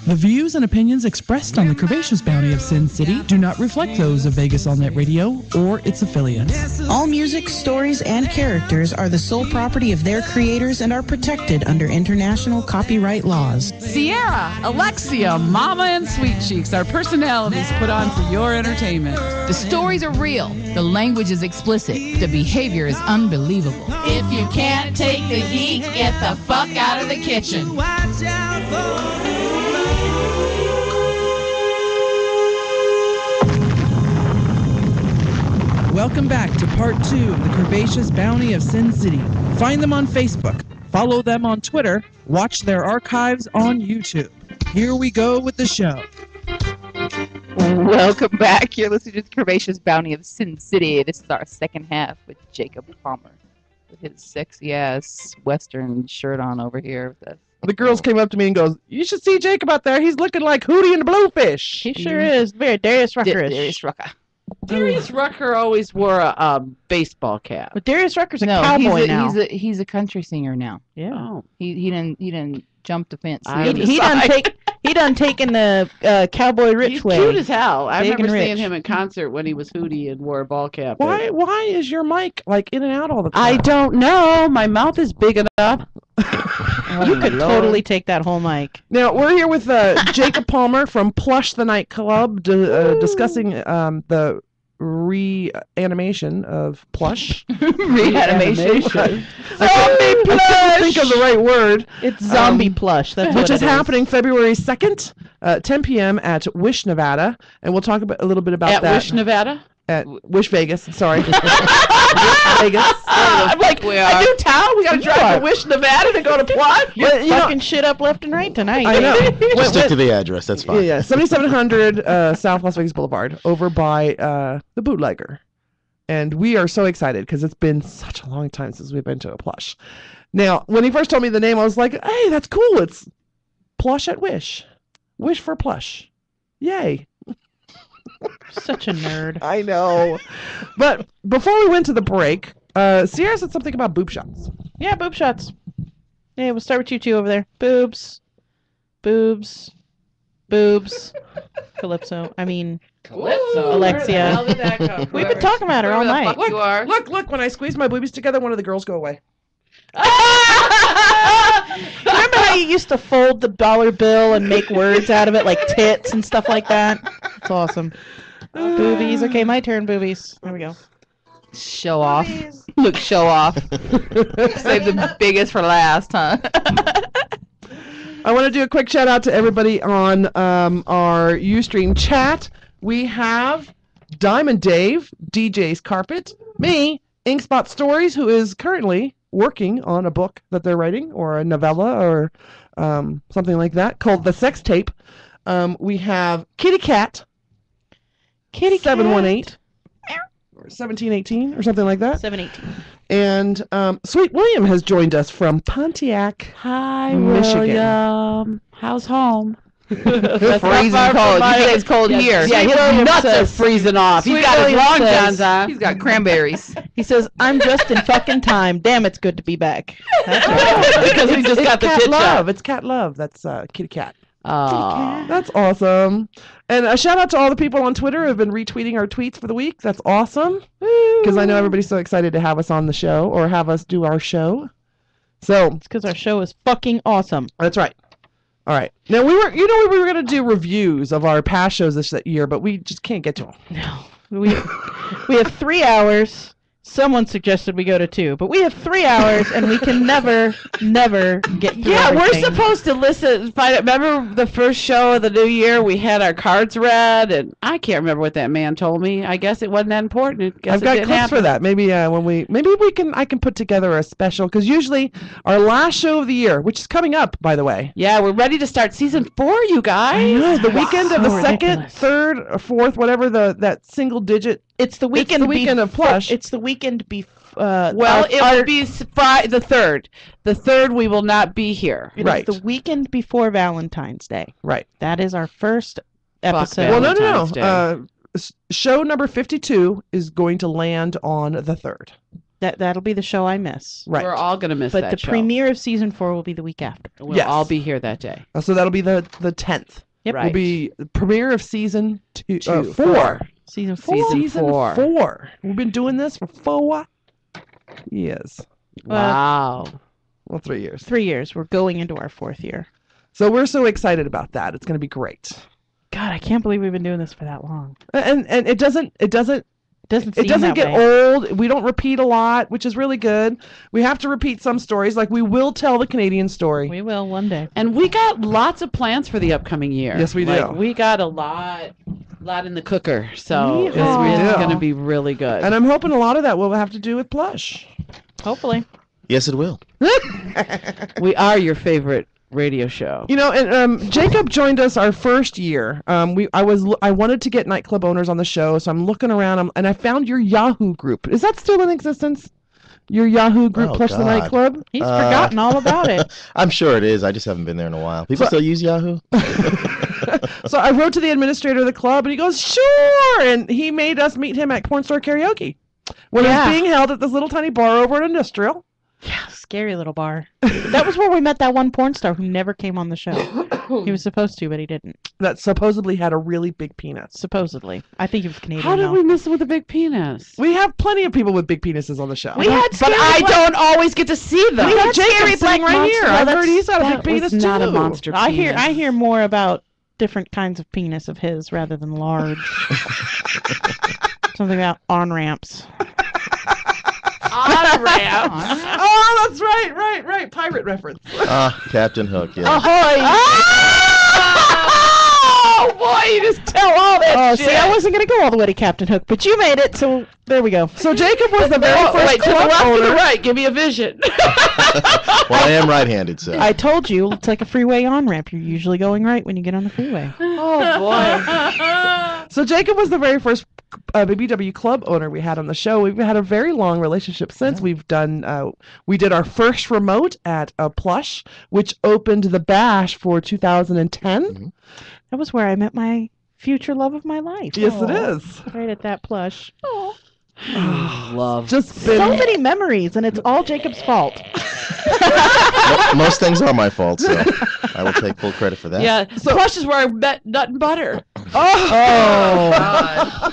B: The views and opinions expressed on the Curvaceous Bounty of Sin City do not reflect those of Vegas All Net Radio or its affiliates.
C: All music, stories, and characters are the sole property of their creators and are protected under international copyright laws.
D: Sierra, Alexia, Mama, and Sweet Cheeks are personalities put on for your entertainment.
N: The stories are real. The language is explicit. The behavior is unbelievable.
U: If you can't take the geek, get the fuck out of the kitchen.
K: Watch out for
B: Welcome back to part 2 of the Curvaceous Bounty of Sin City. Find them on Facebook, follow them on Twitter, watch their archives on YouTube. Here we go with the show.
E: Welcome back. You're listening to the Curvaceous Bounty of Sin City. This is our second half with Jacob Palmer with his sexy ass Western shirt on over here.
H: The girls came up to me and goes, "You should see Jacob out there. He's looking like Hootie and the Blowfish."
F: He sure is. Very Darius Rucker-ish.
E: Darius Rucker.
G: Darius Rucker always wore a baseball cap.
F: But Darius Rucker's a cowboy now.
E: He's a country singer now.
F: Yeah.
G: Oh.
E: He didn't jump the fence.
F: He done taken the cowboy rich
G: He's
F: way.
G: cute as hell. I
F: Big
G: remember
F: and
G: seeing
F: rich.
G: him in concert when he was Hootie and wore a ball cap.
H: Why is your mic like in and out all the time?
G: I don't know. My mouth is big enough.
F: You could totally take that whole mic.
H: Now, we're here with Jacob Palmer from Plush the Nightclub discussing the reanimation of Plush.
E: Reanimation.
H: Zombie Plush! I think of the right word.
F: It's Zombie Plush. That's
H: which
F: what
H: is happening February 2nd, 10 p.m. at Wish, Nevada. And we'll talk a little bit about
G: At
H: that.
G: Wish, Nevada?
H: At Wish Vegas, sorry. Wish Vegas.
G: I'm like, a new town? We gotta drive to Wish, Nevada to go to Plush?
F: You're fucking shit up left and right tonight.
H: I know.
I: Stick to the address. That's fine.
H: Yeah, 7700 South Las Vegas Boulevard, over by the Bootlegger. And we are so excited because it's been such a long time since we've been to a Plush. Now, when he first told me the name, I was like, hey, that's cool. It's Plush at Wish. Wish for Plush. Yay.
F: Such a nerd.
H: I know. But before we went to the break, Sierra said something about boob shots.
F: Yeah, boob shots. Yeah, we'll start with you two over there. Boobs. Boobs. Boobs. Calypso. I mean,
G: Calypso.
F: Alexia.
G: Where the hell did that come from?
F: We've been talking about her all night.
H: Look, when I squeeze my boobies together, one of the girls go away.
F: Remember how you used to fold the dollar bill and make words out of it, like tits and stuff like that? It's awesome. Boobies. Okay, my turn, boobies. There we go.
E: Show off. Look, show off. Save the biggest for last, huh?
H: I want to do a quick shout out to everybody on our Ustream chat. We have Diamond Dave, DJ's Carpet, me, Inkspot Stories, who is currently working on a book that they're writing, or a novella, or something like that, called The Sex Tape. We have Kitty Cat, 718, 1718 or something like that.
F: 718.
H: And Sweet William has joined us from Pontiac,
G: Hi,
H: Michigan.
G: William. How's home?
E: Freezing cold. You say it's cold here.
G: Yeah, his nuts are freezing off. He's got his long johns on.
E: He's got cranberries.
F: He says, "I'm just in fucking time. Damn, it's good to be back." That's right.
G: Because we just got the
H: Cat
G: tit
H: Love.
G: shot.
H: It's Cat Love. That's Kitty Cat.
G: Oh,
H: That's awesome. And a shout out to all the people on Twitter who have been retweeting our tweets for the week. That's awesome. Because I know everybody's so excited to have us on the show or have us do our show. So
F: It's because our show is fucking awesome.
H: that's right. All right. Now we were going to do reviews of our past shows this year, but we just can't get to them.
F: No. We have 3 hours. Someone suggested we go to 2, but we have 3 hours and we can never get through
G: yeah, we're
F: everything.
G: supposed to listen. Remember the first show of the new year? We had our cards read, and I can't remember what that man told me. I guess it wasn't that important. I guess
H: I've
G: it
H: got
G: didn't
H: clips
G: happen.
H: for that. Maybe I can put together a special because usually our last show of the year, which is coming up, by the way.
G: Yeah, we're ready to start season 4, you guys.
H: I know, the weekend of the
F: So
H: second,
F: ridiculous.
H: third, or fourth, whatever that single digit.
F: It's the weekend.
H: It's the weekend of Plush.
F: It's the weekend before.
G: Well, it will be Friday the 3rd. The 3rd we will not be here.
F: It is the weekend before Valentine's Day.
H: Right.
F: That is our first episode.
H: Well,
G: Valentine's
H: no. Show number 52 is going to land on the 3rd.
F: That'll be the show I miss.
H: Right.
G: We're all going to miss
F: But
G: that
F: the
G: show.
F: premiere of season 4 will be the week after.
G: We'll all be here that day.
H: So that'll be the 10th.
F: Yep.
H: Will
G: Right.
H: be the premiere of season 4.
F: Season 4.
G: Season 4.
H: We've been doing this for 4 years.
G: Wow.
H: Well, 3 years.
F: 3 years. We're going into our 4th year.
H: So we're so excited about that. It's going to be great.
F: God, I can't believe we've been doing this for that long.
H: And it doesn't
F: seem that
H: get
F: way.
H: old. We don't repeat a lot, which is really good. We have to repeat some stories. Like we will tell the Canadian story.
F: We will one day.
G: And we got lots of plans for the upcoming year.
H: Yes, we do.
G: Like, we got a lot in the cooker. So it's
H: do.
G: going to be really good.
H: And I'm hoping a lot of that will have to do with Plush.
F: Hopefully.
I: Yes, it will.
G: We are your favorite radio show.
H: You know, and Jacob joined us our first year. I wanted to get nightclub owners on the show, so I'm looking around, and I found your Yahoo group. Is that still in existence? Your Yahoo group, Plush the
I: God.
H: Nightclub?
F: He's forgotten all about it.
I: I'm sure it is. I just haven't been there in a while. People still use Yahoo?
H: So I wrote to the administrator of the club, and he goes, sure! And he made us meet him at Corn Store Karaoke. When it was being held at this little tiny bar over at Industrial.
F: Yeah, scary little bar. That was where we met that one porn star who never came on the show. He was supposed to, but he didn't.
H: That supposedly had a really big penis.
F: Supposedly. I think he was Canadian.
G: How did
F: though.
G: we miss with a big penis?
H: We have plenty of people with big penises on the show.
G: We had but I don't always get to see them.
H: We have Jacob sitting right here. I've heard he's got a big
G: That
H: penis
G: was not
H: too.
G: a monster
F: I
G: penis.
F: hear more about different kinds of penis of his rather than large. Something about on ramps.
G: On ramp.
H: Oh, that's right. Pirate reference.
I: Captain Hook, yeah.
G: Oh boy, you just tell all that shit.
F: See, I wasn't going to go all the way to Captain Hook, but you made it, so there we go.
H: So Jacob was the very first
G: Wait, to the
H: club
G: left or the
H: owner.
G: right? Give me a vision.
I: Well, I am right-handed, so.
F: I told you, it's like a freeway on-ramp. You're usually going right when you get on the freeway.
G: Oh boy.
H: So Jacob was the very first BBW club owner we had on the show. We've had a very long relationship since. We've done. We did our first remote at Plush, which opened the Bash for 2010.
I: Mm-hmm.
F: That was where I met my future love of my life.
H: Yes, it is.
F: Right at that Plush.
G: Love.
H: Just been
F: So many memories, and it's all Jacob's fault.
I: Most things are my fault, so I will take full credit for that.
G: Yeah, Plush is where I met Nut and Butter.
H: Oh, God.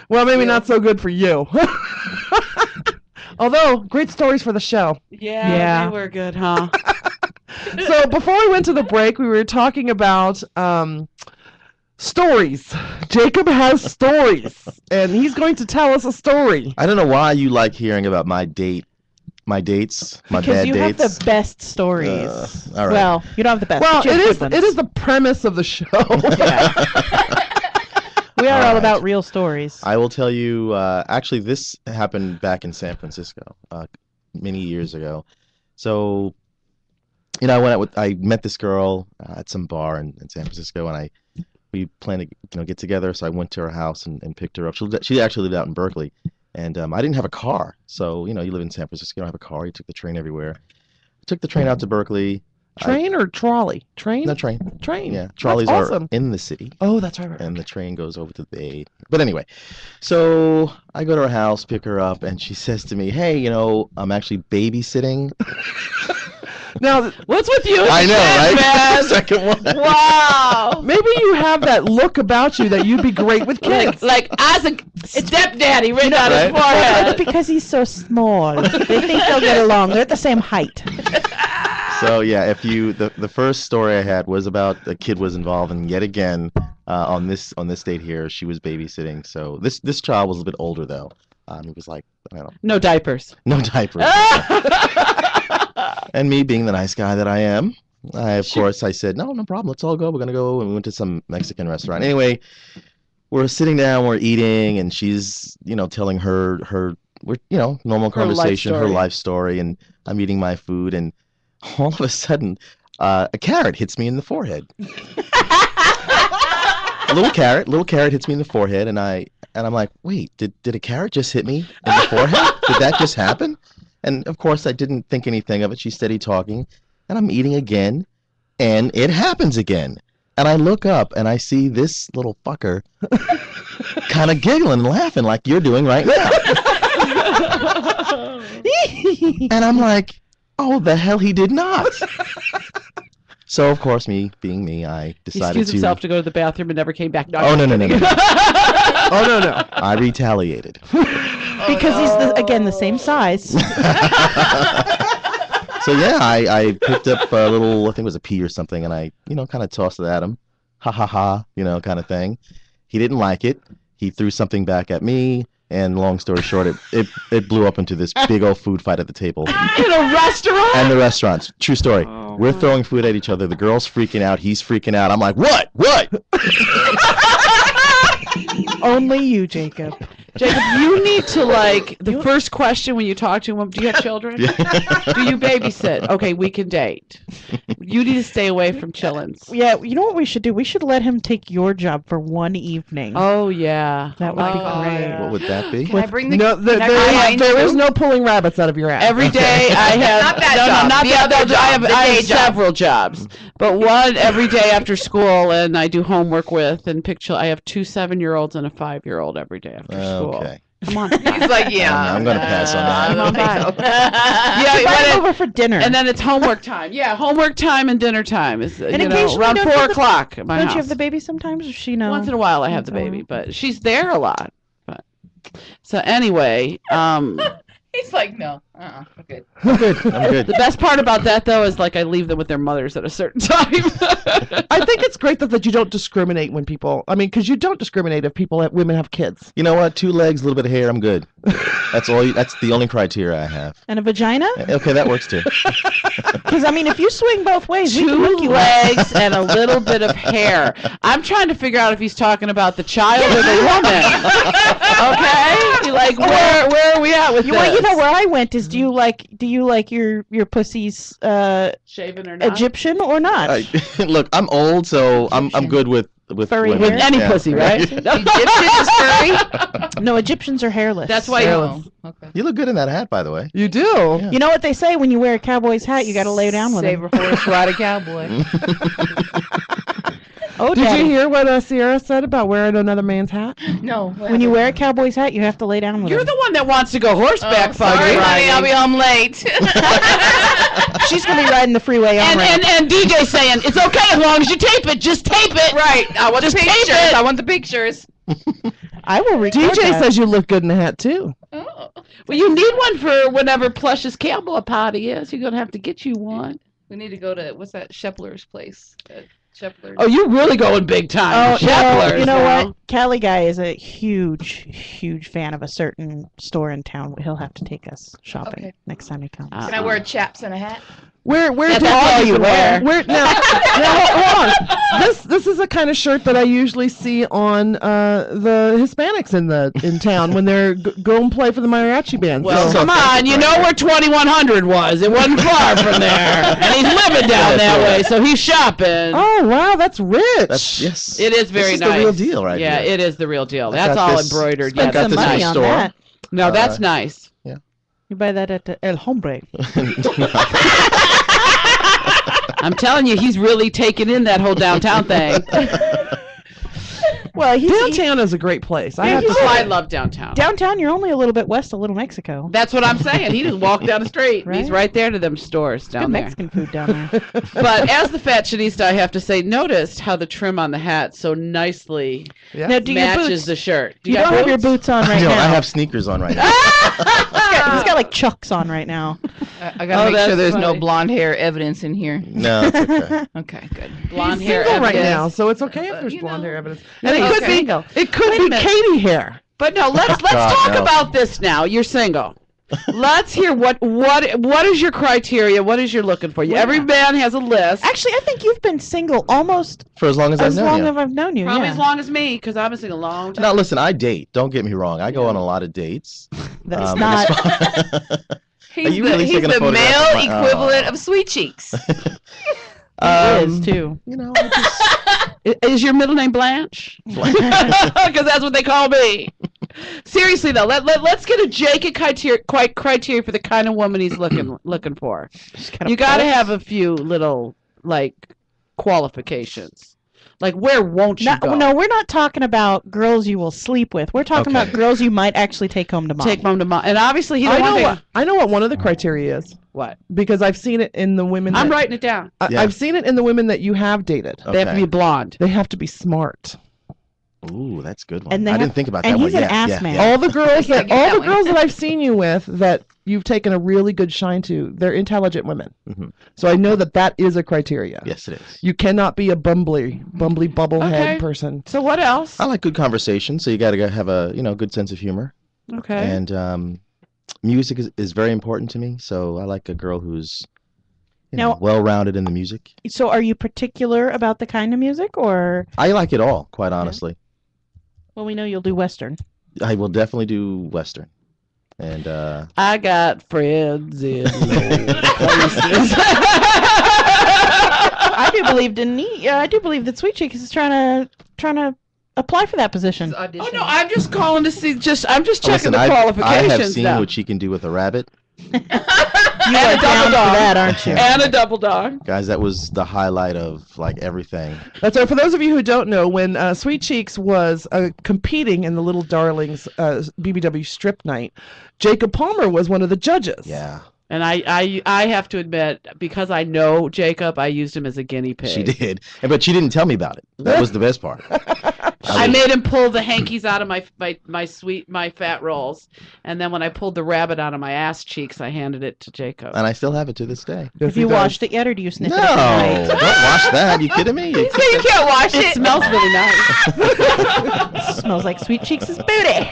H: Well, maybe not so good for you. Although, great stories for the show.
G: Yeah, they were good, huh?
H: So before we went to the break, we were talking about stories. Jacob has stories, and he's going to tell us a story.
I: I don't know why you like hearing about my dates, my
F: Because
I: bad
F: you
I: dates.
F: have the best stories.
I: All right.
F: Well, you don't have the best.
H: Well,
F: but you have
H: it
F: good
H: is
F: ones.
H: the premise of the show.
F: We are
I: All
F: all
I: right.
F: about real stories.
I: I will tell you, actually, this happened back in San Francisco many years ago. So, you know, I met this girl at some bar in San Francisco, and we planned to get together. So I went to her house and picked her up. She actually lived out in Berkeley, and I didn't have a car. So you live in San Francisco, you don't have a car. You took the train everywhere. Took the train out to Berkeley.
H: Train or trolley? Train?
I: No, train.
H: Train.
I: Yeah, trolleys
H: That's awesome.
I: are in the city.
H: Oh, that's right.
I: And the train goes over to the bay. But anyway, so I go to her house, pick her up, and she says to me, "Hey, I'm actually babysitting."
H: Now,
G: what's with you?
I: I know, right?
G: Man?
I: Second one.
G: Wow.
H: Maybe you have that look about you that you'd be great with kids.
G: Like as a stepdaddy written on his
F: It's
G: forehead.
F: because he's so small. They think they'll get along. They're at the same height.
I: So yeah, the first story I had was about a kid was involved, and yet again, on this date here, she was babysitting. So this child was a bit older though. He was like, I don't know.
G: No diapers.
I: No diapers. And me being the nice guy that I am, of course I said, no problem, let's all go. We're gonna go, and we went to some Mexican restaurant. Anyway, we're sitting down, we're eating, and she's telling her normal conversation, her life story, and I'm eating my food, and all of a sudden, a carrot hits me in the forehead. A little carrot hits me in the forehead, and I'm like, wait, did a carrot just hit me in the forehead? Did that just happen? And of course, I didn't think anything of it. She's steady talking, and I'm eating again, and it happens again. And I look up, and I see this little fucker kind of giggling and laughing like you're doing right now. And I'm like, oh, the hell he did not. So, of course, me being me, I decided
G: He excused himself to go to the bathroom and never came back. No,
I: Oh, no.
H: Oh, no.
I: I retaliated.
F: Because he's, again, the same size.
I: So, yeah, I picked up a little, I think it was a pea or something, and I, kind of tossed it at him. Ha, ha, ha, kind of thing. He didn't like it. He threw something back at me. And long story short, it blew up into this big old food fight at the table.
G: In a restaurant?
I: And the restaurants. True story. We're throwing food at each other. The girl's freaking out. He's freaking out. I'm like, what?
F: Only you, Jacob.
G: Jacob, you need to the first question when you talk to him, do you have children?
I: Yeah.
G: Do you babysit? Okay, we can date. You need to stay away from chillins.
F: Yeah, you know what we should do? We should let him take your job for one evening.
G: Oh, yeah.
F: That would be great.
G: Yeah.
I: What would that be?
E: Can I bring the?
H: No, there is no pulling rabbits out of your ass.
G: Every day I have
E: Not that job. The other job,
G: I
E: the
G: have
E: day job.
G: several jobs, but one every day after school, and I do homework with and pick children. I have 2 7-year-olds and a 5-year-old every day after school.
I: Okay.
G: Come on.
E: He's like, yeah.
I: I'm going to pass on that.
G: Come on by.
F: Yeah, invite him over for dinner.
G: And then it's homework time. Yeah, homework time and dinner time is
F: And
G: around
F: occasionally
G: 4 o'clock at my
F: Don't
G: house.
F: you have the baby sometimes? Or she know?
G: Once in a while I have the baby, but she's there a lot. But so anyway,
E: He's like, no. I'm good.
I: I'm good.
G: the best part about that though is I leave them with their mothers at a certain time.
H: I think it's great that you don't discriminate when people. I mean, because you don't discriminate if women have kids.
I: You know what? 2 legs, a little bit of hair, I'm good. That's all. That's the only criteria I have.
F: And a vagina?
I: Okay, that works too.
F: Because, I mean, if you swing both ways, we can
G: 2
F: hook you up.
G: legs and a little bit of hair. I'm trying to figure out if he's talking about the child or the woman. Okay, where are we at with this?
F: Well, where I went is, do you like your pussy's
G: shaven or not?
F: Egyptian or not?
I: Look, I'm old, so I'm good with
F: Furry
I: women.
F: hair?
G: With any pussy, right?
E: Egyptian is furry?
F: No, Egyptians are hairless.
G: That's why
E: Okay.
I: You look good in that hat, by the way.
H: You do.
I: Yeah.
F: You know what they say when you wear a cowboy's hat? You got to lay down with
E: Save
F: him.
E: a horse, ride a cowboy.
F: Oh,
H: Did
F: Daddy.
H: you hear what Sierra said about wearing another man's hat?
E: No.
F: When you wear a cowboy's hat, you have to lay down with
G: You're
F: him.
G: the one that wants to go horseback
E: Sorry, honey, I'll be home late.
F: She's going to be riding the freeway on
G: and DJ saying, it's okay as long as you tape it. Just tape it.
E: Right. I want
G: Just
E: the
G: tape
E: pictures.
G: it.
E: I want the pictures.
F: I will record
H: DJ
F: that.
H: says you look good in the hat too.
E: Oh.
G: Well, you need one for whenever Plush's cowboy party is. You're going to have to get you one.
E: We need to go to, what's that, Shepler's place? Shepler's.
G: Oh, you're really going big time.
F: Oh,
G: Shepler's,
F: you know
G: now.
F: what? Cali guy is a huge fan of a certain store in town. He'll have to take us shopping
E: Okay.
F: next time he comes.
E: Can I wear chaps and a hat?
H: Where
F: That's
H: do
F: all you wear.
H: Where now hold on. This is the kind of shirt that I usually see on the Hispanics in town when they're go and play for the mariachi band.
G: Well, come on, you know where 2100 was. It wasn't far from there. And he's living down that way, so he's shopping.
H: Oh, wow, that's rich.
I: Yes.
G: It is very
I: This is
G: nice.
I: the real deal right
G: Yeah,
I: here.
G: it is the real deal.
I: I
G: That's
I: got
G: all
I: this-
G: embroidered.
I: I
G: Yeah,
I: got
G: that's
I: this in
G: nice.
I: the store.
F: that.
G: No, that's nice.
I: Yeah.
F: You buy that at El Hombre.
G: I'm telling you, he's really taking in that whole downtown thing.
F: Well,
H: downtown is a great place. I have to
G: I
H: say.
G: love downtown.
F: Downtown, you're only a little bit west of Little Mexico.
G: That's what I'm saying. He just walked down the street. And he's right there to them stores down
F: Good
G: there.
F: Mexican food down there.
G: But as the fashionista, I have to say, notice how the trim on the hat so nicely
F: Now, do your
G: matches
F: boots-
G: the shirt.
F: You
G: got
F: don't have your boots on right
I: No,
F: now.
I: I have sneakers on right now.
F: He's got like Chucks on right now.
E: I gotta make
G: that's
E: sure there's no
G: funny.
E: blonde hair evidence in here.
I: No, it's okay.
E: Okay, good.
G: Blonde
H: He's
G: hair
H: single right
G: evidence.
H: now, so it's okay if there's blonde hair evidence. And
G: Yeah,
H: it could
G: okay.
H: be it could
G: Wait a
H: be
G: minute.
H: Katie hair.
G: But no, let's
I: God,
G: talk
I: no.
G: about this now. You're single. Let's hear what is your criteria? What is you're looking for? Every man has a list.
F: Actually, I think you've been single almost
I: For as long as I've
F: as
I: known
F: long
I: you.
F: as I've known you.
G: Probably
F: yeah.
G: as long as me, because I've been single a long time.
I: Now listen, I date. Don't get me wrong. I go on a lot of dates.
F: That's
I: and
F: not.
I: Are you really
E: He's
I: taking a
E: the
I: photograph of
E: male
I: my-
E: equivalent of Sweet Cheeks.
F: It is too.
I: You know, I just,
G: Is your middle name Blanche? Because that's what they call me. Seriously though, let's get a Jacob criteria for the kind of woman he's looking for. You got to have a few little like qualifications. Like where won't you go?
F: No, we're not talking about girls you will sleep with. We're talking
I: Okay.
F: about girls you might actually take home to mom.
G: Take mom to mom, and obviously he
H: I
G: don't
H: know
G: want
H: what I know what one of the criteria is
G: what.
H: because I've seen it in the women.
G: I'm
H: that-
G: writing it down.
I: Yeah.
H: I've seen it in the women that you have dated.
G: They have to
I: Okay.
G: be blonde.
H: They have to be smart.
I: Ooh, that's a good one.
F: And they
I: I
F: have-
I: didn't think about
F: and
I: that
F: he's
I: one.
F: an
I: Yeah,
F: ass
I: yeah,
F: man.
I: yeah.
H: All the girls
E: Yeah,
H: that
E: get that one.
H: girls that I've seen you with that you've taken a really good shine to, they're intelligent women.
I: Mhm.
H: So I know that is a criteria.
I: Yes, it is.
H: You cannot be a bumbly bubblehead
G: Okay.
H: person.
G: So what else?
I: I like good conversation, so you got to have a good sense of humor.
G: Okay.
I: And music is very important to me, so I like a girl who's
F: Now-
I: well-rounded in the music.
F: So, are you particular about the kind of music, or
I: I like it all, quite honestly.
F: well, we know you'll do Western.
I: I will definitely do Western. And
G: I got friends in low places.
F: I do believe I do believe that Sweet Cheeks is trying to apply for that position.
G: Oh no, I'm just calling to see. I'm just checking
I: listen,
G: the
I: I
G: qualifications.
I: have seen
G: now.
I: what she can do with a rabbit.
F: You are down for that, aren't you?
G: And a double dog.
I: Guys, that was the highlight of like everything.
H: That's right. For those of you who don't know, when Sweet Cheeks was competing in the Little Darlings BBW strip night, Jacob Palmer was one of the judges.
I: Yeah.
G: And I have to admit, because I know Jacob, I used him as a guinea pig.
I: She did. But she didn't tell me about it. That was the best part.
G: I made him pull the hankies out of my fat rolls, and then when I pulled the rabbit out of my ass cheeks, I handed it to Jacob.
I: And I still have it to this day.
F: Have you washed it yet, or do you sniff
I: No,
F: it at
I: don't wash that. You kidding me?
E: You can't wash it.
G: It smells really night.
F: night? Smells like Sweet Cheeks' booty.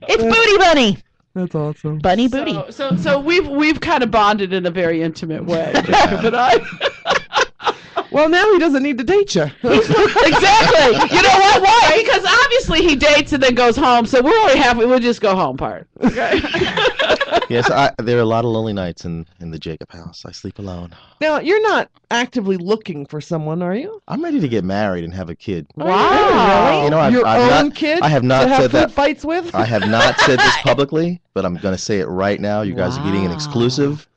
F: It's Booty Bunny.
H: That's awesome.
F: Bunny Booty.
G: So we've kind of bonded in a very intimate way, Jacob and I.
H: Well, now he doesn't need to date you.
G: Exactly. You know what? Why? Because obviously he dates and then goes home. So we're only halfway. We'll just go home part. Okay.
I: Yes, there are a lot of lonely nights in the Jacob house. I sleep alone.
H: Now, you're not actively looking for someone, are you?
I: I'm ready to get married and have a kid.
H: Wow.
I: You know, I've
H: Your
I: not,
H: own kid
I: I have not
H: to have
I: said that.
H: food fights with?
I: I have not said this publicly, but I'm going to say it right now. You guys are getting an exclusive.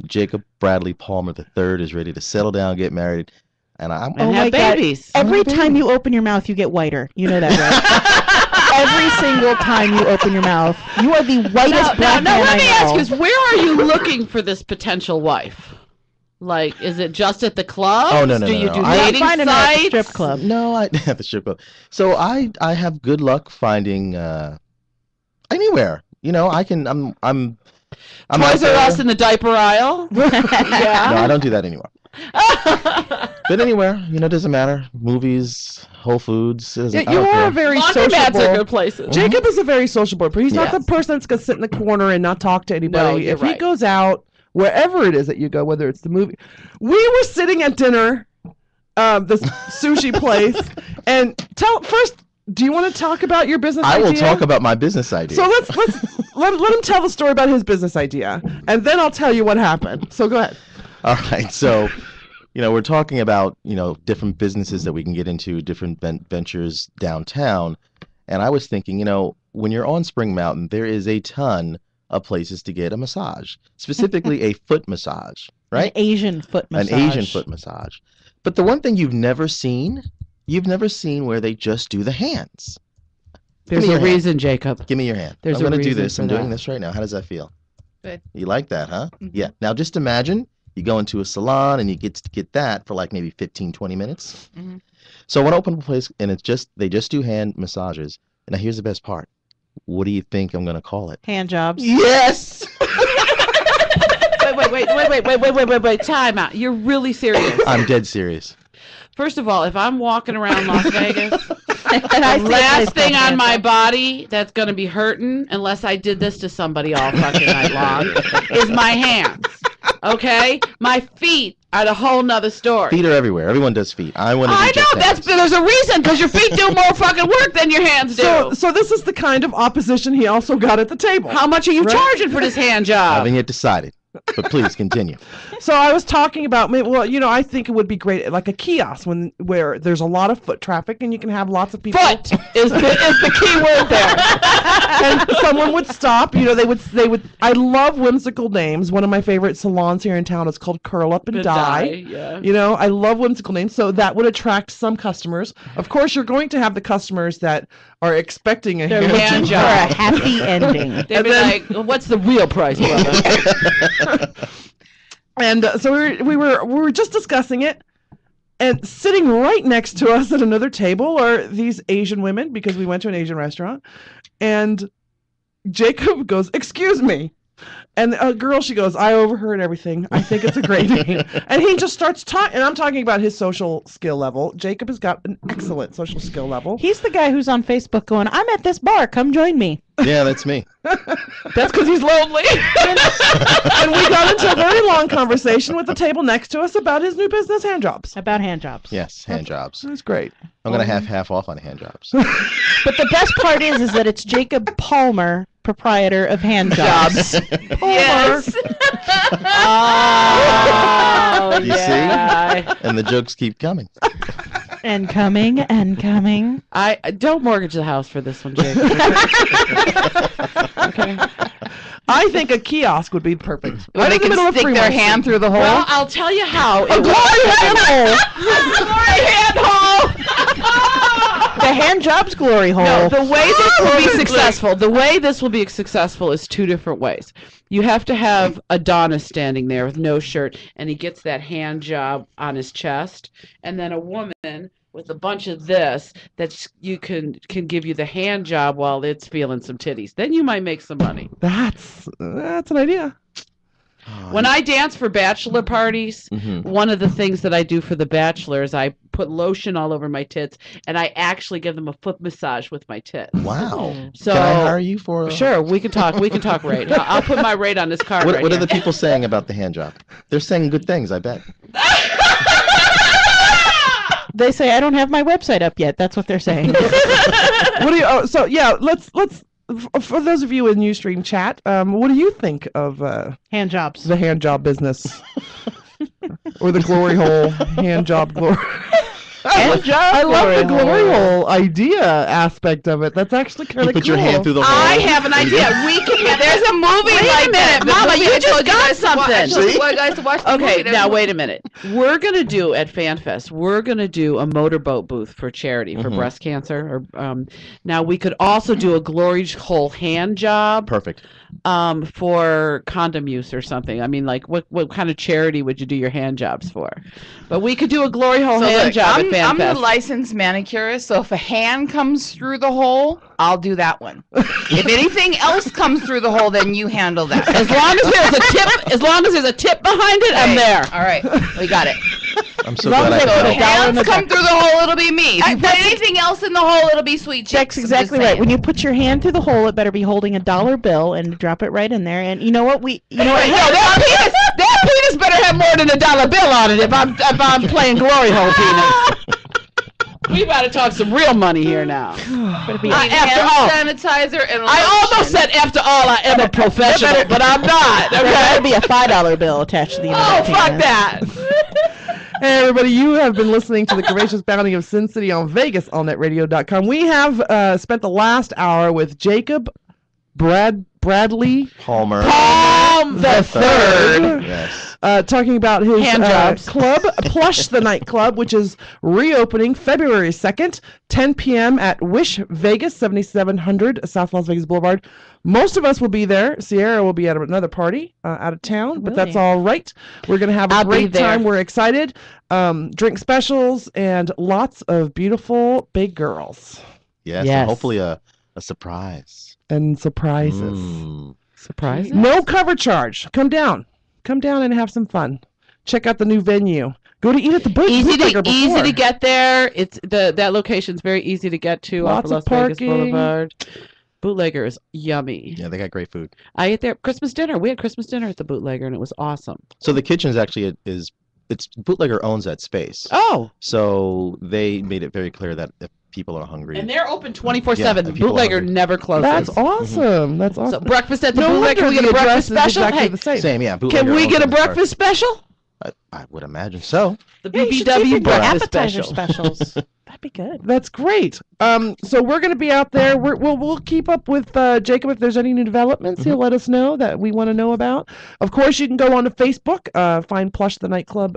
I: Jacob Bradley Palmer III is ready to settle down, get married, and I'm
G: And have babies.
F: Every time you open your mouth, you get whiter. You know that, right? Every single time you open your mouth, you are the whitest black
G: Now,
F: man
G: let me
F: I know.
G: ask you: is where are you looking for this potential wife? Like, is it just at the club?
I: Oh, no.
G: Do you do
I: I
G: dating
F: find him at the
G: sites?
F: strip club.
I: No, I at the strip club. So I have good luck finding anywhere. You know, I can. I'm out
G: Toys R
I: there.
G: Us in the diaper aisle. Yeah.
I: No, I don't do that anymore. But anywhere, you know, it doesn't matter. Movies, Whole Foods.
H: Yeah,
I: I
H: you
I: don't
H: are
I: care.
H: a very
G: Laundromats
H: sociable.
G: are good places.
H: Jacob is a very sociable person. He's not
G: Yes.
H: the person that's going to sit in the corner and not talk to anybody.
G: No, you're
H: If he
G: right.
H: goes out wherever it is that you go, whether it's the movie. We were sitting at dinner, this sushi place, and first, do you want to talk about your business idea?
I: I will talk about my business idea.
H: So let him tell the story about his business idea, and then I'll tell you what happened. So go ahead.
I: All right, so we're talking about different businesses that we can get into, different ventures downtown, and I was thinking, when you're on Spring Mountain, there is a ton of places to get a massage, specifically a foot massage, right?
F: An Asian foot massage.
I: An Asian foot massage. But the one thing you've never seen where they just do the hands.
G: There's a reason, Jacob.
I: Give me your hand.
G: There's
I: I'm going
G: a
I: to do
G: reason
I: this.
G: for
I: I'm doing
G: that.
I: this right now. How does that feel?
E: Good.
I: You like that, huh? Yeah. Now just imagine you go into a salon and you get that for like maybe 15, 20 minutes.
E: Mm-hmm.
I: So I want to open a place and they just do hand massages. And now here's the best part. What do you think I'm going to call it?
F: Hand jobs.
I: Yes.
G: Wait. Time out. You're really serious.
I: I'm dead serious.
G: First of all, if I'm walking around Las Vegas,
F: and I
G: the last thing on my body that's going to be hurting, unless I did this to somebody all fucking night long, is my hands. Okay? My feet are a whole nother story.
I: Feet are everywhere. Everyone does feet. I want to do just hands.
G: There's a reason, because your feet do more fucking work than your hands do.
H: So this is the kind of opposition he also got at the table.
G: How much are you charging for this hand job?
I: Haven't yet decided. But please continue.
H: So I was talking about, I think it would be great, like a kiosk where there's a lot of foot traffic and you can have lots of people.
G: Foot is the key word there.
H: And someone would stop. They would. I love whimsical names. One of my favorite salons here in town is called Curl Up and Die.
G: Yeah.
H: I love whimsical names. So that would attract some customers. Of course, you're going to have the customers that are expecting a hand job.
F: For a happy ending.
G: They'd be like, what's the real price, brother?
H: And so we were just discussing it, and sitting right next to us at another table are these Asian women, because we went to an Asian restaurant, and Jacob goes, "Excuse me." And a girl, she goes, "I overheard everything. I think it's a great name." And he just starts talking, and I'm talking about his social skill level. Jacob has got an excellent social skill level.
F: He's the guy who's on Facebook going, "I'm at this bar. Come join me."
I: Yeah, that's me.
H: That's because he's lonely. And we got into a very long conversation with the table next to us about his new business, hand jobs.
F: About hand jobs.
I: Yes, hand jobs.
H: That's great.
I: I'm going to have half off on hand jobs.
F: But the best part is that it's Jacob Palmer, proprietor of Hand Jobs.
G: Yes. Oh,
I: You see? And the jokes keep coming.
F: And coming and coming.
G: I don't mortgage the house for this one, Jake.
H: Okay. I think a kiosk would be perfect.
E: Well, they can stick their hand through the hole.
G: Well, I'll tell you how.
H: A glory hand hole.
G: Glory hand hole.
F: The hand jobs glory hole.
G: No, the way this will be successful. The way this will be successful is two different ways. You have to have Adonis standing there with no shirt, and he gets that hand job on his chest, and then a woman with a bunch of this that you can give you the hand job while it's feeling some titties. Then you might make some money.
H: That's an idea.
G: When I dance for bachelor parties, one of the things that I do for the bachelors, I put lotion all over my tits, and I actually give them a foot massage with my tits.
I: Wow.
G: So
I: can I hire you for?
G: Sure, we can talk. We can talk rate. I'll put my rate on this card.
I: What
G: right
I: are
G: here.
I: the people saying about the hand job? They're saying good things, I bet.
F: They say, "I don't have my website up yet." That's what they're saying.
H: So yeah, let's for those of you in Ustream chat, what do you think of
F: hand jobs?
H: The hand job business, or the glory hole hand job glory. I love the glory hole idea aspect of it. That's actually kind of cool.
I: Put your hand through the hole.
G: I have an idea. We can. There's a movie like that. Mama, you just got something. Okay, now wait a minute. We're gonna do at FanFest. We're gonna do a motorboat booth for charity for breast cancer. Or now we could also do a glory hole hand job.
I: Perfect.
G: For condom use or something. I mean, like, what kind of charity would you do your hand jobs for? But we could do a glory hole hand job at FanFest.
E: I'm the licensed manicurist, so if a hand comes through the hole, I'll do that one. If anything else comes through the hole, then you handle that.
G: As long as there's a tip behind it, I'm there.
E: All right, we got it.
I: I'm so
E: As long
I: glad
E: as
I: I
E: they put
I: can
E: a
I: help.
E: dollar in the come through the hole, it'll be me. If you put anything else in the hole, it'll be sweet chicks.
F: That's exactly right. When you put your hand through the hole, it better be holding a dollar bill and drop it right in there. And you know what?
G: That penis better have more than a dollar bill on it if I'm playing glory hole penis. We about to talk some real money here now. After all,
E: sanitizer and
G: I almost said after all I am a professional, but I'm not.
F: There better be a $5 bill attached to the end of that
G: fuck
F: penis.
G: that.
H: Hey everybody, you have been listening to the Curvaceous Bounty of Sin City on VegasAllNetRadio.com. We have spent the last hour with Jacob Bradley
I: Palmer
H: the third.
I: Yes.
H: Talking about his
G: Hand jobs.
H: club, Plush the Nightclub, which is reopening February 2nd, 10 p.m. at Wish Vegas, 7700 South Las Vegas Boulevard. Most of us will be there. Sierra will be at another party out of town, but that's all right. We're going to have a great time. We're excited. Drink specials and lots of beautiful big girls.
I: Yes. And hopefully a surprise.
H: And surprises.
G: Surprise.
H: No cover charge. Come down and have some fun. Check out the new venue. Go to Eat at the Bootlegger before.
G: Easy to get there. It's that location's very easy to get to off of Las Vegas Boulevard. Bootlegger is yummy.
I: Yeah, they got great food.
G: I ate there Christmas dinner. We had Christmas dinner at the Bootlegger and it was awesome.
I: So the kitchen is actually it's Bootlegger owns that space.
G: Oh.
I: So they made it very clear that if people are hungry.
G: And they're open 24/7. Bootlegger never closes.
H: That's awesome. That's awesome.
G: So breakfast at the
H: No
G: Bootlegger.
H: wonder
G: We get
H: the
G: a breakfast
H: address is
G: special.
H: exactly
G: Hey,
H: the same.
I: Same, yeah.
G: Can
I: Bootlegger
G: we
I: owns
G: get a
I: that part.
G: breakfast special?
I: I would imagine so.
G: The
F: Yeah, you should see if
G: BBW
F: you get
G: breakfast
F: appetizer
G: special.
F: specials. That'd be good.
H: That's great. So we're going to be out there. We'll keep up with Jacob if there's any new developments. He'll let us know that we want to know about. Of course, you can go on to Facebook. Find Plush the Nightclub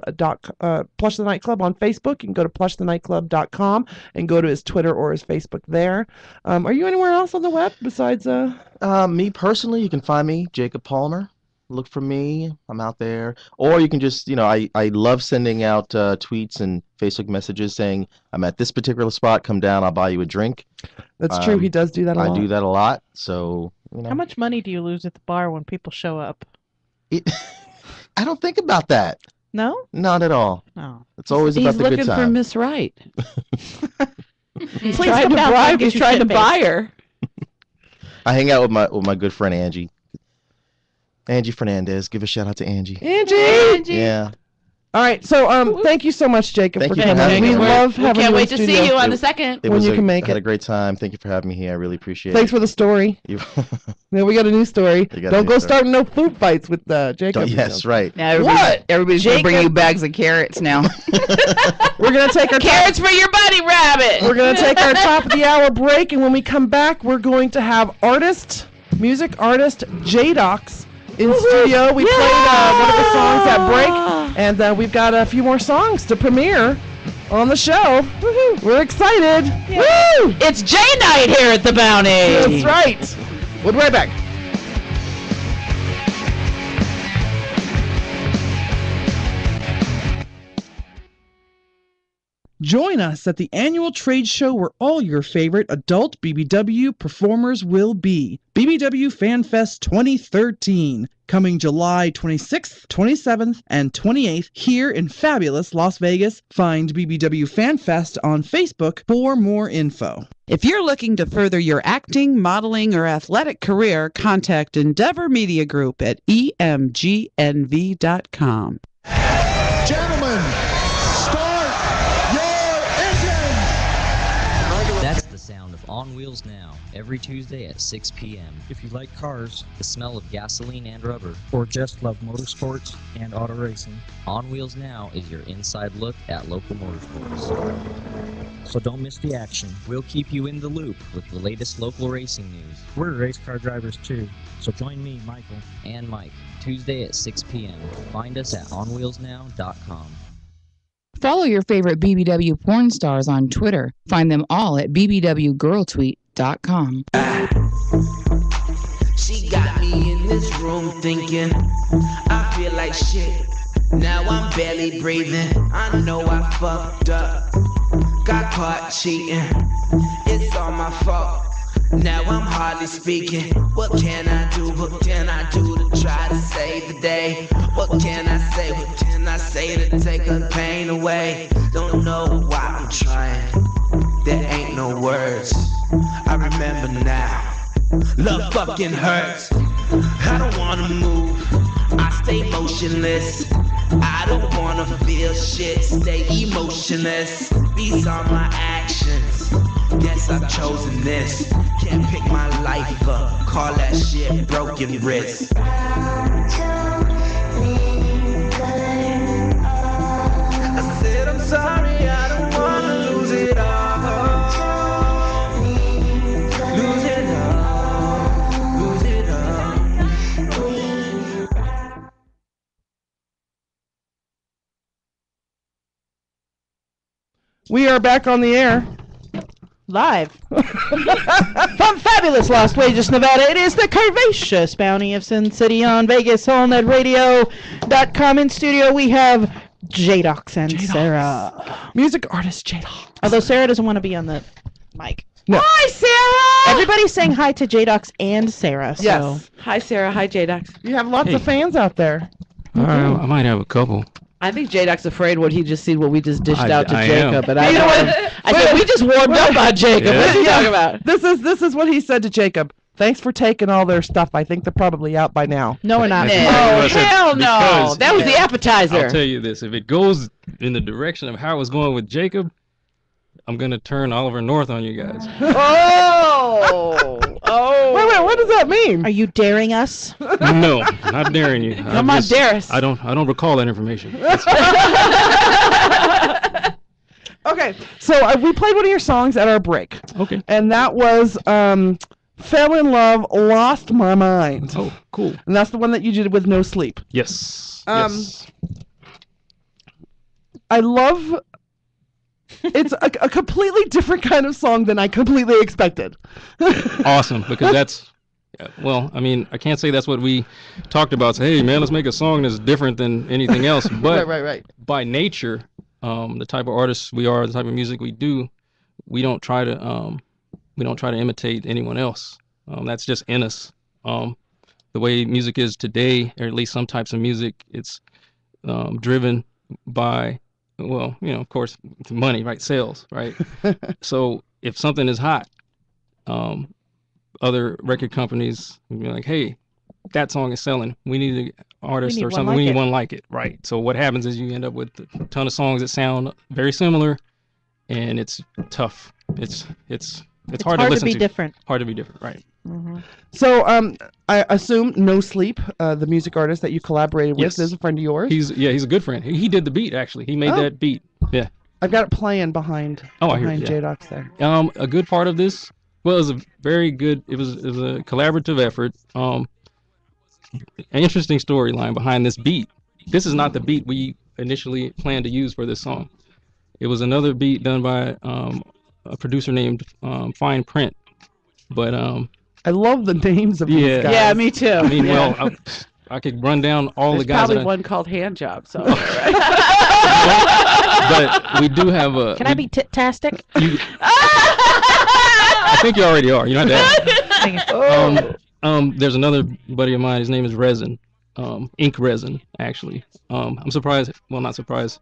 H: Plush the Nightclub on Facebook. You can go to plushthenightclub.com and go to his Twitter or his Facebook there. Are you anywhere else on the web besides?
I: Me personally, you can find me Jacob Palmer. Look for me. I'm out there. Or you can just, I love sending out tweets and Facebook messages saying, I'm at this particular spot. Come down. I'll buy you a drink.
H: That's true. He does do that a lot.
I: I do that a lot. So,
F: How much money do you lose at the bar when people show up?
I: I don't think about that.
F: No?
I: Not at all.
F: No.
I: It's always about the good
G: He's looking for
I: time.
G: Miss Right.
F: Please
G: trying
F: come
G: to
F: down,
G: bribe.
F: get
G: He's
F: your
G: trying to
F: shit
G: buy
F: faced.
G: her.
I: I hang out with my good friend Angie. Angie Fernandez. Give a shout out to Angie.
H: Angie!
I: Yeah.
H: All right. So thank you so much, Jacob,
I: Thank
H: for
I: you for
H: coming.
I: having
H: We
I: me.
H: love
G: We
H: having
G: can't
H: you
G: wait
H: in
G: to
H: studio.
G: see you on the second.
H: When you can make
I: I had
H: it.
I: a great time. Thank you for having me here. I really appreciate
H: Thanks
I: it.
H: for the story.
I: You-
H: Yeah, we got a new story.
I: You got a
H: Don't
I: new
H: go
I: story.
H: starting no food fights with Jacob.
I: Yes, right.
E: Now
H: What?
E: everybody's going to bring you
H: Jacob-
E: bags of carrots now.
H: We're gonna take our
G: Carrots for your buddy rabbit.
H: We're gonna take our top of the hour break, and when we come back, we're going to have music artist Jadox in studio. We played one of the songs at break, and we've got a few more songs to premiere on the show. Woohoo! We're excited. Woo!
G: It's J Night here at the Bounty.
H: That's right. We'll be right back. Join us at the annual trade show where all your favorite adult BBW performers will be. BBW Fan Fest 2013, coming July 26th, 27th, and 28th here in fabulous Las Vegas. Find BBW Fan Fest on Facebook for more info.
D: If you're looking to further your acting, modeling, or athletic career, contact Endeavor Media Group at emgnv.com.
L: Gentlemen, start your engines!
V: That's the sound of On Wheels Now, every Tuesday at 6 p.m. If you like cars, the smell of gasoline and rubber, or just love motorsports and auto racing, On Wheels Now is your inside look at local motorsports. So don't miss the action. We'll keep you in the loop with the latest local racing news. We're race car drivers too, so join me, Michael, and Mike, Tuesday at 6 p.m. Find us at onwheelsnow.com.
N: Follow your favorite BBW porn stars on Twitter. Find them all at bbwgirltweet.com.
W: She got me in this room thinking I feel like shit. Now I'm barely breathing. I know I fucked up. Got caught cheating. It's all my fault. Now I'm hardly speaking. What can I do? What can I do to try to save the day? What can I say? What can I say to take the pain away? Don't know why I'm trying. There ain't no words. I remember now. Love fucking hurts. I don't wanna move. I stay motionless. I don't wanna feel shit. Stay emotionless. These are my actions. Guess I've chosen this. Can't pick my life up. Call that shit broken wrist. I said I'm sorry. I don't wanna lose it all. Lose it all. Lose it all.
H: We are back on the air.
F: Live from fabulous Las Vegas, Nevada. It is the Curvaceous Bounty of Sin City on VegasWholeNetRadio.com. In studio we have Jadox and Sarah.
H: Music artist Jadox.
F: Although Sarah doesn't want to be on the mic.
H: No.
F: Hi, Sarah! Everybody's saying hi to Jadox and Sarah. So.
H: Yes.
G: Hi, Sarah. Hi, Jadox.
H: You have lots of fans out there.
J: I might have a couple.
G: I think Jadox afraid what he just seen, what we just dished out to
J: I
G: Jacob.
J: am.
G: And I said, we just warmed up on Jacob.
J: Yeah.
G: What are you talking about?
H: This is what he said to Jacob. Thanks for taking all their stuff. I think they're probably out by now.
F: No, we're not.
G: Oh, hell no. That was the appetizer.
J: I'll tell you this. If it goes in the direction of how it was going with Jacob, I'm going to turn Oliver North on you guys.
G: Oh.
H: Wait, what does that mean?
F: Are you daring us?
J: No, not daring you.
G: Come on, dare us.
J: I don't recall that information.
H: Okay, so we played one of your songs at our break.
J: Okay.
H: And that was Fell in Love, Lost My Mind.
J: Oh, cool.
H: And that's the one that you did with No Sleep.
J: Yes.
H: Yes. I love... It's a completely different kind of song than I completely expected.
J: Awesome, because that's... Well, I mean, I can't say that's what we talked about. Say, hey, man, let's make a song that's different than anything else. But
H: right.
J: By nature, the type of artists we are, the type of music we do, we don't try to imitate anyone else. That's just in us. The way music is today, or at least some types of music, it's driven by, well, of course, money, right? Sales, right? So if something is hot, other record companies will be like, hey, that song is selling. We need an artist or something. We need one like it. Right. So what happens is you end up with a ton of songs that sound very similar, and it's tough. It's hard to listen to.
F: Hard to be different.
J: Hard to be different, right.
F: Mm-hmm.
H: So I assume No Sleep, the music artist that you collaborated with,
J: Yes.
H: is a friend of yours?
J: He's a good friend. He did the beat, actually. He made that beat. Yeah.
H: I've got it playing behind
J: I hear it, yeah.
H: Jadox there.
J: A good part of this, well, it was a very good, it was a collaborative effort. An interesting storyline behind this beat. This is not the beat we initially planned to use for this song. It was another beat done by a producer named Fine Print. But
H: I love the names of these guys.
G: Yeah, me too.
J: I mean,
G: yeah.
J: well, I could run down all
G: There's
J: the guys.
G: probably one called Hand Job. So.
J: But we do have a.
F: Can I be tit-tastic?
J: I think you already are. You don't have to ask.
F: Oh.
J: There's another buddy of mine. His name is Resin, Ink Resin, actually. I'm surprised. Well, not surprised.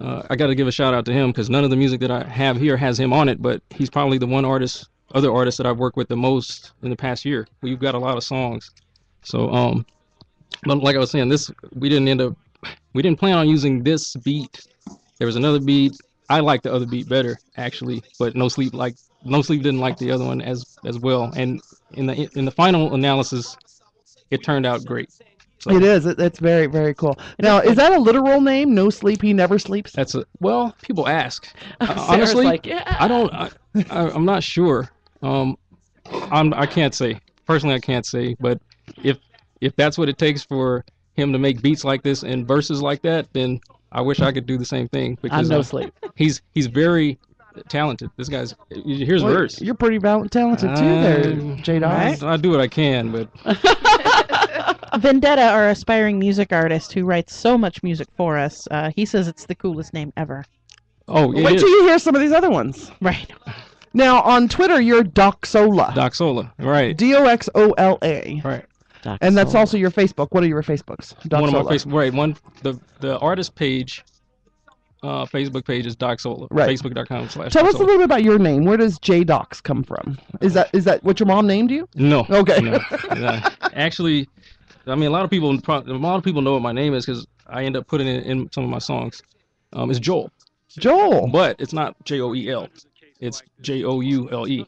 J: I got to give a shout out to him because none of the music that I have here has him on it. But he's probably the other artist that I've worked with the most in the past year. We've got a lot of songs. So, but like I was saying, we didn't plan on using this beat. There was another beat. I like the other beat better, actually, but No Sleep didn't like the other one as well. And in the final analysis, it turned out great. So,
H: it is. It's very, very cool. Now, is that a literal name? No Sleep, He Never Sleeps?
J: Well, people ask. Honestly,
G: like, yeah.
J: I'm not sure. I can't say. Personally, I can't say. But if that's what it takes for him to make beats like this and verses like that, then I wish I could do the same thing. Because
G: No Sleep.
J: He's very talented. This guy's. Here's a verse.
H: You're pretty talented too, there, Jadox.
J: I do what I can, but.
F: Vendetta, our aspiring music artist who writes so much music for us, he says it's the coolest name ever.
J: Oh,
H: wait till you hear some of these other ones.
F: Right.
H: Now on Twitter, you're Doxola.
J: Doxola, right?
H: Doxola.
J: Right.
H: And that's also your Facebook. What are your Facebooks?
J: One of my
H: Doxola.
J: Facebook, right? The artist page, Facebook page is Doxola.
H: Right.
J: Facebook.com/.
H: Tell us a little bit about your name. Where does Jay Dox come from? Is that what your mom named you?
J: No.
H: Okay.
J: No. Actually, I mean, a lot of people know what my name is because I end up putting it in some of my songs. It's Joel.
H: Joel.
J: But it's not Joel. It's Joule.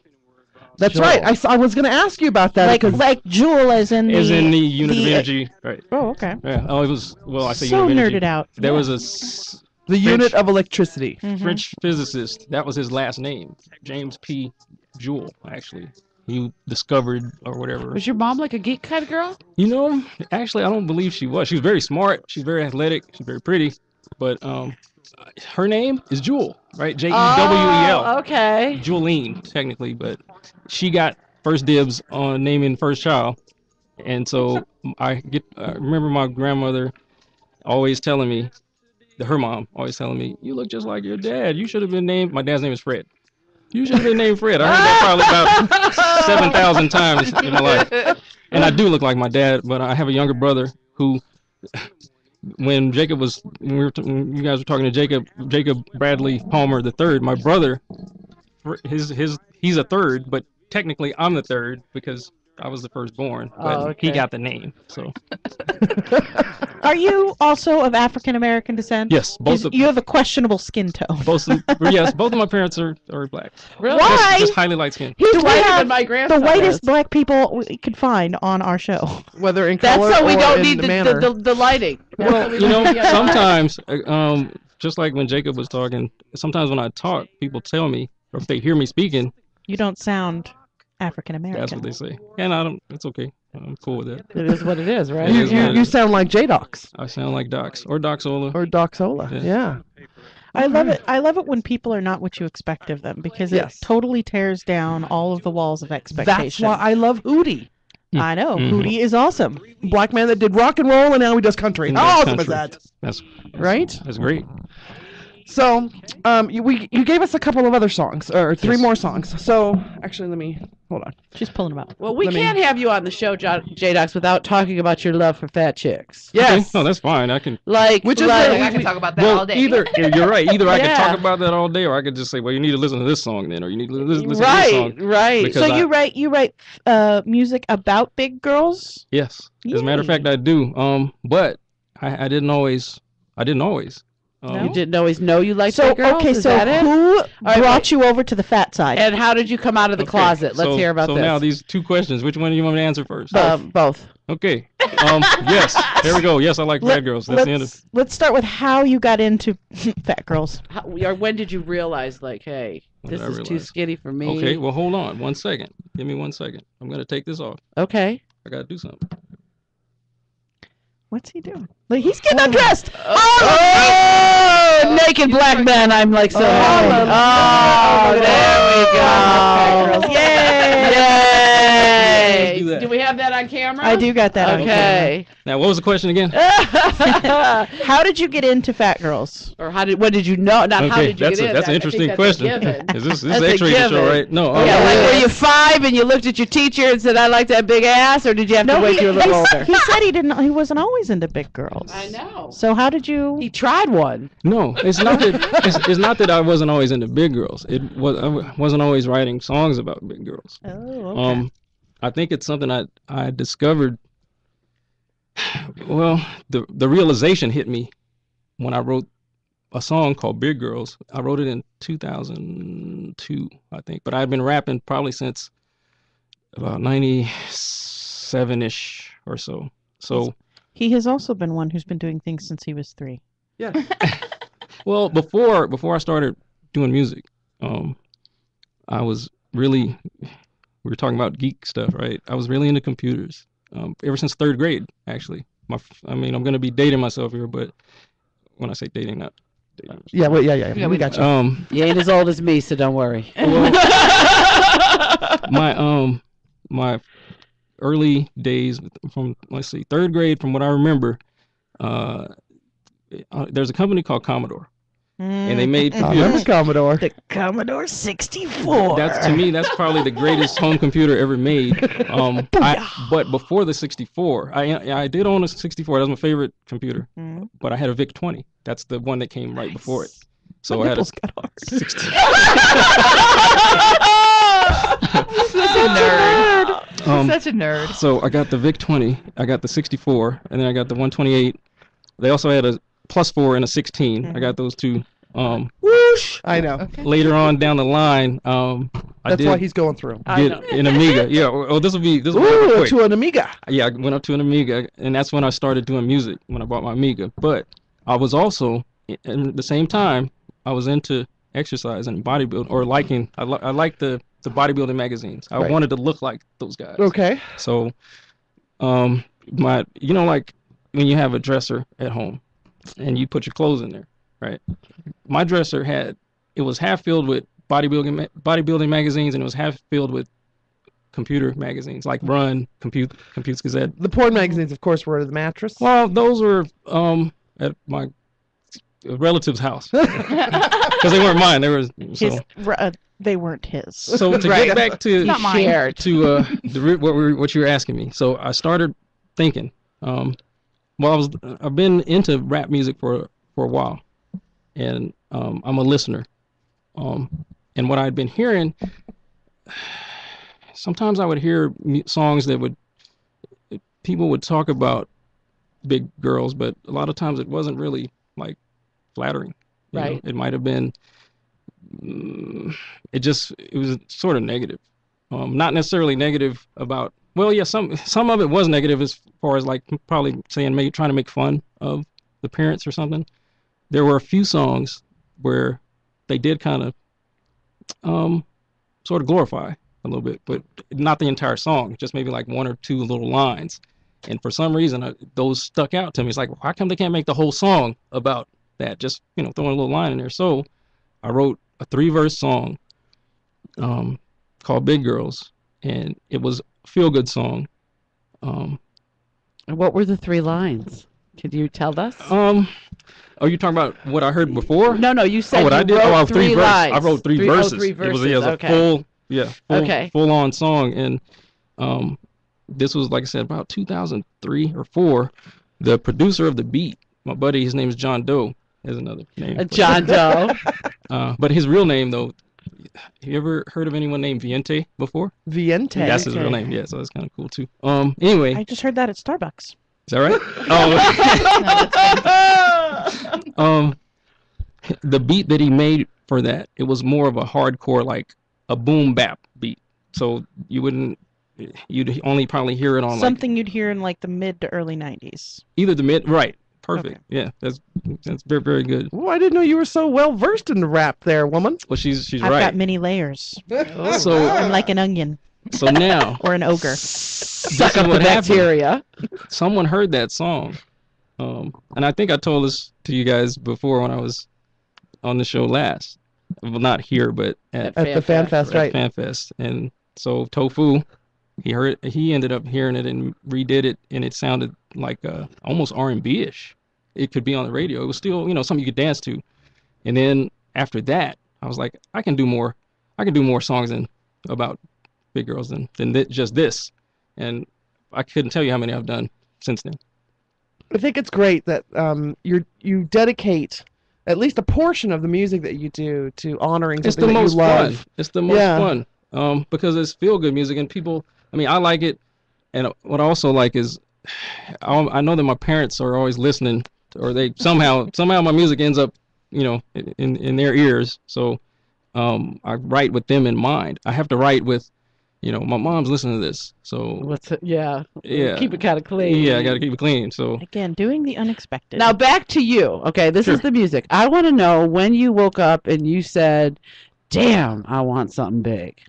H: That's
J: Joel.
H: right. I was going to ask you about that.
F: Like Joule as in
J: the unit of energy. Right.
F: Oh, okay.
J: Yeah. Oh, it was. Well, I say
F: So
J: unit of energy.
F: nerded out.
J: There
F: Yeah.
J: was
H: the unit of electricity.
J: French physicist. That was his last name. James P. Joule. Actually, he discovered or whatever.
G: Was your mom like a geek kind of girl?
J: You know, actually, I don't believe she was. She was very smart. She's very athletic. She's very pretty. But her name is Jewel, right? Jewel.
G: Oh, okay.
J: Julene, technically, but she got first dibs on naming first child, and so I remember my grandmother always telling me, her mom always telling me, "You look just like your dad. You should have been named." My dad's name is Fred. You should have been named Fred. I heard that probably about 7,000 times in my life, and I do look like my dad, but I have a younger brother who. When you guys were talking to Jacob Bradley Palmer the third, my brother, he's a third, but technically I'm the third because I was the firstborn, but he got the name. So,
F: Are you also of African American descent?
J: yes,
F: You have a questionable skin tone.
J: both of my parents are black.
G: Really?
F: Why?
J: Just highly light skinned.
F: He's
G: whiter than my
F: the
G: grandson
F: whitest
G: is.
F: black people we could find on our show.
H: Whether in
G: That's
H: color
G: so we
H: or
G: don't
H: in
G: need
H: the manner.
G: the lighting. That's
J: Well,
G: what we
J: you know,
G: don't need.
J: sometimes, just like when Jacob was talking, sometimes when I talk, people tell me, or if they hear me speaking,
F: You don't sound African American.
J: that's what they say, and I don't. It's okay. I'm cool with that.
G: It is what it is, right?
J: It is what it
H: You
J: is.
H: sound like Jadox
J: I sound like Dox or Doxola.
H: or Doxola. Yeah.
F: I love it. I love it when people are not what you expect of them because
H: Yes.
F: it totally tears down all of the walls of
H: That's
F: expectation.
H: why I love Hootie.
F: I know.
J: Mhm.
F: Hootie is awesome.
H: Black man that did rock and roll and now he does country.
J: And
H: How
J: that's
H: awesome is
J: country.
H: that?
J: That's
H: Right?
J: That's great.
H: So, you gave us a couple of other songs, or three
J: Yes.
H: more songs. So, actually, let me hold on.
F: She's pulling them out.
G: Well, we
H: Let me-
G: can't have you on the show, Jadox, without talking about your love for fat chicks.
H: Yes.
J: Okay. No, that's fine. I can.
G: Like,
H: Which is
G: like,
H: where
E: I can talk about that all day.
J: Either you're right. Either I
G: Yeah.
J: could talk about that all day, or I could just say, well, you need to listen to this song then, or you need to listen to this
G: right,
J: song.
G: right.
J: Because
F: So you write music about big girls?
J: Yes. As a matter of fact, I do. But I didn't always.
G: You didn't always know you liked
F: So
G: big girls?
F: okay,
G: Is
F: so
G: that it?
F: who
G: right,
F: brought
G: wait.
F: you over to the fat side?
G: And how did you come out of the
J: Okay,
G: closet? Let's
J: so-
G: hear about
J: so
G: this.
J: now these two questions. Which one do you want me to answer first?
G: Both.
J: Okay. Yes. There we go. Yes, I like fat girls. That's the end of.
F: Let's start with how you got into fat girls.
G: Or when did you realize, like, hey,
J: When
G: this
J: did I
G: is too
J: realize?
G: skinny for me?
J: Okay. Well, hold on. 1 second. Give me 1 second. I'm gonna take this off.
G: Okay.
J: I gotta do something.
F: What's he doing? Like he's getting undressed.
G: Oh, naked black man. I'm like so happy. Oh, there we go. Yay!
J: Do that.
G: Do we have that on camera?
F: I do got that.
G: Okay.
J: Now, what was the question again?
F: How did you get into fat girls?
G: Or what did you know? Not how
J: Okay,
G: did you get in?
J: that's an
G: I think
J: interesting
G: that's a
J: question.
G: given.
J: Is this
G: That's a
J: X-ray show,
G: given.
J: right? No.
G: Yeah, like were you 5 and you looked at your teacher and said, "I like that big ass," or did you have to wait till you were a little older?
F: He said he didn't. He wasn't always into big girls.
G: I know.
F: So how did you?
G: He tried one.
J: No, it's not that. It's not that I wasn't always into big girls. I wasn't always writing songs about big girls.
F: Oh, okay.
J: I think it's something I discovered. Well, the realization hit me when I wrote a song called Big Girls. I wrote it in 2002, I think, but I'd been rapping probably since about 97-ish or so. So
F: He has also been one who's been doing things since he was 3.
H: Yeah.
J: well, before I started doing music, I was really, we were talking about geek stuff, right? I was really into computers ever since 3rd grade, actually. I'm going to be dating myself here, but when I say dating, not dating.
H: Yeah, well, yeah. We got you.
G: You ain't as old as me, so don't worry.
J: My early days from, let's see, 3rd grade, from what I remember, there's a company called Commodore, and they made
H: I remember Commodore.
F: The Commodore 64.
J: That's to me, that's probably the greatest home computer ever made. But before the 64, I did own a 64. That was my favorite computer. But I had a VIC 20. That's the one that came right before it. So
F: My
J: I had a
F: nipples got hard.
J: 60.
E: Such a nerd. Such a nerd.
J: So I got the VIC 20. I got the 64, and then I got the 128. They also had a +4 and a 16. I got those two.
H: Whoosh! I know.
J: Later on down the line,
H: That's why he's going through.
J: Did an Amiga. Yeah. Oh, this will be
H: Ooh,
J: quick.
H: to an Amiga.
J: Yeah, I went up to an Amiga, and that's when I started doing music, when I bought my Amiga. But I was also, at the same time, I was into exercise and bodybuilding, or liking. I like the bodybuilding magazines. I wanted to look like those guys.
H: Okay.
J: So, like when you have a dresser at home, and you put your clothes in there, right? My dresser it was half filled with bodybuilding magazines, and it was half filled with computer magazines, like Run, Compute Gazette.
H: The porn magazines, of course, were the mattress.
J: Well, those were at my relative's house because they weren't mine. They were
F: they weren't his.
J: So to get back to what you were asking me, so I started thinking. I've been into rap music for a while, and I'm a listener. And what I'd been hearing, sometimes I would hear songs that people would talk about big girls, but a lot of times it wasn't really like flattering. You know? It might have been, it was sort of negative. Not necessarily negative about, well, yeah, some of it was negative as far as like probably saying, trying to make fun of the parents or something. There were a few songs where they did kind of sort of glorify a little bit, but not the entire song, just maybe like one or two little lines. And for some reason, those stuck out to me. It's like, how come they can't make the whole song about that? Just, throwing a little line in there. So I wrote a 3-verse song called Big Girls, and it was a feel-good song.
G: What were the 3 lines? Could you tell us?
J: Are you talking about what I heard before?
G: No, you said
J: what I did?
G: wrote
J: 3
G: lines.
J: I wrote 3 verses.
G: 3 verses.
J: It was
G: Okay.
J: a full-on song, and this was, like I said, about 2003 or 4. The producer of the beat, my buddy, his name is John Doe, is another name.
G: John Doe.
J: But his real name, though, you ever heard of anyone named Viente before?
H: Viente.
J: That's his real name. Yeah, so that's kind of cool too. Anyway.
F: I just heard that at Starbucks.
J: Is that right? The beat that he made for that, it was more of a hardcore, like a boom bap beat. So you'd only probably hear it on
F: something you'd hear in like the mid to early 90s.
J: Either the mid, right? Perfect. Okay. Yeah, that's very, very good.
H: Well, I didn't know you were so well versed in the rap, there, woman.
J: Well, she's
F: I've
J: right.
F: I've got many layers.
J: So
F: I'm like an onion.
J: So now,
F: or an ogre.
G: Suck up the bacteria.
J: Someone heard that song, and I think I told this to you guys before when I was on the show last. Well, not here, but at
H: the Fan Fest, right?
J: Fan Fest, and so Tofu, he ended up hearing it and redid it, and it sounded like almost R&B-ish. It could be on the radio. It was still, something you could dance to. And then after that, I was like, I can do more songs about big girls than just this. And I couldn't tell you how many I've done since then.
H: I think it's great that you dedicate at least a portion of the music that you do to honoring something that you love.
J: Fun. It's the most fun because it's feel-good music, and people, I like it. And what I also like is I know that my parents are always listening, or they somehow my music ends up, in their ears. So I write with them in mind. I have to write with, my mom's listening to this. So
G: yeah. Keep it kind of clean.
J: Yeah, I got to keep it clean. So
F: again, doing the unexpected.
G: Now back to you. Okay, this is the music. I want to know when you woke up and you said, "Damn, I want something big."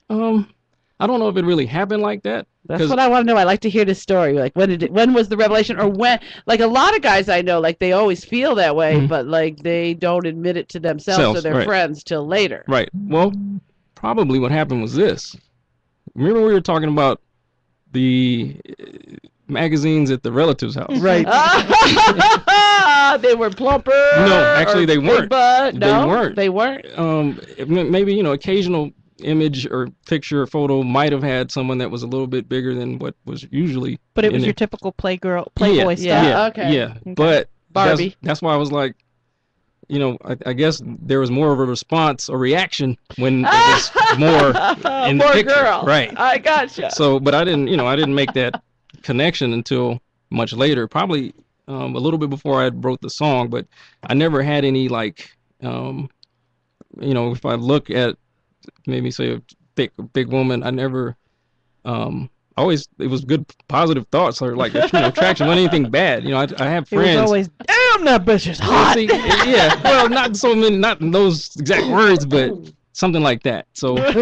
J: I don't know if it really happened like that.
G: That's what I want to know. I like to hear this story. Like, when was the revelation, or when? Like a lot of guys I know, like they always feel that way, but like they don't admit it to themselves or their friends till later.
J: Right. Well, probably what happened was this. Remember we were talking about the magazines at the relative's house.
H: Right.
G: They were plumper.
J: No, actually they weren't.
G: Butt. No,
J: they weren't.
G: They weren't.
J: Maybe occasional image or picture or photo might have had someone that was a little bit bigger than what was usually.
F: But it was
J: in
F: your
J: it.
F: typical Playboy
J: Yeah,
F: stuff.
J: yeah,
G: Okay.
J: yeah.
F: Okay.
J: But
G: Barbie.
J: That's why I was like, I guess there was more of a response or reaction when it was more in the
G: More
J: picture.
G: girl.
J: Right.
G: I gotcha.
J: So, but I didn't make that connection until much later, probably a little bit before I wrote the song. But I never had any if I look at maybe say a big woman, I never always it was good positive thoughts or attraction, not anything bad. I have friends.
F: It was always damn that bitch is hot.
J: See, yeah, well, not so many, not in those exact words, but something like that. So
G: he'd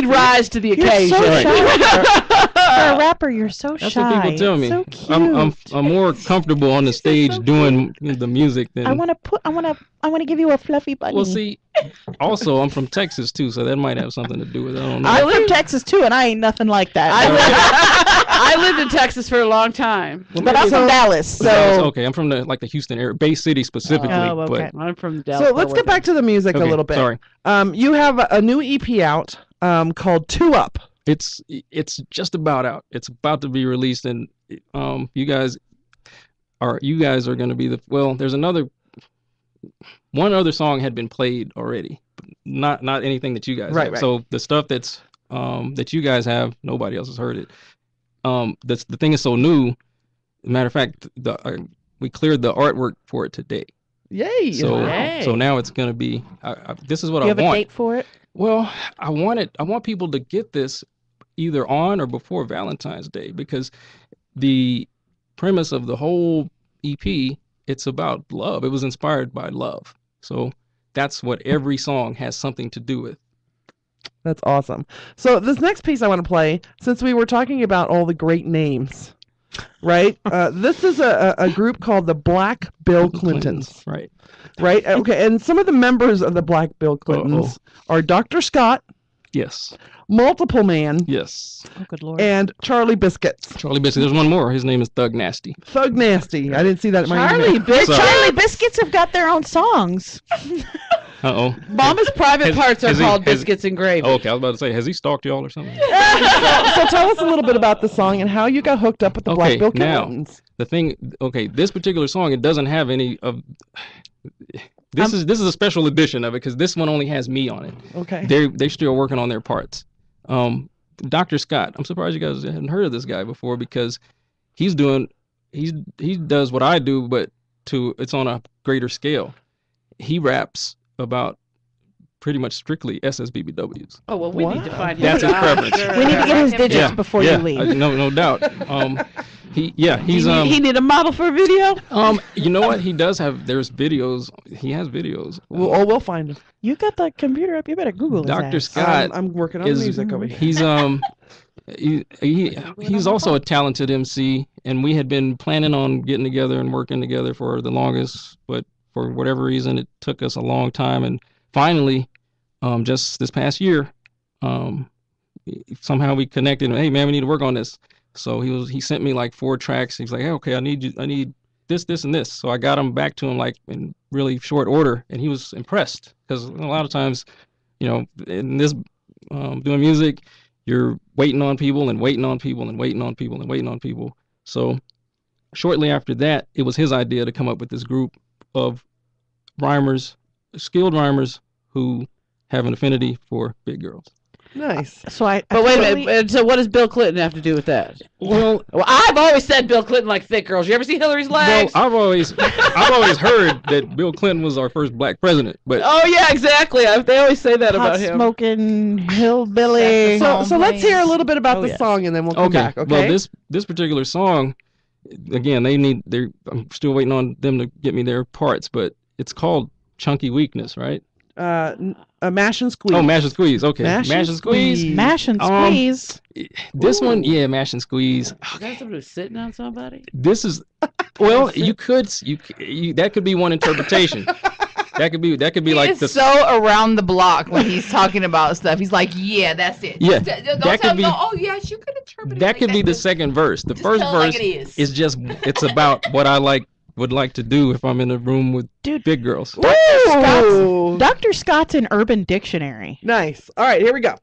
G: rise to the
F: You're
G: occasion.
F: so shy. For a rapper, you're so
J: That's
F: shy.
J: what people tell me.
F: So cute.
J: I'm more comfortable on the stage doing the music than.
F: I want to give you a fluffy bunny.
J: Well, see, also I'm from Texas too, so that might have something to do with it. I don't know.
F: I'm from Texas too, and I ain't nothing like that.
G: I lived in Texas for a long time.
F: But I'm from Dallas, so
J: okay, I'm from the Houston area, Bay City specifically.
F: Oh, okay.
J: But
G: I'm from Dallas.
H: So let's get back to the music a
J: Okay,
H: little bit.
J: sorry.
H: You have a new EP out called 2 Up.
J: It's just about out. It's about to be released, and you guys are going to be there's one other song had been played already, but not anything that you guys have.
H: Right.
J: So the stuff that's that you guys have, nobody else has heard it. The thing is so new. Matter of fact, we cleared the artwork for it today.
H: Yay!
J: So now it's going to be. This is what I
F: you
J: want.
F: have a date for it?
J: Well, I want people to get this either on or before Valentine's Day, because the premise of the whole EP, it's about love. It was inspired by love. So that's what every song has something to do with.
H: That's awesome. So this next piece I want to play, since we were talking about all the great names, right? This is a group called the Black Bill Clintons.
J: Right.
H: Right? Okay, and some of the members of the Black Bill Clintons are Dr. Scott.
J: Yes.
H: Multiple Man.
J: Yes.
F: Oh, good Lord.
H: And Charlie Biscuits.
J: Charlie Biscuits. There's one more. His name is Thug Nasty.
H: Thug Nasty. I didn't see that in my
F: Charlie
H: email.
F: Charlie Biscuits have got their own songs.
J: Uh-oh.
G: Mama's private parts are called Biscuits and Gravy.
J: Oh, okay, I was about to say, has he stalked y'all or something?
H: So tell us a little bit about the song and how you got hooked up with the Black Bill Clintons.
J: The thing, this particular song, it doesn't have any of. This is a special edition of it because this one only has me on it.
H: Okay.
J: They're still working on their parts. Dr. Scott, I'm surprised you guys hadn't heard of this guy before because he does what I do, but it's on a greater scale. He raps about pretty much strictly SSBBWs.
G: Oh, well, we need to find him.
J: That's his preference.
F: We need to get his digits before you leave.
J: No doubt. He
G: need a model for a video.
J: You know what? He does have. There's videos. He has videos.
H: We'll find him.
F: You got the computer up. You better Google his
J: Dr.
F: ass.
J: Scott.
H: I'm working on the music over here.
J: He's also a talented MC, and we had been planning on getting together and working together for the longest, but for whatever reason, it took us a long time, and finally, just this past year, somehow we connected. Hey man, we need to work on this. So he sent me like 4 tracks. He was like, hey, okay, I need this, and this. So I got him back to him like in really short order, and he was impressed because a lot of times, in this doing music, you're waiting on people and waiting on people and waiting on people and waiting on people. So shortly after that, it was his idea to come up with this group of rhymers, skilled rhymers who have an affinity for big girls.
H: Nice.
F: So
G: But wait a minute. So what does Bill Clinton have to do with that?
J: Well,
G: I've always said Bill Clinton liked thick girls. You ever see Hillary's legs?
J: Well, I've always heard that Bill Clinton was our first black president, but
G: oh yeah, exactly. They always say that about him.
F: Smoking hillbilly.
H: So let's hear a little bit about the song and then we'll come back. Okay.
J: Well, this particular song, again, I'm still waiting on them to get me their parts, but it's called Chunky Weakness, right?
H: Mash and Squeeze.
J: Oh, Mash and Squeeze. Okay, Mash and Squeeze.
F: Mash and Squeeze.
J: This one, yeah, Mash and Squeeze.
G: Is that somebody who's sitting on somebody?
J: This is, well, you that could be one interpretation. That could be like
E: the so around the block when he's talking about stuff. He's like, yeah, that's it.
J: Yeah,
E: Don't
J: that
E: tell
J: could be.
E: him, oh yes, you could interpret
J: That could be the second verse. The first
E: tell it like
J: verse
E: it is.
J: just it's about what I would like to do if I'm in a room with big girls.
F: Dr. Scott's an Urban Dictionary.
H: Nice. All right, here we go.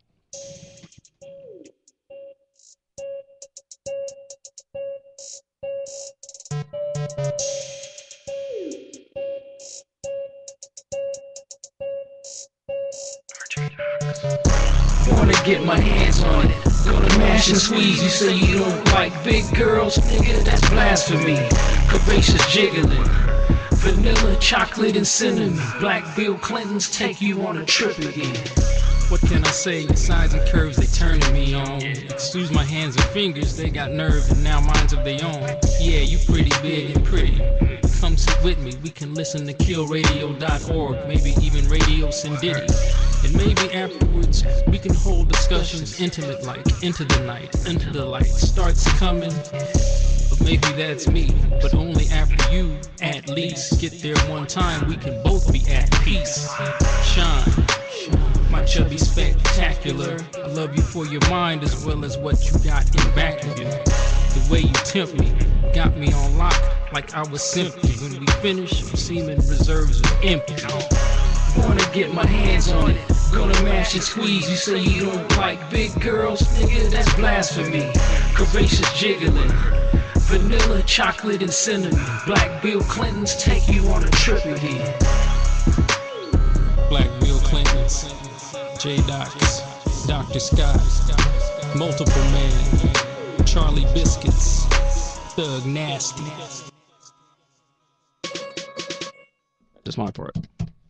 M: Wanna get my hands on it. Gonna mash and squeeze. You say you don't like big girls, nigga, that's blasphemy. Curvaceous jiggling. Vanilla, chocolate, and cinnamon. Black Bill Clintons take you on a trip again.
J: What can I say? The size and curves they turning me on. Excuse my hands and fingers, they got nerve and now minds of their own. Yeah, you pretty big and pretty. Come sit with me, we can listen to killradio.org, maybe even Radio Sin Diddy. And maybe afterwards we can hold discussions intimate like into the night, into the light starts coming. But maybe that's me, but only after you at least get there one time. We can both be at peace. Shine, my chubby spectacular. I love you for your mind as well as what you got in back of you. The way you tempt me got me on lock like I was simply. When we finish, semen reserves are empty.
M: Wanna get my hands on it. Gonna mash and squeeze. You say you don't like big girls, nigga, that's blasphemy. Curvaceous jiggling. Vanilla, chocolate, and cinnamon. Black Bill Clintons take you on a trip again.
J: Black Bill Clintons, Jay Dox, Dr. Scott, Multiple Man, Charlie Biscuits, Thug Nasty. That's my part.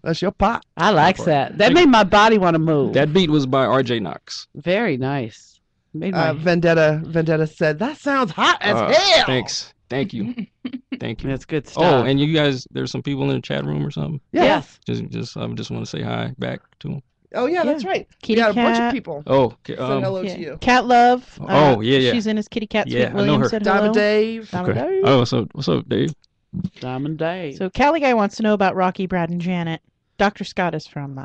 H: That's your pot.
G: I like that. That made my body want to move.
J: That beat was by R.J. Knox.
G: Very nice. Made my...
H: Vendetta said, that sounds hot as hell.
J: Thanks. Thank you. Thank you.
G: That's good stuff.
J: Oh, and you guys, there's some people in the chat room or something?
H: Yes.
J: I just want to say hi back to them.
H: Oh, yeah, that's right.
F: Kitty
H: we got a bunch
F: Cat.
H: of people.
J: Oh,
H: said hello to you.
F: Cat Love.
J: Yeah.
F: She's in his kitty cat.
J: Yeah,
F: Sweet
J: I know
F: William
J: her.
F: said hello.
H: Diamond Dave.
F: Diamond
J: Okay.
F: Dave.
J: Oh, what's up, Dave?
G: Diamond Dave.
F: So Callie Guy wants to know about Rocky, Brad, and Janet. Dr. Scott is from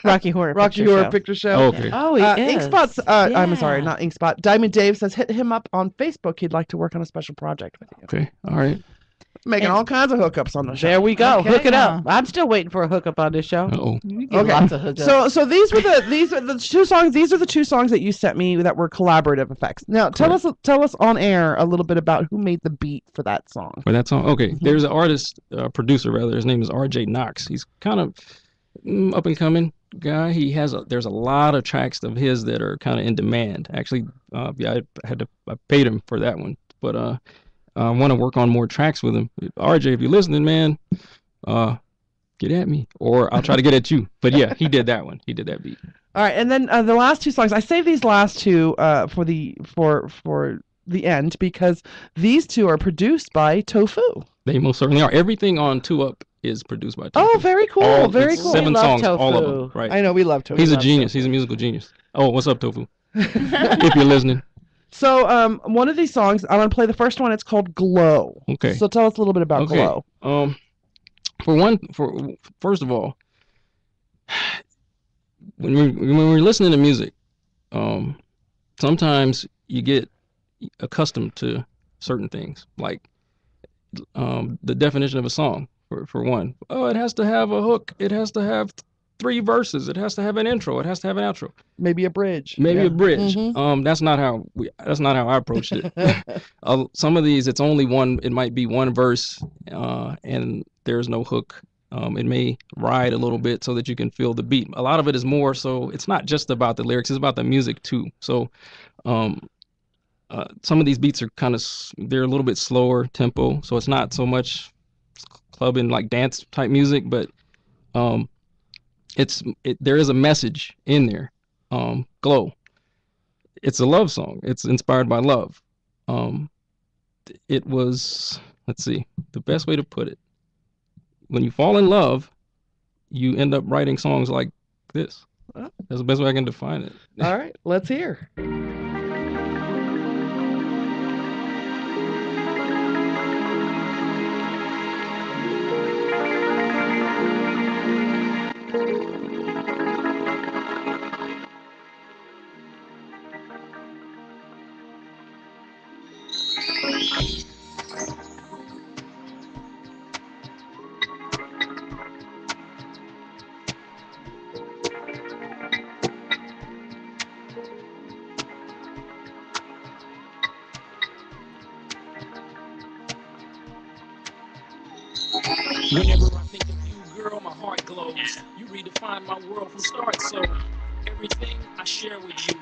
F: Rocky Horror
H: Picture Show.
J: Oh, okay.
G: Oh, he is.
H: Inkspot's, I'm
G: Yeah.
H: sorry, not Inkspot. Diamond Dave says hit him up on Facebook. He'd like to work on a special project with you.
J: Okay, all right.
H: Making all kinds of hookups on the show.
G: There we go.
H: Okay,
G: Hook it
H: now.
G: up. I'm still waiting for a hookup on this show.
J: Uh-oh.
G: You get lots of hookups.
H: So these are the two songs. These are the two songs that you sent me that were collaborative effects. Now tell us on air a little bit about who made the beat for that song.
J: For that song, okay. There's an artist, producer rather. His name is R.J. Knox. He's kind of up and coming guy. There's a lot of tracks of his that are kind of in demand. Actually, I paid him for that one, but I want to work on more tracks with him. RJ, if you're listening, man, get at me, or I'll try to get at you. But yeah, he did that one. He did that beat.
H: All right, and then the last two songs. I saved these last two for the end because these two are produced by Tofu.
J: They most certainly are. Everything on Two Up is produced by Tofu.
H: Oh, very cool. Very cool.
J: 7 songs, all of them. Right.
H: I know we love Tofu.
J: He's a genius. He's a musical genius. Oh, what's up, Tofu? If you're listening.
H: So, one of these songs, I'm gonna play the first one. It's called "Glow."
J: Okay.
H: So tell us a little bit about "Glow."
J: First of all, when we're listening to music, sometimes you get accustomed to certain things, like the definition of a song. For one, it has to have a hook. It has to have 3 verses. It has to have an intro. It has to have an outro.
H: Maybe a bridge.
J: A bridge.
H: Mm-hmm.
J: That's not how I approached it. Some of these, it's only one. It might be one verse, and there's no hook. It may ride a little bit so that you can feel the beat. A lot of it is more so. It's not just about the lyrics. It's about the music too. So, some of these beats are they're a little bit slower tempo. So it's not so much clubbing like dance type music, but there is a message in there. Glow. It's a love song. It's inspired by love. It was, let's see, the best way to put it. When you fall in love, you end up writing songs like this. That's the best way I can define it.
H: All right, let's hear.
M: Whenever I think of you, girl, my heart glows. You redefine my world from start, so everything I share with you.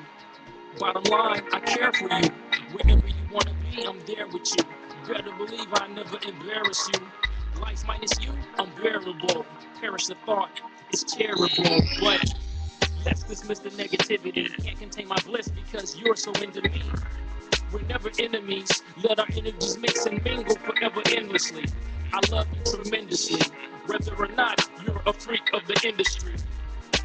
M: Bottom line, I care for you. Wherever you want to be, I'm there with you. Better believe I never embarrass you. Life minus you, unbearable. Perish the thought, it's terrible. But let's dismiss the negativity. Can't contain my bliss because you're so into me. We're never enemies. Let our energies mix and mingle forever endlessly. I love you tremendously. Whether or not you're a freak of the industry.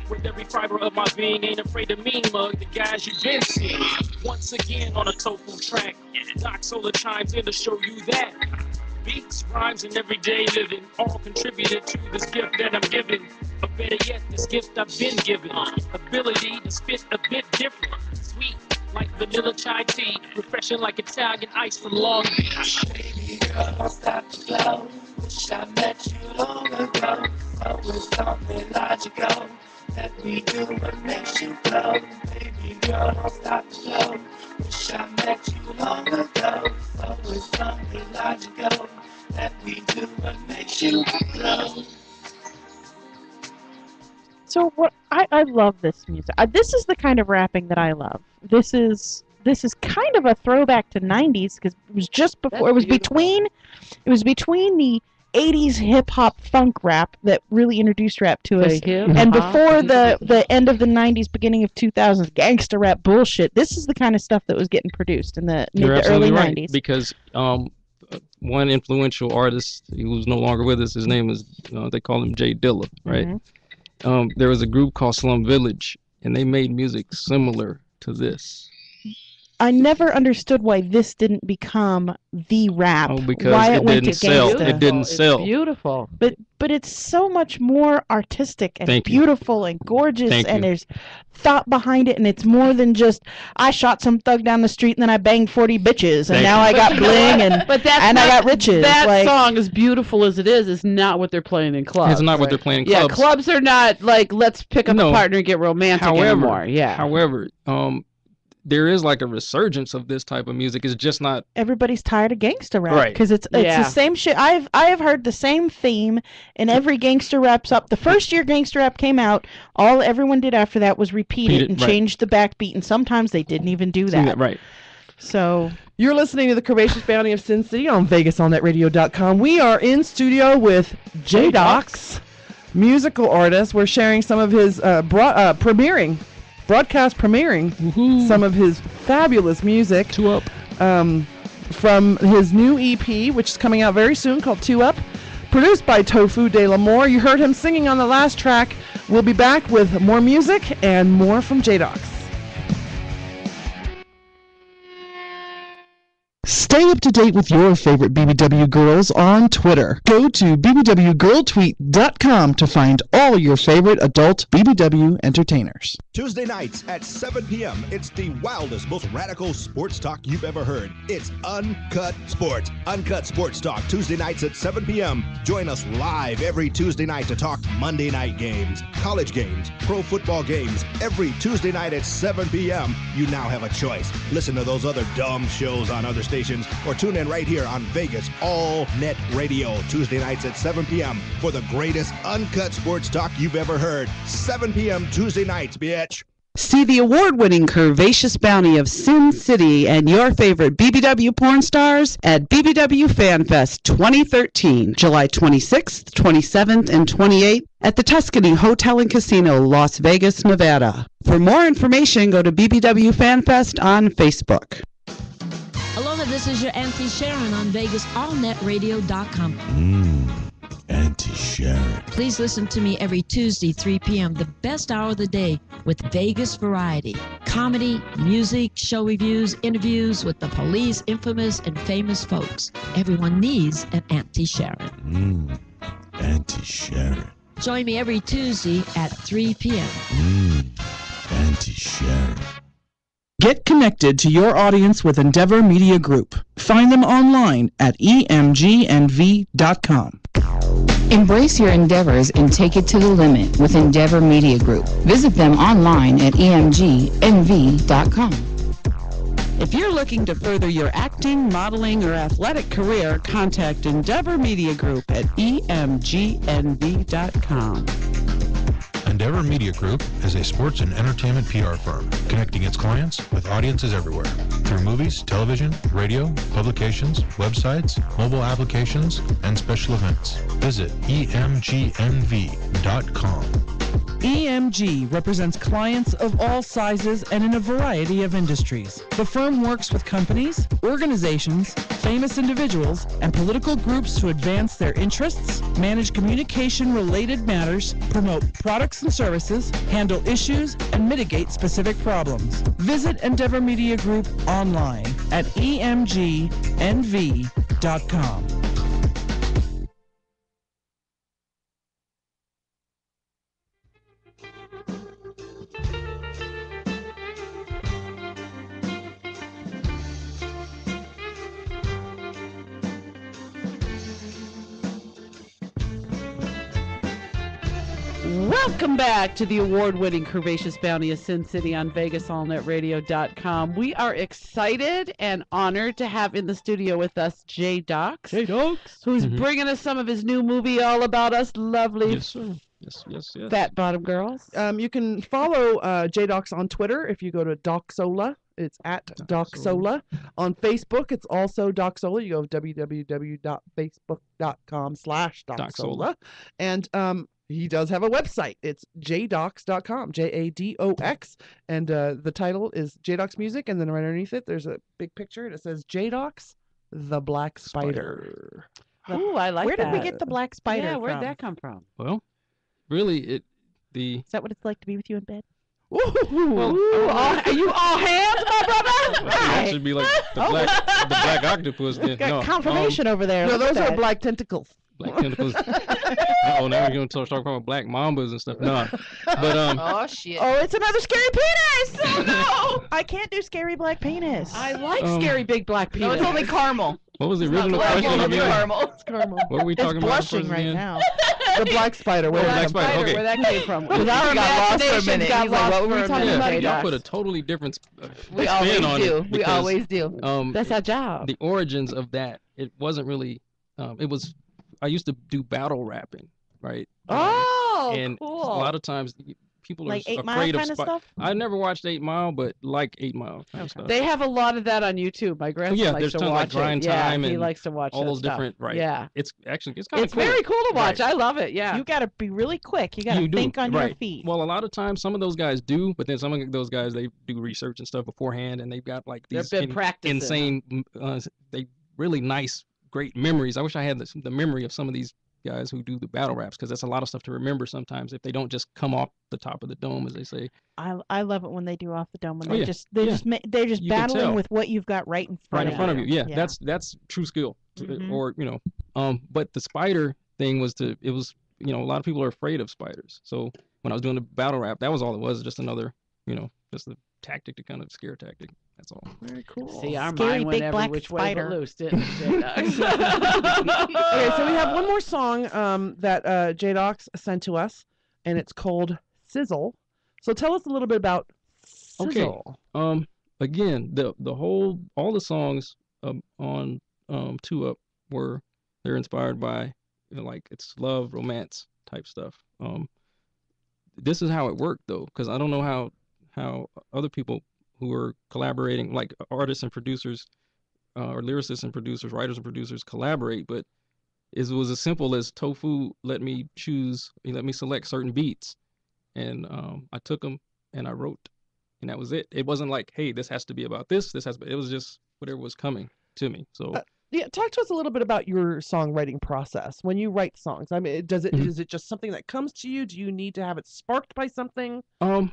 M: With every fiber of my being, ain't afraid to mean mug the guys you've been seeing. Once again on a Tofu track, Doc Solar chimes in to show you that beats, rhymes, and everyday living all contributed to this gift that I'm giving. Or better yet, this gift I've been given. Ability to spit a bit different. Sweet like vanilla chai tea, refreshing like Italian ice from Long Beach.
U: Baby girl, don't stop the flow. Wish I met you long ago. So it's something logical that we do what makes you glow. Baby girl, don't stop the flow. Wish I met you long ago. So it's something logical that we do what makes you glow.
F: So what I love this music. This is the kind of rapping that I love. This is kind of a throwback to 90s because it was just before it was between the 80s hip hop funk rap that really introduced rap to us, and before the end of the 90s, beginning of 2000s gangster rap bullshit. This is the kind of stuff that was getting produced in the early
J: right,
F: 90s.
J: Because one influential artist who's no longer with us, his name is they call him Jay Dilla, right?
F: Mm-hmm.
J: There was a group called Slum Village, and they made music similar to this.
F: I never understood why this didn't become the rap.
J: Oh, because
F: why
J: it
F: went
J: didn't
F: to
J: sell.
F: gangsta.
J: It didn't sell.
G: Beautiful.
F: But it's so much more artistic and
J: Thank you.
F: beautiful and gorgeous,
J: Thank
F: and
J: you.
F: there's thought behind it, and it's more than just I shot some thug down the street and then I banged 40 bitches and
J: Thank
F: now
J: you.
F: I got
G: you know
F: bling
G: what?
F: and
G: But that's
F: I
G: not,
F: got riches.
G: That
F: like,
G: song, as beautiful as it is not what they're playing in clubs.
J: It's not what they're playing in
G: Yeah,
J: clubs.
G: clubs are not like let's pick up a partner and get romantic anymore. Yeah.
J: However, there is like a resurgence of this type of music. It's just not.
F: Everybody's tired of gangster rap
J: Right.
F: because it's the same shit. I have heard the same theme in every gangster rap's up. The first year gangster rap came out, all everyone did after that was repeat it and
J: right.
F: change the backbeat, and sometimes they didn't even do that.
J: Right.
F: So
H: you're listening to the Curvaceous Bounty of Sin City on VegasAllNetRadio.com. We are in studio with Jay Dox, musical artist. We're sharing some of his broadcast premiering some of his fabulous music.
J: 2 Up.
H: From his new EP, which is coming out very soon, called 2 Up, produced by Tofu De La Moore. You heard him singing on the last track. We'll be back with more music and more from Jadox. Stay up to date with your favorite BBW girls on Twitter. Go to bbwgirltweet.com to find all your favorite adult BBW entertainers.
P: Tuesday nights at 7 p.m., it's the wildest, most radical sports talk you've ever heard. It's Uncut Sports. Uncut Sports Talk, Tuesday nights at 7 p.m. Join us live every Tuesday night to talk Monday night games, college games, pro football games. Every Tuesday night at 7 p.m., you now have a choice. Listen to those other dumb shows on other stations or tune in right here on Vegas All Net Radio, Tuesday nights at 7 p.m. for the greatest uncut sports talk you've ever heard. 7 p.m. Tuesday nights, bitch.
D: See the award-winning Curvaceous Bounty of Sin City and your favorite BBW porn stars at BBW FanFest 2013, July 26th, 27th, and 28th at the Tuscany Hotel and Casino, Las Vegas, Nevada. For more information, go to BBW FanFest on Facebook.
Q: Aloha, this is your Auntie Sharon on VegasAllNetRadio.com.
A: Auntie Sharon.
Q: Please listen to me every Tuesday, 3 p.m., the best hour of the day with Vegas variety. Comedy, music, show reviews, interviews with the police, infamous, and famous folks. Everyone needs an Auntie Sharon.
A: Auntie Sharon.
Q: Join me every Tuesday at 3 p.m.
A: Auntie Sharon.
H: Get connected to your audience with Endeavor Media Group. Find them online at emgnv.com.
N: Embrace your endeavors and take it to the limit with Endeavor Media Group. Visit them online at emgnv.com.
D: If you're looking to further your acting, modeling, or athletic career, contact Endeavor Media Group at emgnv.com.
O: Endeavor Media Group is a sports and entertainment PR firm connecting its clients with audiences everywhere through movies, television, radio, publications, websites, mobile applications, and special events. Visit emgnv.com.
B: EMG represents clients of all sizes and in a variety of industries. The firm works with companies, organizations, famous individuals, and political groups to advance their interests, manage communication-related matters, promote products and services, handle issues, and mitigate specific problems. Visit Endeavor Media Group online at emgnv.com.
G: Welcome back to the award-winning Curvaceous Bounty of Sin City on VegasAllNetRadio.com. We are excited and honored to have in the studio with us Jay Dox.
H: Jay Dox.
G: Who's bringing us some of his new movie, All About Us Lovely
J: Yes, sir. Yes.
G: Fat Bottom Girls.
H: You can follow Jay Dox on Twitter if you go to Doxola. It's at Doxola. On Facebook, it's also Doxola. You go to www.facebook.com/Doxola. And he does have a website. It's jadox.com, Jadox. And the title is Jadox Music. And then right underneath it, there's a big picture. And it says Jadox, the Black Spider.
G: Ooh, I like that.
F: Where did we get the black spider
G: Yeah,
F: from?
G: where'd that come from?
J: Well, really,
F: Is that what it's like to be with you in bed?
G: Are you all hands, my brother?
J: that should be like the black octopus. Then.
F: Got
J: No,
F: confirmation over there.
H: No,
F: Look at
H: those are
F: that.
H: black tentacles.
J: Black tentacles. Oh, now we're going to talk about black mambas and stuff. No, but
E: Oh shit.
F: Oh, it's another scary penis! Oh no! I can't do scary black penis.
G: I like scary big black penis.
E: No, it's only caramel.
J: what was the
E: It's not
J: original
E: black,
J: question
E: it's
J: again?
E: caramel.
F: It's caramel.
J: What were we talking
F: It's
J: about
F: blushing
J: first
F: right
J: again?
F: now.
H: The black spider. Where
J: Black
H: did that
J: spider. Okay.
G: Where that came from?
E: Because our imagination got lost
G: What were
E: for
G: we
E: a
G: talking
E: minute.
G: about?
J: Yeah, y'all
G: Jadox?
J: put a totally different
E: We
J: spin
E: always
J: on
E: do.
J: it
E: We
J: because,
E: always do.
G: That's our job.
J: The origins of that, it wasn't really. It was. I used to do battle rapping, right?
E: Oh,
J: and
E: cool.
J: a lot of times people
F: Like
J: are
F: 8 Mile
J: afraid of
F: kind of stuff?
J: I never watched 8 Mile, but like 8 Mile kind of stuff.
G: They have a lot of that on YouTube. My grandson
J: yeah,
G: likes
J: there's
G: to
J: tons
G: watch
J: like Grind
G: it. Yeah,
J: Time
G: he
J: and
G: likes to watch
J: all
G: that
J: those
G: stuff.
J: different. Right.
G: Yeah,
J: it's kind of cool.
G: it's very cool to watch.
J: Right.
G: I love it. Yeah,
F: You got to be really quick. You got to
J: You do,
F: think on your
J: right.
F: feet.
J: Well, a lot of times some of those guys do, but then some of those guys they do research and stuff beforehand, and they've got like
G: They've
J: these
G: been practicing.
J: insane, they really nice, great memories. I wish I had the memory of some of these guys who do the battle raps because that's a lot of stuff to remember sometimes if they don't just come off the top of the dome as they say.
F: I love it when they do off the dome. When
J: Oh,
F: they
J: yeah.
F: just
J: Yeah.
F: they're just
J: You can
F: battling
J: tell.
F: with what you've got right in front
J: Right in front of you. Yeah,
F: Yeah.
J: that's true skill.
F: Mhm.
J: Or but the spider thing was a lot of people are afraid of spiders. So when I was doing the battle rap, that was all it was, just another, just a tactic to kind of scare tactic. That's all.
H: Very cool.
G: See, our
F: Scary
G: mind went
F: big
G: every
F: black
G: which way
F: spider.
G: but loose, didn't it?
H: Okay, so we have one more song that Jadox sent to us, and it's called Sizzle. So tell us a little bit about Sizzle.
J: Okay. Again, all the songs on 2 Up they're inspired by like it's love, romance type stuff. This is how it worked though, because I don't know how other people who are collaborating, like artists and producers, or lyricists and producers, writers and producers collaborate, but it was as simple as Tofu let me select certain beats, and I took them and I wrote, and that was it. It wasn't like, hey, this has to be about this. It was just whatever was coming to me. So
H: Yeah, talk to us a little bit about your songwriting process when you write songs. I mean, is it just something that comes to you? Do you need to have it sparked by something?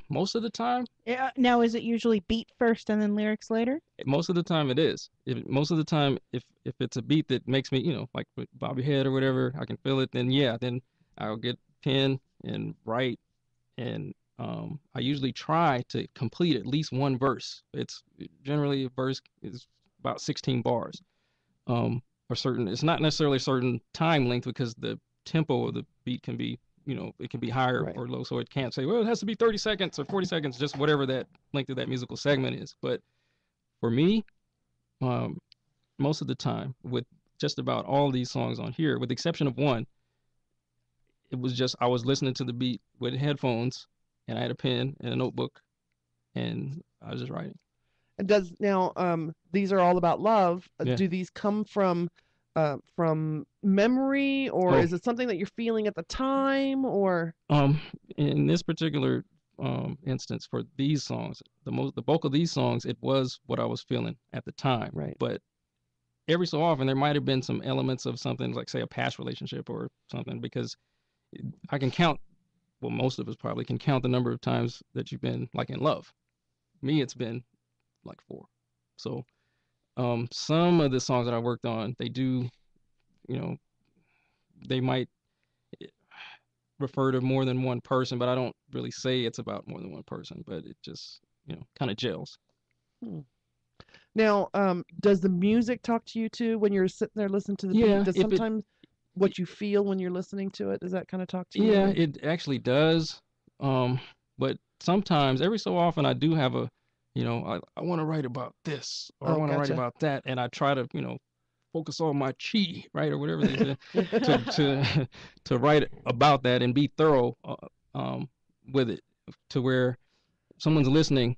J: Most of the time.
F: Yeah. Now, is it usually beat first and then lyrics later?
J: Most of the time it is. Most of the time, if it's a beat that makes me, like with Bob Your Head or whatever, I can feel it. Then I'll get pen and write, and I usually try to complete at least one verse. It's generally a verse is about 16 bars. It's not necessarily a certain time length because the tempo of the beat can be, it can be higher or low. So it can't say, well, it has to be 30 seconds or 40 seconds, just whatever that length of that musical segment is. But for me, most of the time with just about all these songs on here, with the exception of one, it was just I was listening to the beat with headphones, and I had a pen and a notebook, and I was just writing.
H: And these are all about love.
J: Yeah.
H: Do these come from memory, or is it something that you're feeling at the time, or?
J: In this particular instance for these songs, the bulk of these songs, it was what I was feeling at the time.
H: Right.
J: But every so often there might have been some elements of something like, say, a past relationship or something, because I can count, well, most of us probably can count the number of times that you've been like in love. Me, it's been like 4. So some of the songs that I worked on, they do, they might refer to more than one person, but I don't really say it's about more than one person, but it just, kind of gels.
H: Now, does the music talk to you too when you're sitting there listening to the beat? Does sometimes what you feel when you're listening to it, does that kind of talk to you?
J: Yeah, it actually does. But sometimes, every so often, I do have a, I want to write about this, or I want to write about that, and I try to, focus on my chi, right, or whatever they say, to write about that and be thorough with it, to where someone's listening,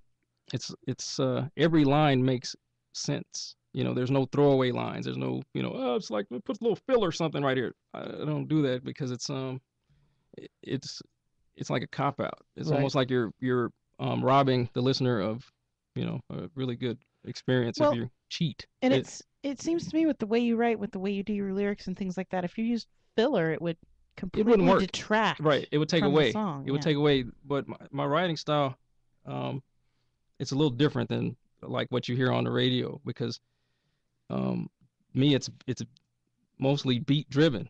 J: it's every line makes sense. There's no throwaway lines. There's no, it's like put a little filler or something right here. I don't do that because it's like a cop out. It's almost like you're robbing the listener of, a really good experience if you cheat.
F: And it seems to me with the way you write, with the way you do your lyrics and things like that, if you used filler, it would completely detract.
J: Right. It would take
F: from
J: away.
F: the song.
J: It would take away. But my writing style, it's a little different than like what you hear on the radio, because me, it's mostly beat driven.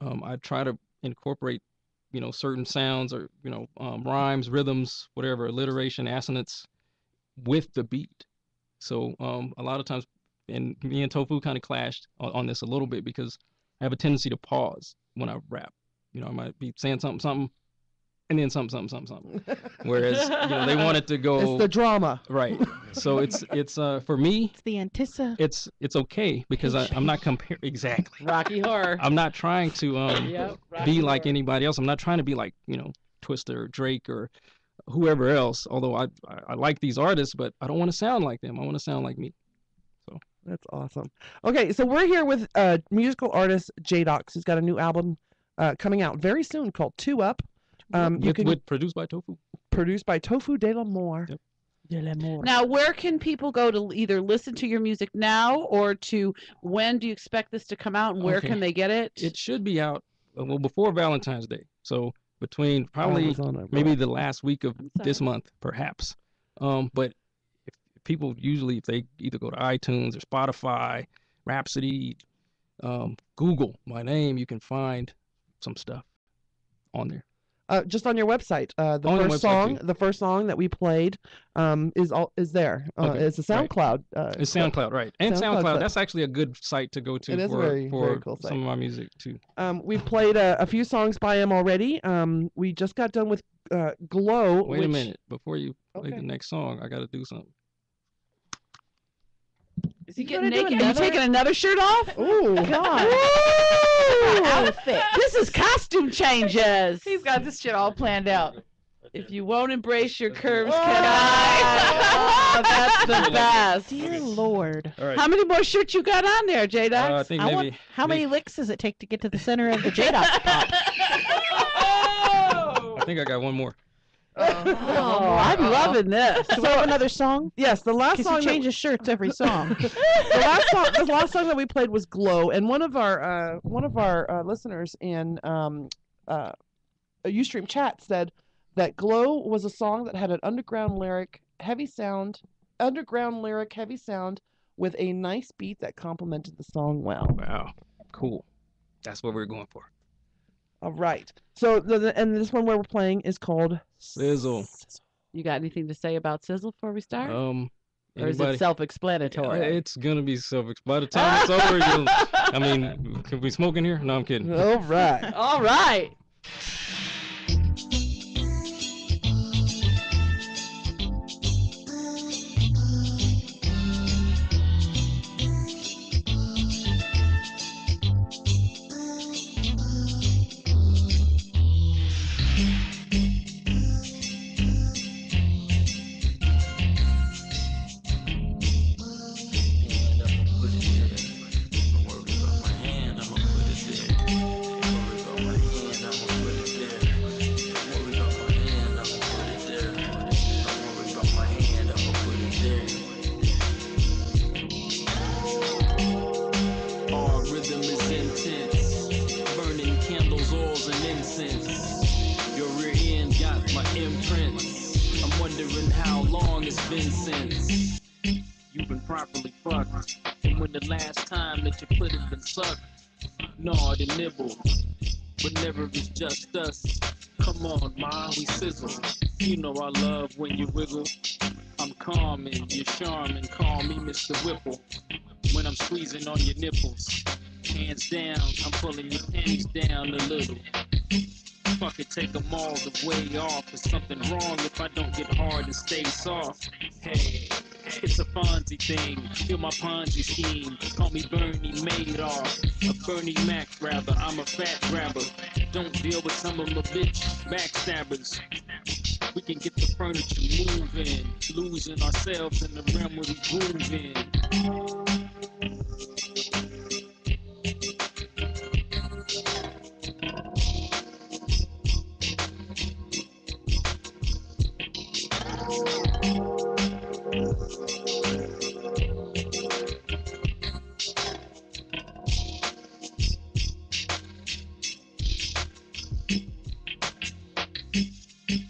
J: I try to incorporate, certain sounds or, rhymes, rhythms, whatever, alliteration, assonance with the beat. So a lot of times, and me and Tofu kind of clashed on this a little bit, because I have a tendency to pause when I rap. I might be saying something, and then something. Whereas, they want it to go.
H: It's the drama.
J: Right. So it's for me.
F: It's the anticipation.
J: It's okay, because I'm not comparing. Exactly.
E: Rocky Horror.
J: I'm not trying to be like anybody else. I'm not trying to be like, Twista or Drake or whoever else. Although I like these artists, but I don't want to sound like them. I want to sound like me. So
H: that's awesome. Okay, so we're here with musical artist Jay Dox, who's got a new album coming out very soon called 2 Up.
J: Produced by Tofu.
H: Produced by Tofu De La Moore.
J: Yep.
F: De La Moore.
E: Now, where can people go to either listen to your music now, or to when do you expect this to come out, and where can they get it?
J: It should be out before Valentine's Day. So between probably maybe the last week of this month, perhaps. But if people usually, if they either go to iTunes or Spotify, Rhapsody, Google my name, you can find some stuff on there.
H: Just on your website, the first song that we played is there. Okay. It's a SoundCloud.
J: It's SoundCloud, right? And SoundCloud. That's actually a good site to go to
H: it is
J: for,
H: very cool
J: some of my music too.
H: We've played a few songs by him already. We just got done with Glow.
J: Wait a minute, before you play the next song, I got to do something.
E: Is he getting naked? Are you taking another shirt off?
H: Oh,
F: God.
E: Outfit. This is costume changes. He's got this shit all planned out. If you won't embrace your curves, can I? That's the best.
F: Dear Lord.
J: All right.
E: How many more shirts you got on there, Jadox?
J: I think maybe.
F: How many licks does it take to get to the center of the Jadox pop?
J: I think I got one more.
E: I'm loving this.
F: Do we have another song?
H: Yes, the last song.
F: He changes shirts every song.
H: the last song that we played was "Glow," and one of our listeners in a Ustream chat said that "Glow" was a song that had an underground lyric, heavy sound, with a nice beat that complemented the song well.
J: Wow, cool. That's what we're going for.
H: All right. So and this one where we're playing is called
J: Sizzle.
E: You got anything to say about Sizzle before we start?
J: Anybody?
E: Or is it self-explanatory?
J: It's gonna be self-explanatory. By the time it's over, I mean, can we smoke in here? No, I'm kidding.
H: All right.
E: All right.
M: wondering how long it's been since you've been properly fucked. And when the last time that your foot has been sucked, gnawed and nibbled, but never it's just us. Come on, ma, we sizzle. You know I love when you wiggle. I'm calm and you're charming. Call me Mr. Whipple when I'm squeezing on your nipples. Hands down, I'm pulling your panties down a little. Fuck it, take them all the way off. Is something wrong if I don't get hard and stay soft? Hey, it's a Fonzie thing. Feel my Ponzi scheme. Call me Bernie Madoff. A Bernie Mac rather. I'm a fat grabber. Don't deal with some of my bitch backstabbers. We can get the furniture moving. Losing ourselves in the realm where we grooving.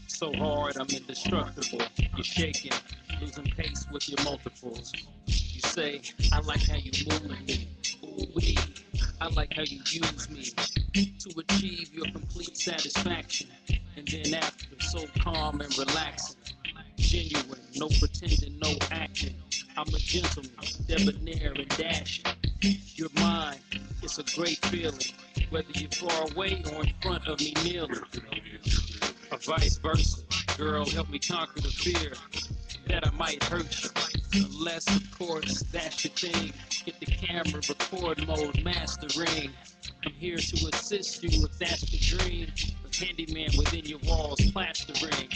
M: So hard, I'm indestructible. You're shaking, losing pace with your multiples. You say, I like how you move me. Ooh-wee, I like how you use me to achieve your complete satisfaction. And then after, so calm and relaxing. Genuine, no pretending, no acting. I'm a gentleman, debonair and dashing. You're mine, it's a great feeling. Whether you're far away or in front of me kneeling. Or vice versa. Girl, help me conquer the fear that I might hurt you. Unless, of course, that's your thing. Get the camera, record mode, mastering. I'm here to assist you if that's the dream. A handyman within your walls, plastering.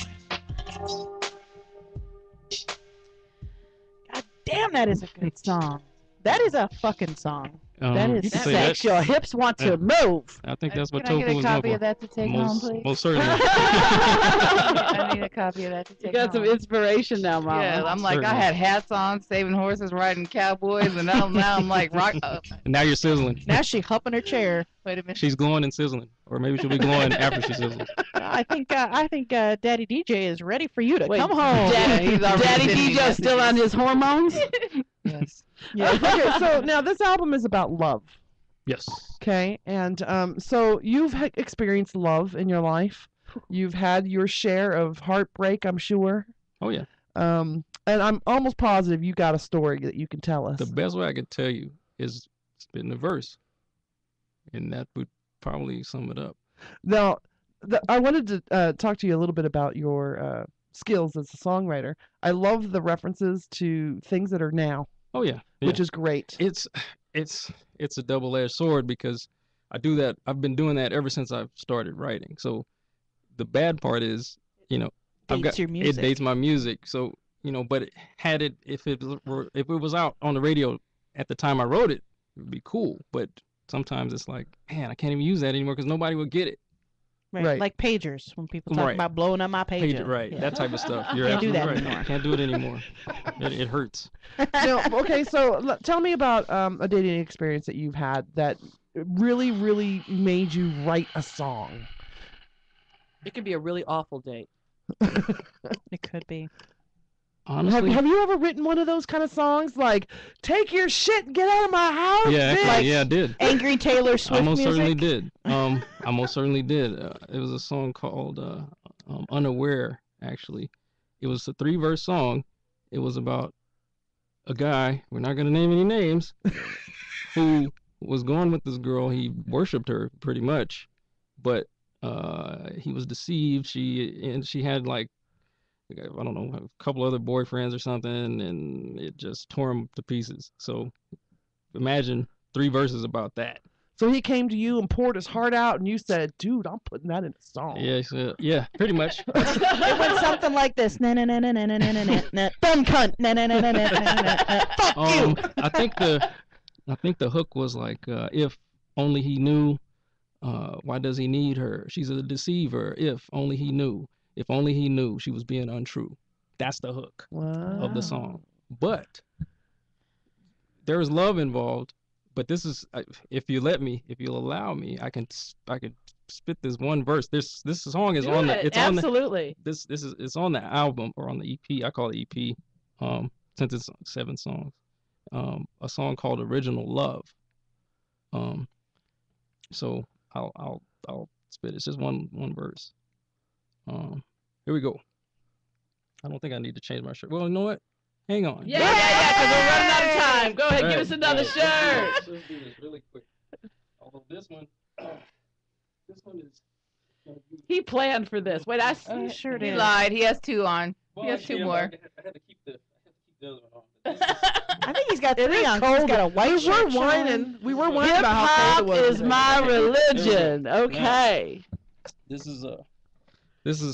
F: God damn, that is a good song. That is a fucking song. That
J: You
F: is
J: can say
F: sex.
J: that-
F: Your hips want to move.
J: I think that's what
E: Can I
J: Tofu
E: get a
J: was going
E: copy
J: for.
E: of that to take home, please?
J: Most certainly.
E: I need a copy of that to take
G: You got
E: home.
G: some inspiration now, Mama.
E: Yeah, I'm like, I
J: Certainly.
E: had hats on, saving horses, riding cowboys, and now I'm like, rock.
J: And now you're sizzling.
F: Now she humping her chair.
E: Wait a minute.
J: She's glowing and sizzling. Or maybe she'll be glowing after she sizzles.
F: I think Daddy DJ is ready for you to
G: Wait,
F: come home.
G: Daddy DJ still on his hormones?
E: Yes.
H: Yeah. Okay, so now this album is about love.
J: Yes.
H: Okay, and so you've experienced love in your life. You've had your share of heartbreak, I'm sure.
J: Oh, yeah.
H: And I'm almost positive you got a story that you can tell us.
J: The best way I could tell you is spitting a verse. And that would probably sum it up.
H: Now, I wanted to talk to you a little bit about your skills as a songwriter. I love the references to things that are now.
J: Oh, yeah.
H: Which is great.
J: It's a double-edged sword because I do that. I've been doing that ever since I've started writing. So the bad part is,
F: Dates your music.
J: it dates my music. So, but if it was out on the radio at the time I wrote it, it would be cool. But sometimes it's like, man, I can't even use that anymore because nobody will get it.
F: Right. Like pagers, when people talk
J: Right.
F: about blowing up my pager.
J: Right,
F: Yeah.
J: that type of stuff. You're
F: Can't do
J: absolutely
F: that
J: right.
F: anymore.
J: Can't do it anymore. It hurts.
H: No, okay, so tell me about a dating experience that you've had that really, really made you write a song.
G: It could be a really awful date.
F: It could be.
J: Honestly,
H: Have you ever written one of those kind of songs like "Take your shit and get out of my house"?
J: Yeah, actually,
H: bitch?
J: yeah, I did.
F: Angry Taylor Swift
J: I most
F: music.
J: certainly did. I most certainly did. It was a song called "Unaware." Actually, it was a 3-verse song. It was about a guy. We're not gonna name any names. Who was going with this girl? He worshipped her pretty much, but he was deceived. She had like, I don't know, a couple other boyfriends or something, and it just tore him to pieces. So imagine 3 verses about that.
H: So he came to you and poured his heart out, and you said, "Dude, I'm putting that in a song."
J: Yeah, pretty much.
F: It went something like this. Na na na na na na na na na. Dumb cunt. Na na na na na na na. Fuck you.
J: I think the hook was like, if only he knew, why does he need her? She's a deceiver. If only he knew. If only he knew she was being untrue. That's the hook of the song. But there is love involved. But this is, if you'll allow me, I could spit this one verse. This song is
E: Do
J: on
E: it.
J: the. It's
E: Absolutely.
J: on the. It's on the album or on the EP. I call it EP. Since it's 7 songs. A song called "Original Love." So I'll spit it. It's just one verse. Here we go. I don't think I need to change my shirt. Well, you know what? Hang on.
E: Yeah, because we're running out of time. Go ahead,
J: All
E: give
J: right.
E: us another shirt.
J: Let's do this really quick. Although this one is.
E: He planned for this. Wait,
F: He sure
E: he
F: did.
E: lied. He has 2 on.
J: Well,
E: He has 2
J: yeah,
E: more.
J: I had to keep the other one on.
F: I think he's got
H: It
F: 3
H: is
F: on. 'cause
H: cold.
F: He's got a white
H: we
F: shirt
H: were
F: showing.
H: whining. We were whining
E: Hip
H: about how
E: hop
H: cold it was.
E: is my religion. Okay.
J: This is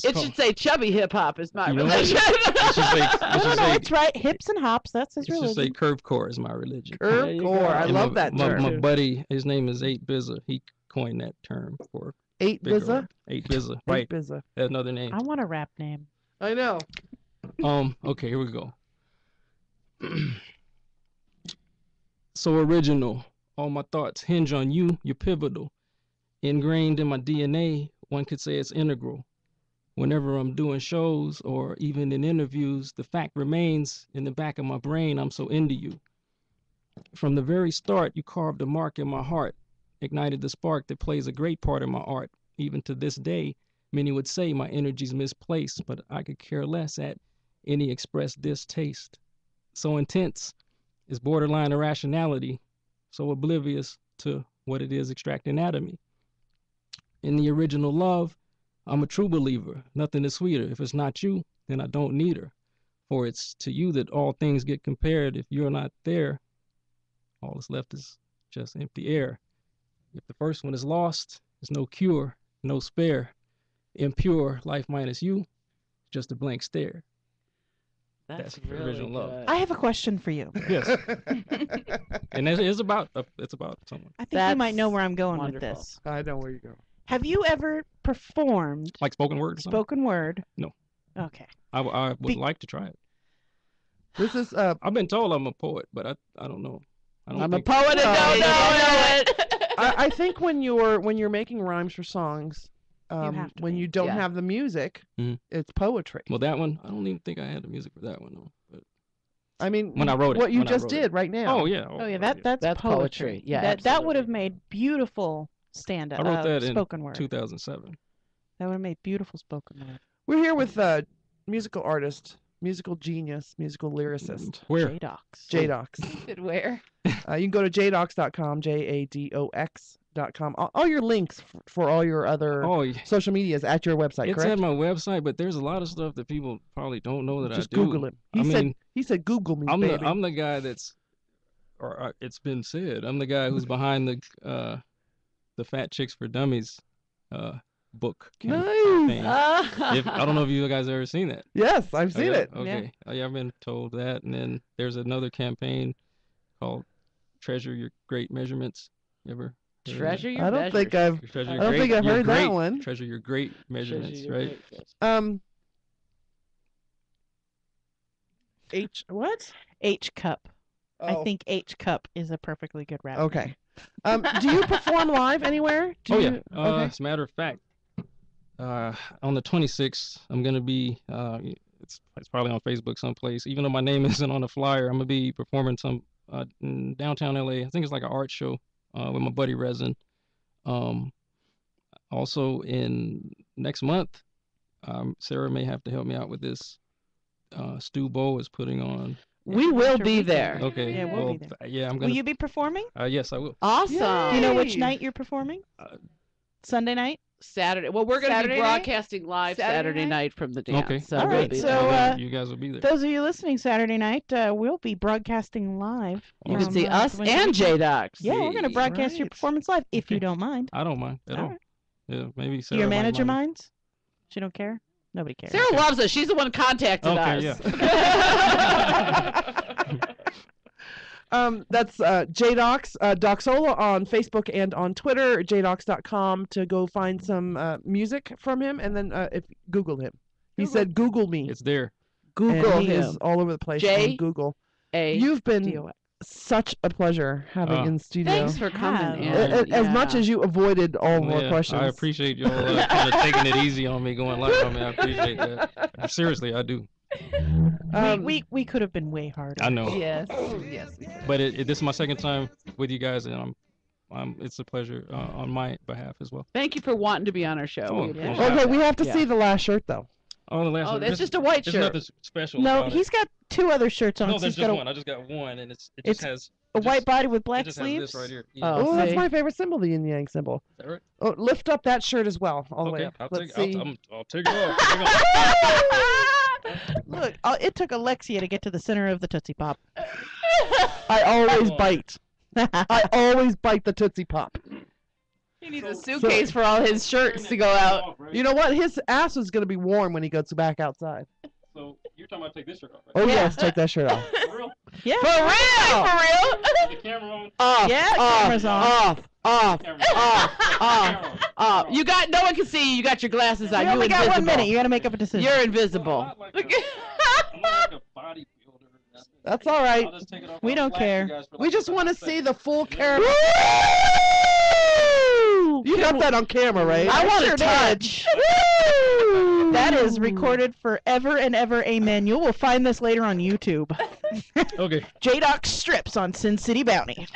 E: It should say chubby hip hop is my
J: You know what?
E: religion.
J: It should say
F: That's right. Hips and hops. That's his
J: it should say
F: religion.
J: curvecore is my religion.
H: Curvecore. I
J: And
H: love that term.
J: My buddy, his name is 8 Bizza. He coined that term for
H: 8
J: bigger
H: Bizza?
J: word. 8 Bizza. Right.
H: 8 Bizza.
J: Another name.
F: I want a rap name.
H: I know.
J: Okay, here we go. So original. All my thoughts hinge on you. You're pivotal. Ingrained in my DNA, one could say it's integral. Whenever I'm doing shows or even in interviews, the fact remains in the back of my brain, I'm so into you. From the very start, you carved a mark in my heart, ignited the spark that plays a great part in my art. Even to this day, many would say my energy's misplaced, but I could care less at any expressed distaste. So intense is borderline irrationality, so oblivious to what it is extracting out of me. In the original love, I'm a true believer. Nothing is sweeter. If it's not you, then I don't need her. For it's to you that all things get compared. If you're not there, all that's left is just empty air. If the first one is lost, there's no cure, no spare. Impure, life minus you, just a blank stare. That's
E: really
J: original love.
E: good.
F: I have a question for you.
J: Yes. And it's about someone.
F: I think you might know where I'm going with this.
H: I know where you go.
F: Have you ever performed
J: Like spoken word or something?
F: spoken word?
J: No.
F: Okay.
J: I would like to try it.
H: This is
J: I've been told I'm a poet, but I don't know.
E: I'm a poet and don't know it.
H: I think when you're making rhymes for songs, when you don't
E: Yeah.
H: have the music, it's poetry.
J: Well, that one, I don't even think I had the music for that one though. But
H: I mean,
J: when I wrote it,
H: what you
J: when I
H: just
J: wrote
H: did
J: it.
H: right now.
J: Oh yeah.
F: Oh yeah, that's
E: That's poetry. Yeah,
F: that would have made beautiful stand-up.
J: I wrote that in
F: spoken word.
J: 2007.
F: That would have made beautiful spoken word.
H: We're here with musical artist, musical genius, musical lyricist.
J: Where?
F: Jadox.
H: Jadox.
E: It where?
H: You can go to jadox.com, JADOX.com. All your links for all your other social medias at your website,
J: It's
H: correct?
J: at my website, but there's a lot of stuff that people probably don't know that
H: Just
J: I do.
H: Google it.
J: I
H: He said Google me,
J: I'm
H: baby.
J: I'm the guy that's, or it's been said, I'm the guy who's behind the Fat Chicks for Dummies book campaign. I don't know if you guys have ever seen that.
H: Yes, I've seen it.
J: Okay. Yeah, I've been told that. And then there's another campaign called Treasure Your Great Measurements. You ever?
E: Treasure your
H: I don't think I've
J: Treasure
H: I
J: your
H: don't
J: great-
H: think I've
J: your
H: heard that
J: great-
H: one.
J: Treasure your great measurements,
E: your
J: right?
H: H what?
F: H cup. I
H: Oh.
F: think H cup is a perfectly good rap.
H: Okay. Do you perform live anywhere?
J: Oh yeah.
H: you- Okay.
J: As a matter of fact, on the 26th, I'm gonna be. It's probably on Facebook someplace. Even though my name isn't on the flyer, I'm gonna be performing some in downtown LA. I think it's like an art show with my buddy Resin. Also in next month, Sarah may have to help me out with this. Stu Bow is putting on.
E: We will be there.
J: Okay.
F: Yeah, we'll
J: well,
F: be there.
J: Yeah, I'm
F: Will
J: gonna.
F: you be performing?
J: Yes, I will.
E: Awesome.
F: Do you know which night you're performing? Sunday night?
E: Saturday. Well, we're going to
F: Saturday
E: be
F: night?
E: broadcasting live Saturday night from the dance.
J: Okay.
E: So
F: All
E: we'll
F: right,
E: be
F: so
E: there.
J: you guys will be there.
F: those of you listening Saturday night, we'll be broadcasting live.
E: You can
F: from,
E: see us
F: Twin
E: and
F: Cities.
E: Jadox.
F: Yeah, we're going to broadcast your performance live if you don't mind.
J: I don't mind at all.
F: right.
J: Yeah, maybe
F: Do
J: Sarah
F: your
J: might
F: manager
J: mind.
F: minds? She don't care? Nobody cares.
E: Sarah loves us. She's the one contacted
J: Okay,
E: us.
H: That's Jadox, Doxola on Facebook and on Twitter, jadox.com to go find some music from him, and then if Google him. He said Google me.
J: It's there.
H: And
E: Google
H: he
E: him.
H: is all over the place
E: J
H: on Google.
E: A
H: You've been
E: D-O-X.
H: such a pleasure having in studio.
E: Thanks for coming.
H: As much as you avoided all more questions.
J: I appreciate y'all kind of taking it easy on me, going light on me. I appreciate that. Seriously, I do.
F: We could have been way harder.
J: I know.
E: Yes.
J: But this is my second time with you guys, and it's a pleasure on my behalf as well.
G: Thank you for wanting to be on our show.
H: Okay, we have to see the last shirt though.
J: Oh, the last.
G: Oh, that's just a white shirt.
J: There's nothing special.
F: No,
J: about
F: he's got 2 other shirts on.
J: No, there's
F: He's
J: just
F: got
J: one. I just got one, and it just has
F: a white body with black
J: it just
F: sleeves.
J: Has this right here.
H: Oh, that's my favorite symbol, the yin yang symbol.
J: Is that right?
H: Oh, lift up that shirt as well, all the way up.
J: I'll
H: Let's
J: take
H: see.
J: I'll take it off.
F: Look, it took Alexia to get to the center of the Tootsie Pop.
H: I always bite. I always bite the Tootsie Pop.
E: He needs a suitcase for all his shirts to go out.
H: You know what? His ass is going to be warm when he goes back outside.
J: So you're talking about take this shirt off, right?
H: Oh, yes, take that shirt off.
J: For real?
F: Yeah.
E: For real?
J: The camera on?
H: Off.
F: Yeah, camera's on.
H: Off.
E: You got, no one can see you. You got your glasses on.
F: You only got 1 minute. You got to make up a decision.
E: You're invisible.
J: I'm not like a bodybuilder.
H: That's all right.
J: I'll just take it off.
F: We don't care.
H: We just want to see the full camera. You got that on camera, right?
F: I want
H: sure
F: to touch. That is recorded forever and ever. Amen. You will find this later on YouTube.
J: Okay.
F: Jadox strips on SinCityBounty.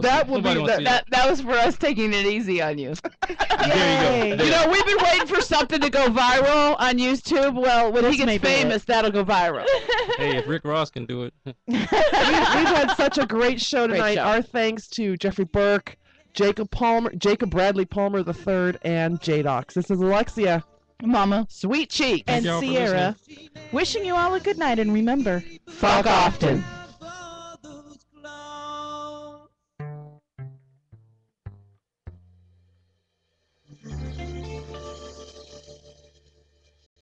E: That was for us taking it easy on you.
J: There you go.
E: You know, we've been waiting for something to go viral on YouTube. Well, when he gets famous, that'll go viral.
J: Hey, if Rick Ross can do it.
H: We've had such a great show tonight.
E: Great show.
H: Our thanks to Jeffrey Burke, Jacob Bradley Palmer III, and Jay Dox. This is Alexia,
E: Mama,
H: Sweet Cheek,
F: and
J: y'all for
F: Sierra, wishing you all a good night, and remember,
H: fuck often.